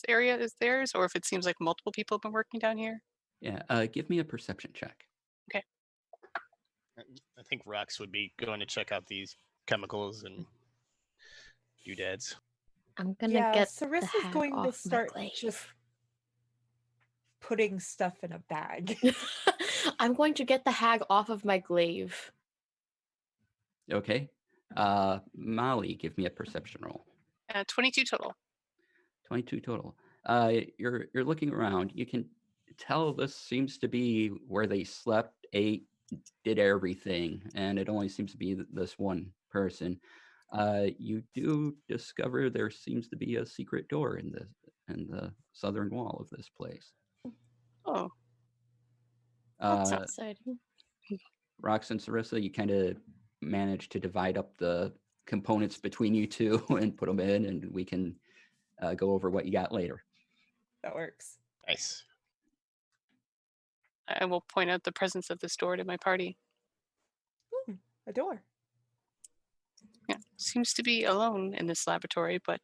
area is theirs, or if it seems like multiple people have been working down here? Yeah, give me a perception check. Okay. I think Rox would be going to check out these chemicals and doodads. I'm gonna get the Sarissa's hag going to off start my glaive. just putting stuff in a bag. I'm going to get the hag off of my glaive. Okay. Molly, give me a perception roll. 22 total. 22 total. You're looking around. You can tell this seems to be where they slept, ate, did everything, and it only seems to be this one person. You do discover there seems to be a secret door in the southern wall of this place. Oh, That's Uh, exciting. Rox and Sarissa, you kind of manage to divide up the components between you two and put them in, and we can go over what you got later. That works. Nice. I will point out the presence of this door to my party. A door. Yeah, seems to be alone in this laboratory, but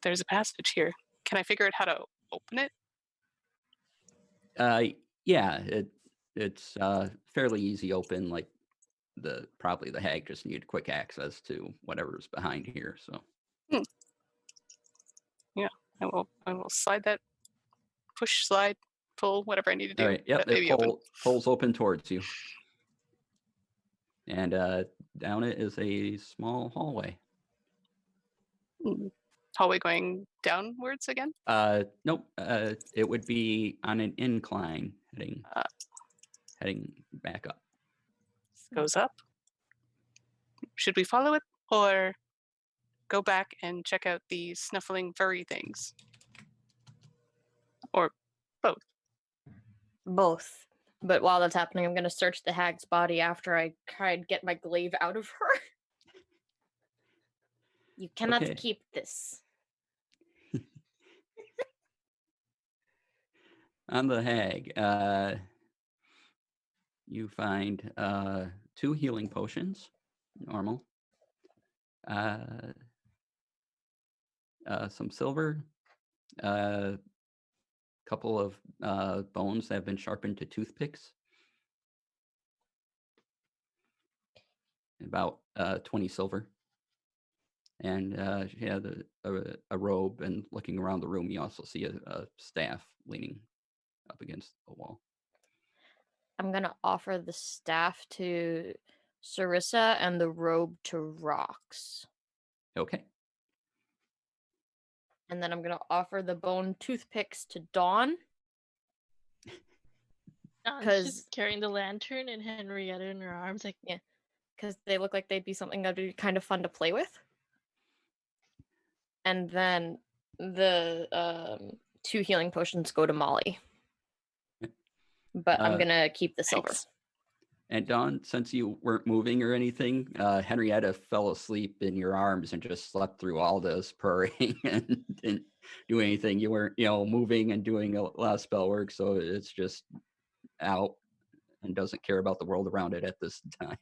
there's a passage here. Can I figure out how to open it? Yeah, it's fairly easy open. Like probably the hag just needed quick access to whatever's behind here. So Yeah, I will slide that, push, slide, pull, whatever I need to do. all right, yep, That may it be open. pulls open towards you, and down it is a small hallway. Hallway going downwards again? Nope. It would be on an incline heading back up. Goes up. Should we follow it or go back and check out the snuffling furry things? Or both? Both. But while that's happening, I'm going to search the hag's body after I try and get my glaive out of her. You cannot Okay. keep this. On the hag, you find 2 healing potions, normal. Some silver, a couple of bones that have been sharpened to toothpicks, about 20 silver, and she had a robe. And looking around the room, you also see a staff leaning up against the wall. I'm going to offer the staff to Sarissa and the robe to Rox. Okay. And then I'm going to offer the bone toothpicks to Dawn. Dawn's 'Cause- just carrying the lantern and Henrietta in her arms, like, Yeah. Because they look like they'd be something that'd be kind of fun to play with. And then the 2 healing potions go to Molly. But I'm going to keep the silver. Thanks. And Dawn, since you weren't moving or anything, Henrietta fell asleep in your arms and just slept through all this purring and didn't do anything. You weren't, moving and doing a lot of spell work, so it's just out and doesn't care about the world around it at this time.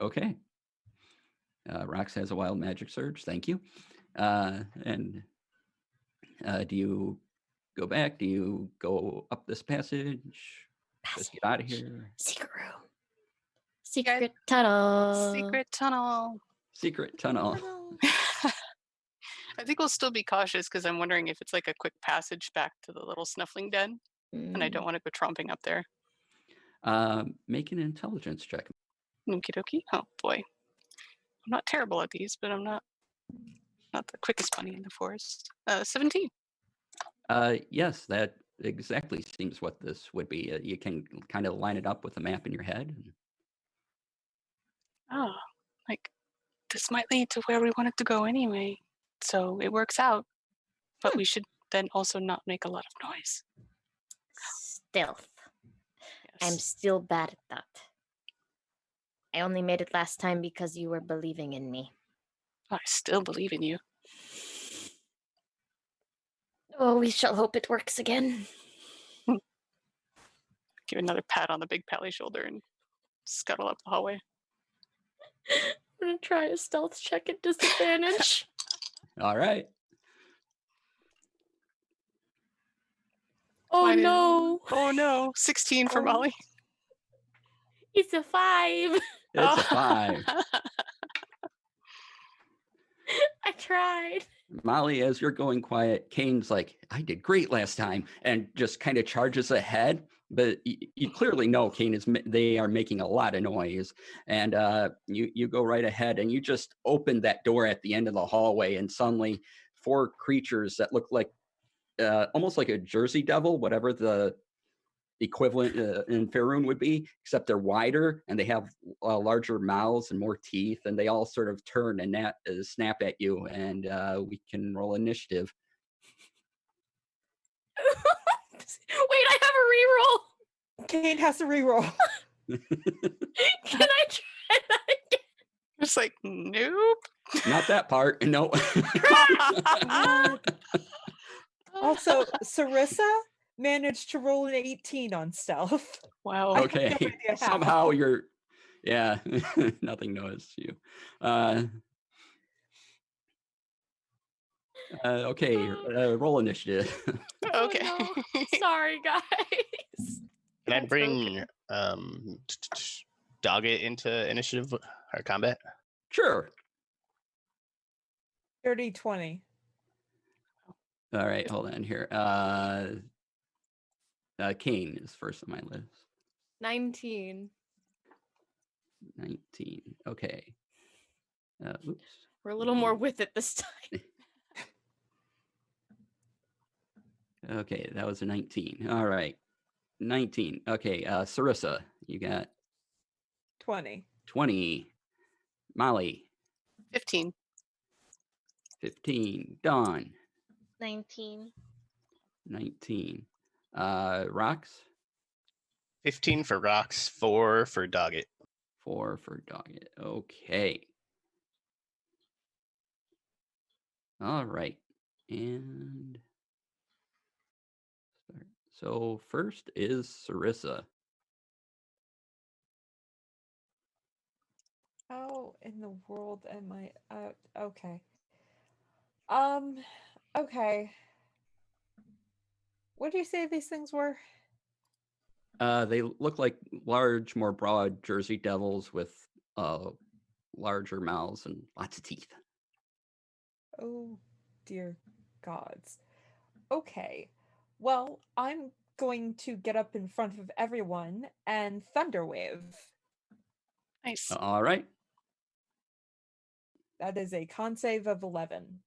Okay. Rox has a wild magic surge. Thank you. And do you go back? Do you go up this passage? Just get out of here. Secret room. Secret tunnel. Secret tunnel. Secret tunnel. I think we'll still be cautious because I'm wondering if it's like a quick passage back to the little snuffling den, and I don't want to go tromping up there. Make an intelligence check. Okie dokie. Oh boy, I'm not terrible at these, but I'm not the quickest bunny in the forest. 17. Yes, that exactly seems what this would be. You can kind of line it up with the map in your head. Oh, like this might lead to where we wanted to go anyway. So it works out. But we should then also not make a lot of noise. Stealth. I'm Yes. still bad at that. I only made it last time because you were believing in me. I still believe in you. Oh, we shall hope it works again. Give another pat on the big pally shoulder and scuttle up the hallway. I'm gonna try a stealth check at disadvantage. All right. Oh Mine is- no! Oh no, 16 for Oh. Molly. It's a 5. It's a 5. I tried. Molly, as you're going quiet, Kane's like, I did great last time, and just kind of charges ahead. But you clearly know Kane they are making a lot of noise. And you go right ahead and you just open that door at the end of the hallway, and suddenly 4 creatures that look like almost like a Jersey devil, whatever the equivalent in Faerun would be, except they're wider and they have larger mouths and more teeth, and they all sort of turn and snap at you. And we can roll initiative. Wait, I have a reroll. Kane has to reroll. Can I try that again? Just like, nope. Not that part. No. Also, Sarissa managed to roll an 18 on stealth. Wow. I have Okay. no idea how. Somehow yeah, nothing noticed you. Okay, roll initiative. Okay. Oh, no. Sorry, guys. Can I That's bring Doggett into initiative or combat? Sure. 30-20. All right, hold on here. Kane is first on my list. 19. 19. Okay. Oops. We're a little more with it this time. Okay, that was a 19. All right. 19. Okay, Sarissa, you got 20. 20. Molly, 15. 15. Dawn, 19. 19. Rox, 15 for Rocks, 4 for Doggett. 4 for Doggett. Okay. All right. And start. So first is Sarissa. How in the world am I? Okay. Okay. What do you say these things were? They look like large, more broad Jersey devils with larger mouths and lots of teeth. Oh, dear gods. Okay. Well, I'm going to get up in front of everyone and Thunderwave. Nice. All right. That is a con save of 11.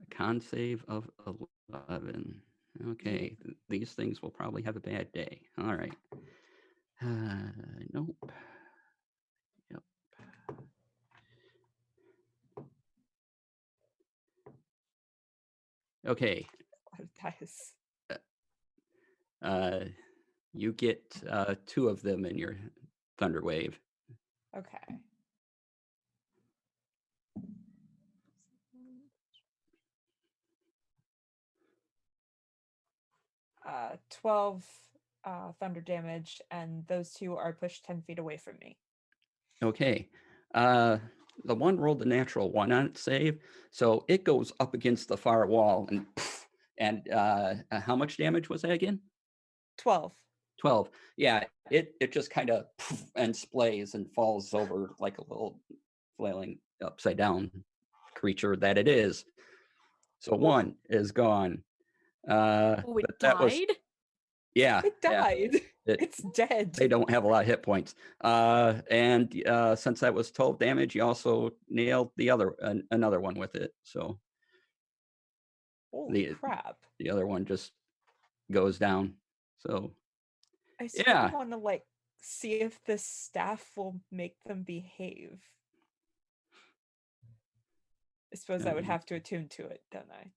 A con save of 11. Okay, these things will probably have a bad day. All right. Nope. Yep. Okay. A lot of dice. You get 2 of them in your thunder wave. Okay. 12 thunder damage, and those 2 are pushed 10 feet away from me. Okay. The one rolled a natural 1 on its save, so it goes up against the far wall and how much damage was that again? 12. 12. Yeah, it just kind of and splays and falls over like a little flailing upside down creature that it is. So 1 is gone. Oh, it But that was died? yeah. It died. It- It's dead. They don't have a lot of hit points. And since that was 12 damage, you also nailed the another one with it. So Holy crap. the other one just goes down. So I sort yeah. of want to like see if this staff will make them behave. I suppose I would have to attune to it, don't I?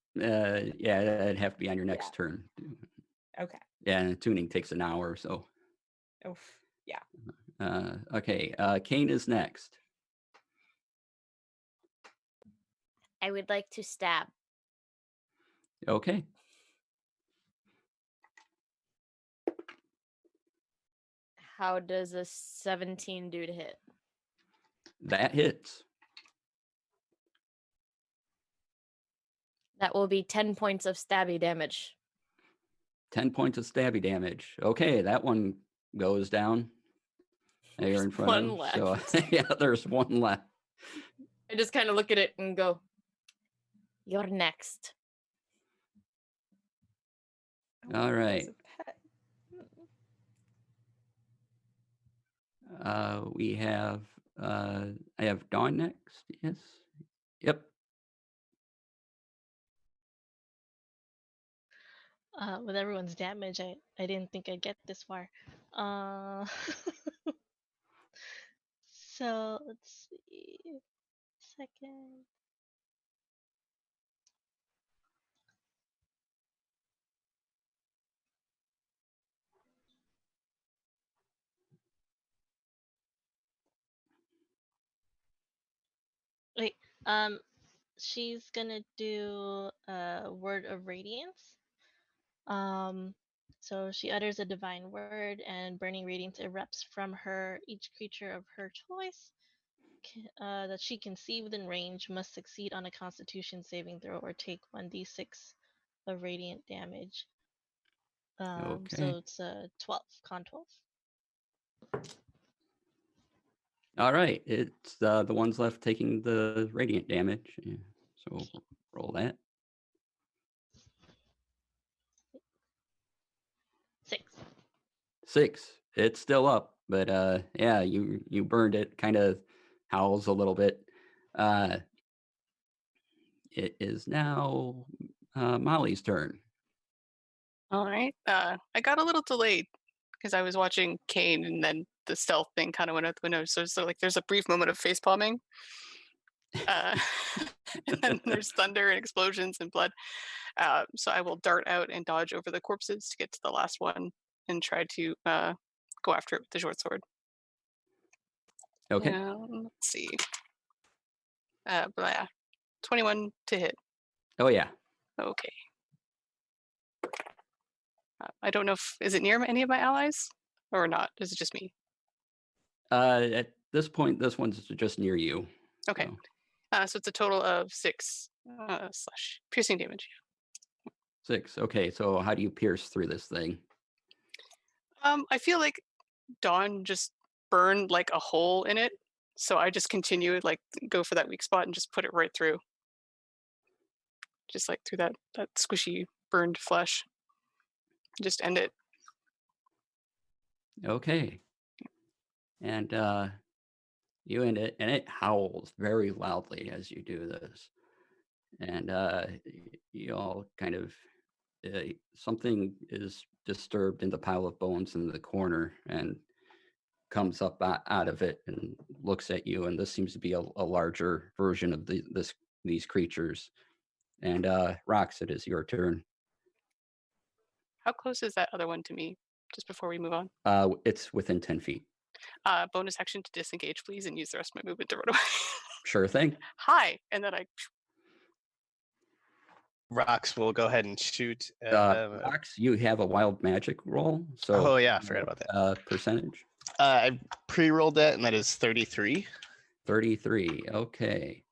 Yeah, it'd have to be on your next turn. Okay. Yeah, and tuning takes an hour or so. Oof. Yeah. Okay, Kane is next. I would like to stab. Okay. How does a 17 do to hit? That hits. That will be 10 points of stabby damage. 10 points of stabby damage. Okay, that one goes down. There you're in front of one him. left. So yeah, there's 1 left. I just kind of look at it and go, "You're next." I All wonder if right. there's a pet. We have I have Dawn next. Yes. Yep. with everyone's damage, I didn't think I'd get this far. So let's see. Second. Wait, she's gonna do a word of radiance. So she utters a divine word, and burning radiance erupts from her. Each creature of her choice that she can see within range must succeed on a Constitution saving throw or take 1d6 of radiant damage. Okay. So it's a 12, con 12. All right. It's the ones left taking the radiant damage. Yeah. So roll that. 6. 6. It's still up, but yeah, you burned it. Kind of howls a little bit. It is now Molly's turn. All right. I got a little delayed because I was watching Kane, and then the stealth thing kind of went out the window. So like, there's a brief moment of face palming, and then there's thunder and explosions and blood. So I will dart out and dodge over the corpses to get to the last one and try to go after it with the short sword. Okay. Let's see. But yeah, 21 to hit. Oh yeah. Okay. I don't know is it near any of my allies or not? Is it just me? At this point, this one's just near you. Okay. So it's a total of 6 slash piercing damage. 6. Okay. So how do you pierce through this thing? I feel like Dawn just burned like a hole in it, so I just continue like go for that weak spot and just put it right through, just like through that squishy burned flesh. Just end it. Okay. And you end it, and it howls very loudly as you do this. And you all kind of something is disturbed in the pile of bones in the corner and comes up out of it and looks at you. And this seems to be a larger version of these creatures. And Rox, it is your turn. How close is that other one to me? Just before we move on. It's within 10 feet. Bonus action to disengage, please, and use the rest of my movement to run away. Sure thing. Hi, and then I. Rox will go ahead and shoot. Rox, you have a wild magic roll. So oh yeah, I forgot about that. Percentage. I pre-rolled that, and that is 33. 33. Okay.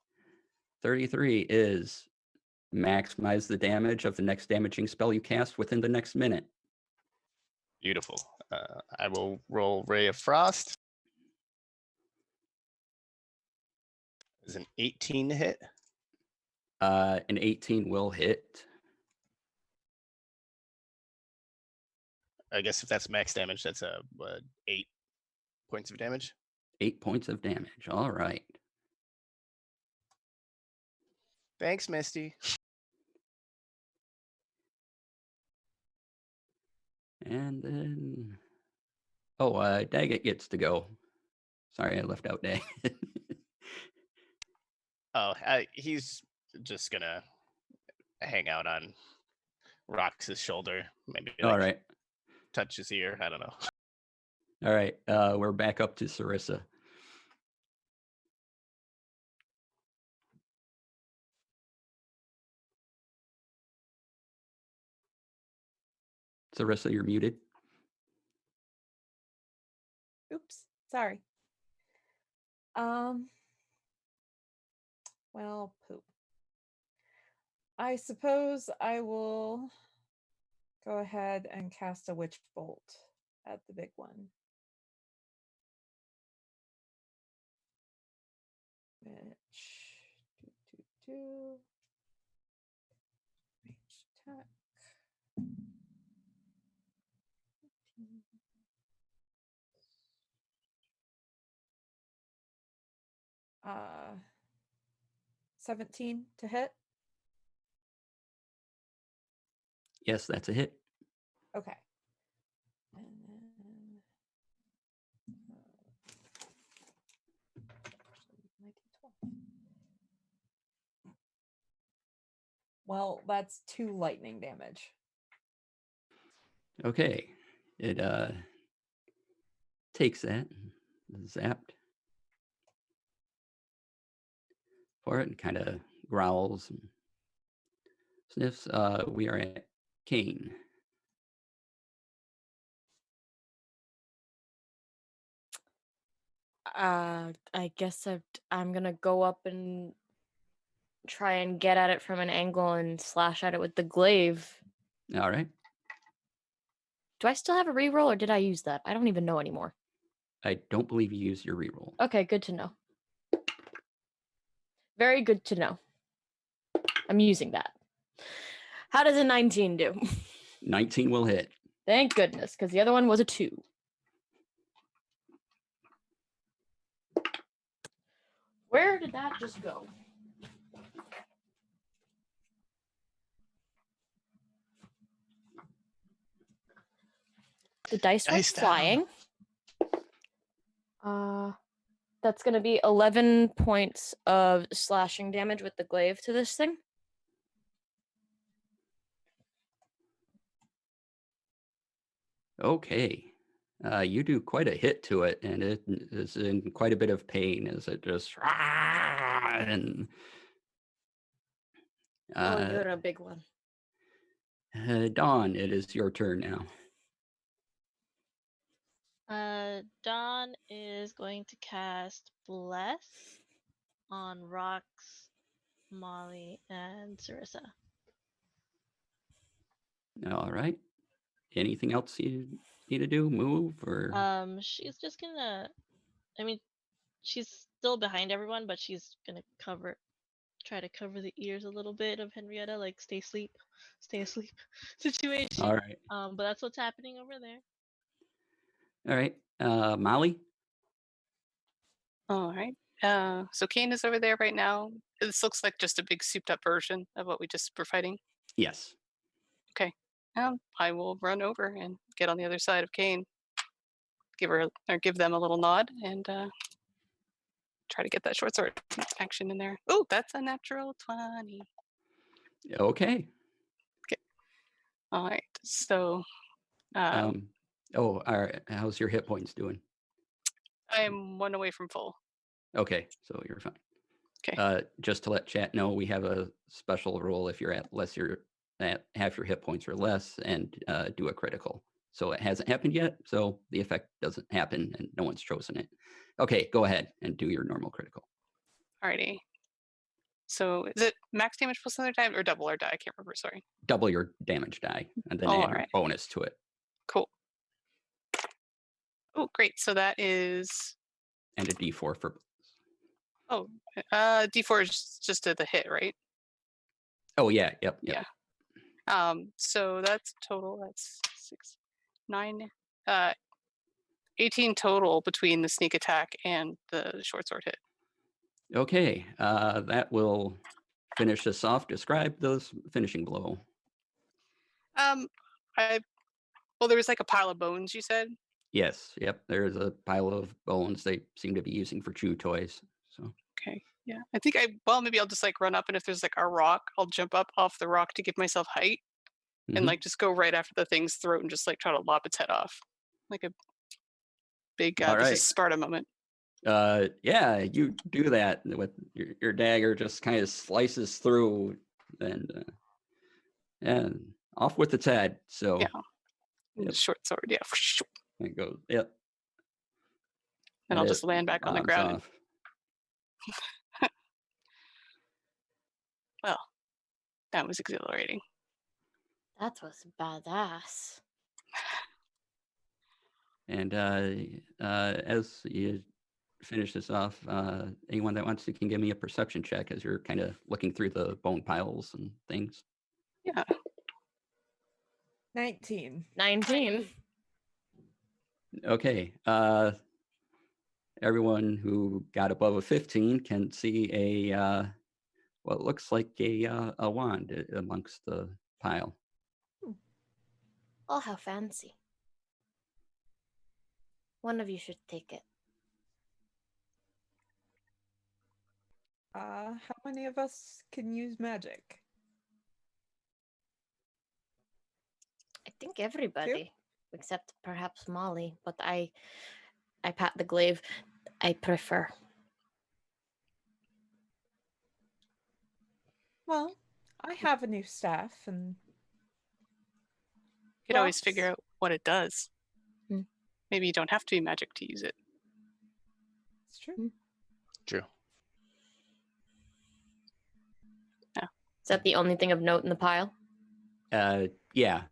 33 is maximize the damage of the next damaging spell you cast within the next minute. Beautiful. I will roll Ray of Frost. Is an 18 to hit. An 18 will hit. I guess if that's max damage, that's 8 points of damage. 8 points of damage. All right. Thanks, Misty. And then, Daggett gets to go. Sorry, I left out Daggett. He's just gonna hang out on Rox's shoulder. Maybe All right. touch his ear. I don't know. All right. We're back up to Sarissa. Sarissa, you're muted. Oops, sorry. Well, poop. I suppose I will go ahead and cast a witch bolt at the big one. Which, range attack. 17 to hit. Yes, that's a hit. Okay. And then, actually, 19, 12. Well, that's 2 lightning damage. Okay. It takes that, zapped for it, and kind of growls and sniffs. We are at Kane. I guess I'm gonna go up and try and get at it from an angle and slash at it with the glaive. All right. Do I still have a reroll or did I use that? I don't even know anymore. I don't believe you use your reroll. Okay, good to know. Very good to know. I'm using that. How does a 19 do? 19 will hit. Thank goodness, because the other one was a 2. Where did that just go? The dice went Dice down. flying. That's going to be 11 points of slashing damage with the glaive to this thing. Okay. You do quite a hit to it, and it is in quite a bit of pain as it just and Oh, you're a big one. Dawn, it is your turn now. Dawn is going to cast Bless on Rox, Molly, and Sarissa. All right. Anything else you need to do? Move or? She's just gonna. I mean, she's still behind everyone, but she's gonna try to cover the ears a little bit of Henrietta, like stay asleep situation. All right. But that's what's happening over there. All right. Molly? All right. So Kane is over there right now. This looks like just a big souped up version of what we just were fighting. Yes. Okay. I will run over and get on the other side of Kane. Give them a little nod and try to get that short sword action in there. Oh, that's a natural 20. Okay. All right. So All right. How's your hit points doing? I'm 1 away from full. Okay, so you're fine. Okay. Just to let chat know, we have a special rule if you're at half your hit points or less, and do a critical. So it hasn't happened yet, so the effect doesn't happen, and no one's chosen it. Okay, go ahead and do your normal critical. Alrighty. So is it max damage plus another die or double or die? I can't remember. Sorry. Double your damage die, and then add your bonus to it. Cool. Oh, great. So that is. And a D4 for. Oh, D4 is just at the hit, right? Oh yeah. Yep. Yeah. So that's total. That's 6, 9, 18 total between the sneak attack and the short sword hit. Okay, that will finish this off. Describe those finishing blow. Well, there was like a pile of bones, you said? Yes, yep. There's a pile of bones they seem to be using for chew toys. So okay, yeah. I think maybe I'll just like run up, and if there's like a rock, I'll jump up off the rock to give myself height, and like just go right after the thing's throat and just like try to lop its head off, like a big this is Sparta moment. Yeah, you do that with your dagger, just kind of slices through, and off with its head. So yeah, yep. Short sword, yeah. It goes, yep. And I'll just land back on the ground. Well, that was exhilarating. That was badass. And as you finish this off, anyone that wants to can give me a perception check as you're kind of looking through the bone piles and things. Yeah. 19. Okay. Everyone who got above a 15 can see what looks like a wand amongst the pile. Oh, how fancy. One of you should take it. How many of us can use magic? I think everybody, except perhaps Molly, but I pat the glaive. I prefer. Well, I have a new staff, and You could always rocks. figure out what it does. Hmm. Maybe you don't have to be magic to use it. It's true. Hmm. True. Is that the only thing of note in the pile? Yeah.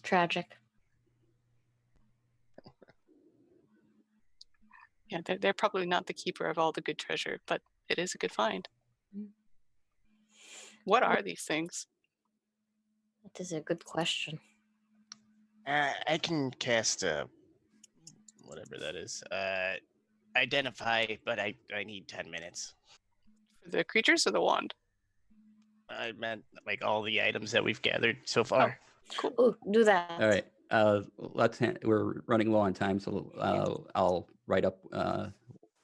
Tragic. Yeah, they're probably not the keeper of all the good treasure, but it is a good find. Mm. What are these things? That is a good question. I can cast whatever that is. Identify, but I need 10 minutes. For the creatures or the wand? I meant like all the items that we've gathered so far. Cool. Ooh, do that. All right. We're running low on time, so I'll write up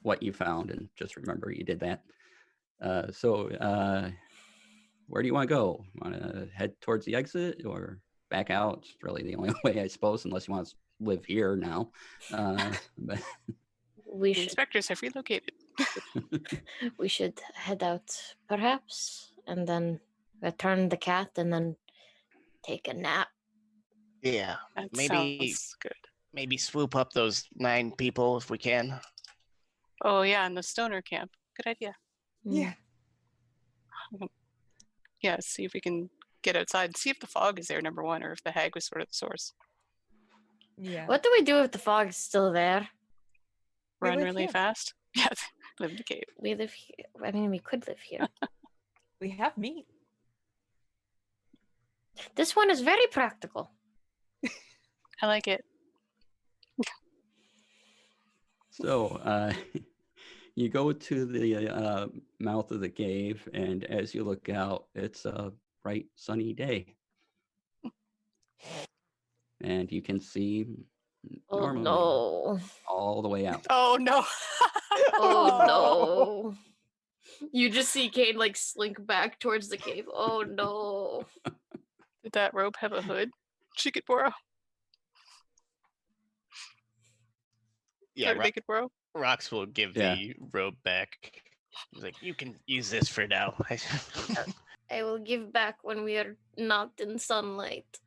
what you found and just remember you did that. Where do you want to go? Want to head towards the exit or back out? It's really the only way, I suppose, unless you want to live here now. But We The should inspectors have relocated. head out, perhaps, and then return the cat, and then take a nap. Yeah, That maybe sounds good. maybe swoop up those 9 people if we can. Oh yeah, in the stoner camp. Good idea. Yeah. Yeah, see if we can get outside and see if the fog is there, number one, or if the hag was sort of the source. Yeah. What do we do if the fog is still there? We Run live really here. fast. Yeah, live in the cave. We live here. I mean, we could live here. We have meat. This one is very practical. I like it. so you go to the mouth of the cave, and as you look out, it's a bright, sunny day. And you can see Oh normally no. all the way out. Oh no. Oh no. You just see Kate like slink back towards the cave. Oh no. Did that robe have a hood she could borrow? Yeah, Or they could borrow? Rox will give Yeah. the robe back. He's like, you can use this for now. I will give back when we are not in sunlight.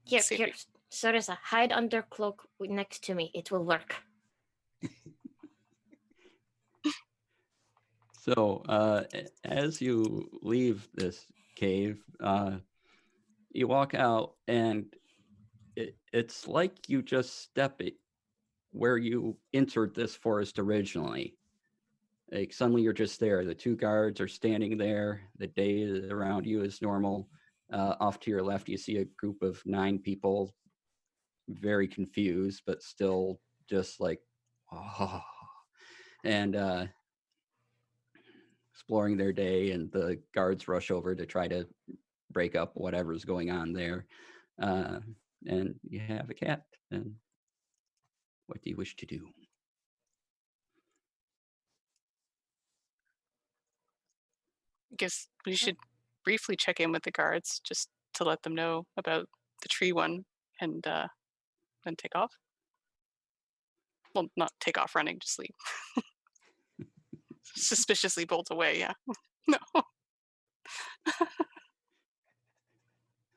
Here, See if here. Sarissa, hide under cloak next to me. It will work. So as you leave this cave, you walk out, and it's like you just step where you entered this forest originally. Like suddenly you're just there. The 2 guards are standing there. The day around you is normal. Off to your left, you see a group of 9 people, very confused, but still just like, oh, and exploring their day. And the guards rush over to try to break up whatever's going on there. And you have a cat. And what do you wish to do? I guess we should briefly check in with the guards just to let them know about the tree one and then take off. Well, not take off running, just leave. Suspiciously bolt away, yeah. No.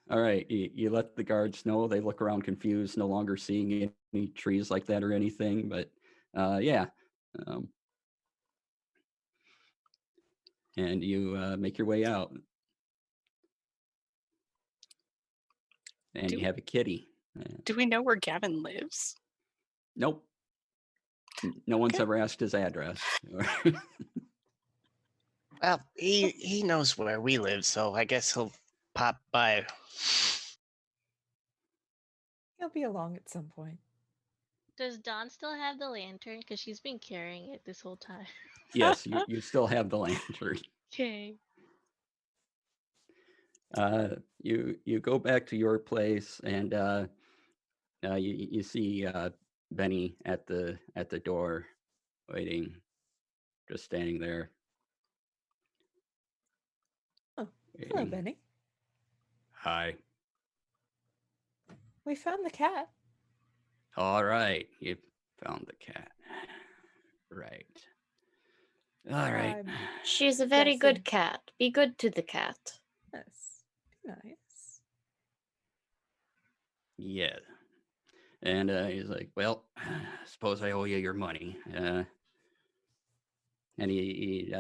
All right, you let the guards know. They look around confused, no longer seeing any trees like that or anything. But yeah, and you make your way out, and you have a kitty. Do we know where Gavin lives? Nope, no one's Okay. ever asked his address. Well, he knows where we live, so I guess he'll pop by. He'll be along at some point. Does Dawn still have the lantern? Because she's been carrying it this whole time. Yes, you still have the lantern. Okay. You go back to your place, and you see Benny at the door, waiting, just standing there. Oh, hello, waiting. Benny. Hi. We found the cat. All right, you found the cat. Right. All right. She's a very Guessing. good cat. Be good to the cat. Yes. Nice. Yeah. And he's like, well, suppose I owe you your money. And he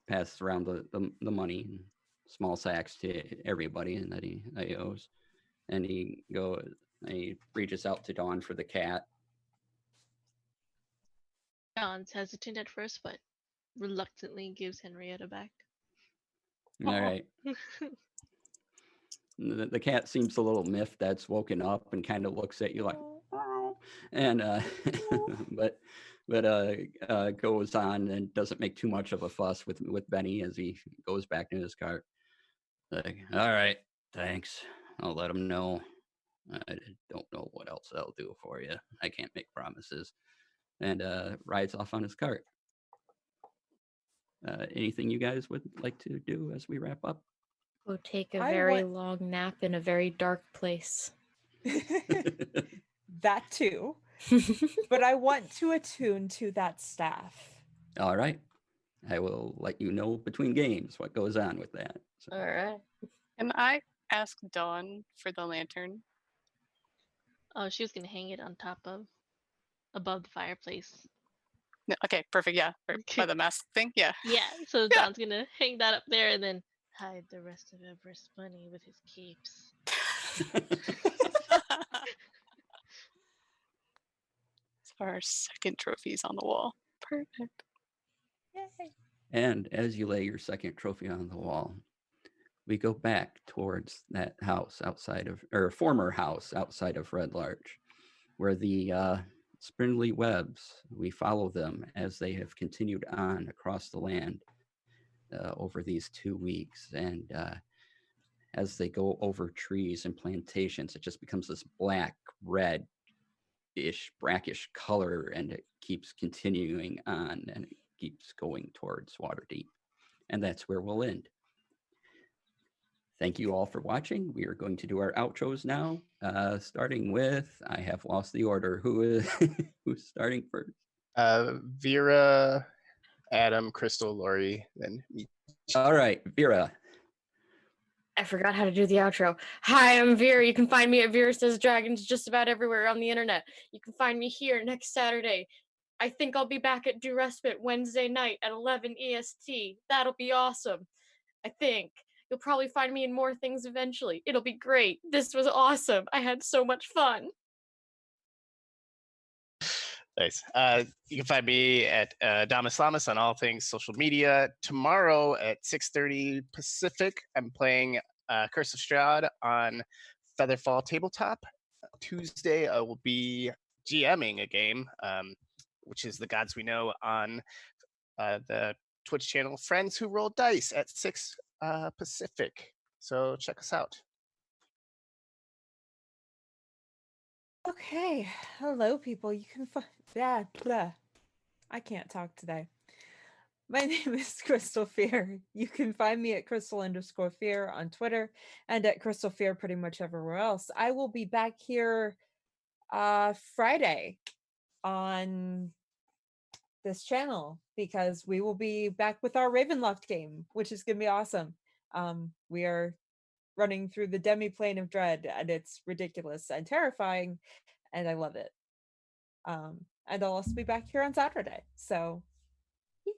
passed around the money in small sacks to everybody, and that he owes. And he reaches out to Dawn for the cat. John's hesitant at first, but reluctantly gives Henrietta back. All right. The cat seems a little miffed that's woken up and kind of looks at you like, oh. And but goes on and doesn't make too much of a fuss with Benny as he goes back to his cart. Like, all right, thanks. I'll let him know. I don't know what else I'll do for you. I can't make promises. And rides off on his cart. Anything you guys would like to do as we wrap up? Go take a I very want- long nap in a very dark place. That too. But I want to attune to that staff. All right. I will let you know between games what goes on with that. So, All right. Can I ask Dawn for the lantern? Oh, she was gonna hang it on top of, above the fireplace. No, okay, perfect. Yeah, by the mask thing. Yeah. Yeah, so Yeah. Don's gonna hang that up there and then hide the rest of Everest Bunny with his capes. Our second trophies on the wall. Perfect. Yay. and as you lay your second trophy on the wall, we go back towards that house outside of, or former house outside of Red Larch, where the spindly webs, we follow them as they have continued on across the land over these 2 weeks. And as they go over trees and plantations, it just becomes this black, red-ish, brackish color, and it keeps continuing on, and it keeps going towards Waterdeep. And that's where we'll end. Thank you all for watching. We are going to do our outros now, starting with, I have lost the order. Who's starting first? Vera, Adam, Crystal, Lori, then me. All right, Vera. I forgot how to do the outro. Hi, I'm Vera. You can find me at Vera Says Dragons just about everywhere on the internet. You can find me here next Saturday. I think I'll be back at Do Respite Wednesday night at 11 EST. That'll be awesome. I think. You'll probably find me in more things eventually. It'll be great. This was awesome. I had so much fun. Nice. You can find me at Damas Lamas on all things social media. Tomorrow at 6:30 Pacific, I'm playing Curse of Strahd on Featherfall Tabletop. Tuesday, I will be GMing a game, which is The Gods We Know, on the Twitch channel Friends Who Roll Dice at 6 Pacific. So check us out. Okay. Hello, people. You can find blah. I can't talk today. My name is Crystal Fear. You can find me at Crystal_Fear on Twitter and at Crystal Fear pretty much everywhere else. I will be back here Friday on this channel because we will be back with our Ravenloft game, which is gonna be awesome. We are running through the demi-plane of dread, and it's ridiculous and terrifying, and I love it. And I'll also be back here on Saturday. So yeah.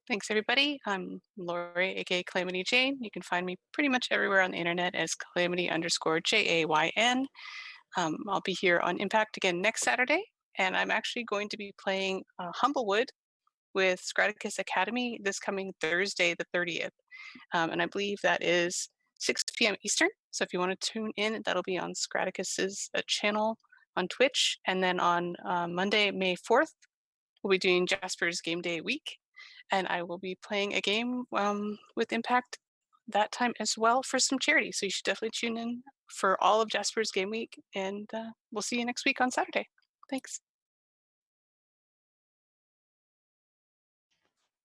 Thanks, everybody. I'm Lori, aka Calamity Jane. You can find me pretty much everywhere on the internet as Calamity_JAYN. I'll be here on Impact again next Saturday, and I'm actually going to be playing Humblewood with Scraticus Academy this coming Thursday, the 30th. And I believe that is 6 p.m. Eastern. So if you want to tune in, that'll be on Scraticus's channel on Twitch. And then on Monday, May 4th, we'll be doing Jasper's Game Day Week. and I will be playing a game with Impact that time as well for some charity. So you should definitely tune in for all of Jasper's Game Week, and we'll see you next week on Saturday. Thanks.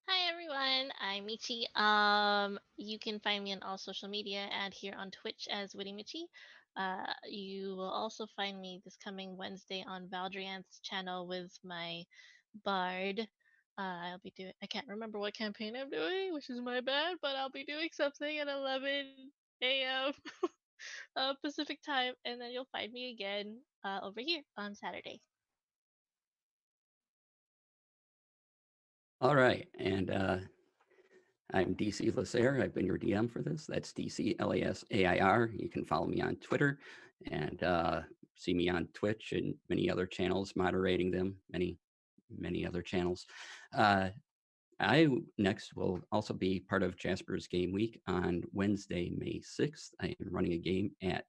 Hi everyone, I'm Michi. You can find me on all social media and here on Twitch as Witty Michi. You will also find me this coming Wednesday on Valdrian's channel with my bard. I'll be doing, I can't remember what campaign I'm doing, which is my bad, but I'll be doing something at 11 a.m. Pacific time, and then you'll find me again over here on Saturday. All right, and I'm DC Lasair. I've been your DM for this. That's DC LASAIR. You can follow me on Twitter and see me on Twitch and many other channels, moderating them, many other channels. I next will also be part of Jasper's Game Week on Wednesday, May 6th. I am running a game at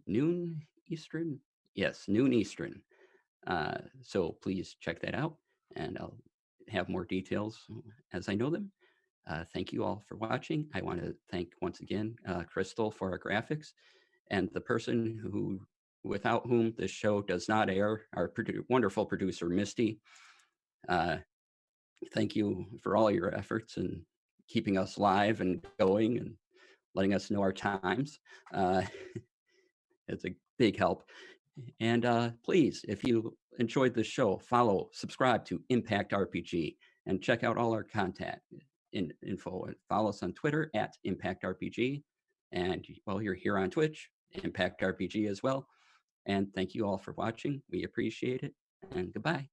noon Eastern. Yes, noon Eastern. So please check that out, and I'll have more details as I know them. Thank you all for watching. I want to thank once again Crystal for our graphics, and the person without whom this show does not air, our wonderful producer Misty. Thank you for all your efforts and keeping us live and going and letting us know our times. It's a big help. And please, if you enjoyed the show, subscribe to Impact RPG, and check out all our contact info. Follow us on Twitter at Impact RPG. And while you're here on Twitch, Impact RPG as well. And thank you all for watching. We appreciate it. And goodbye.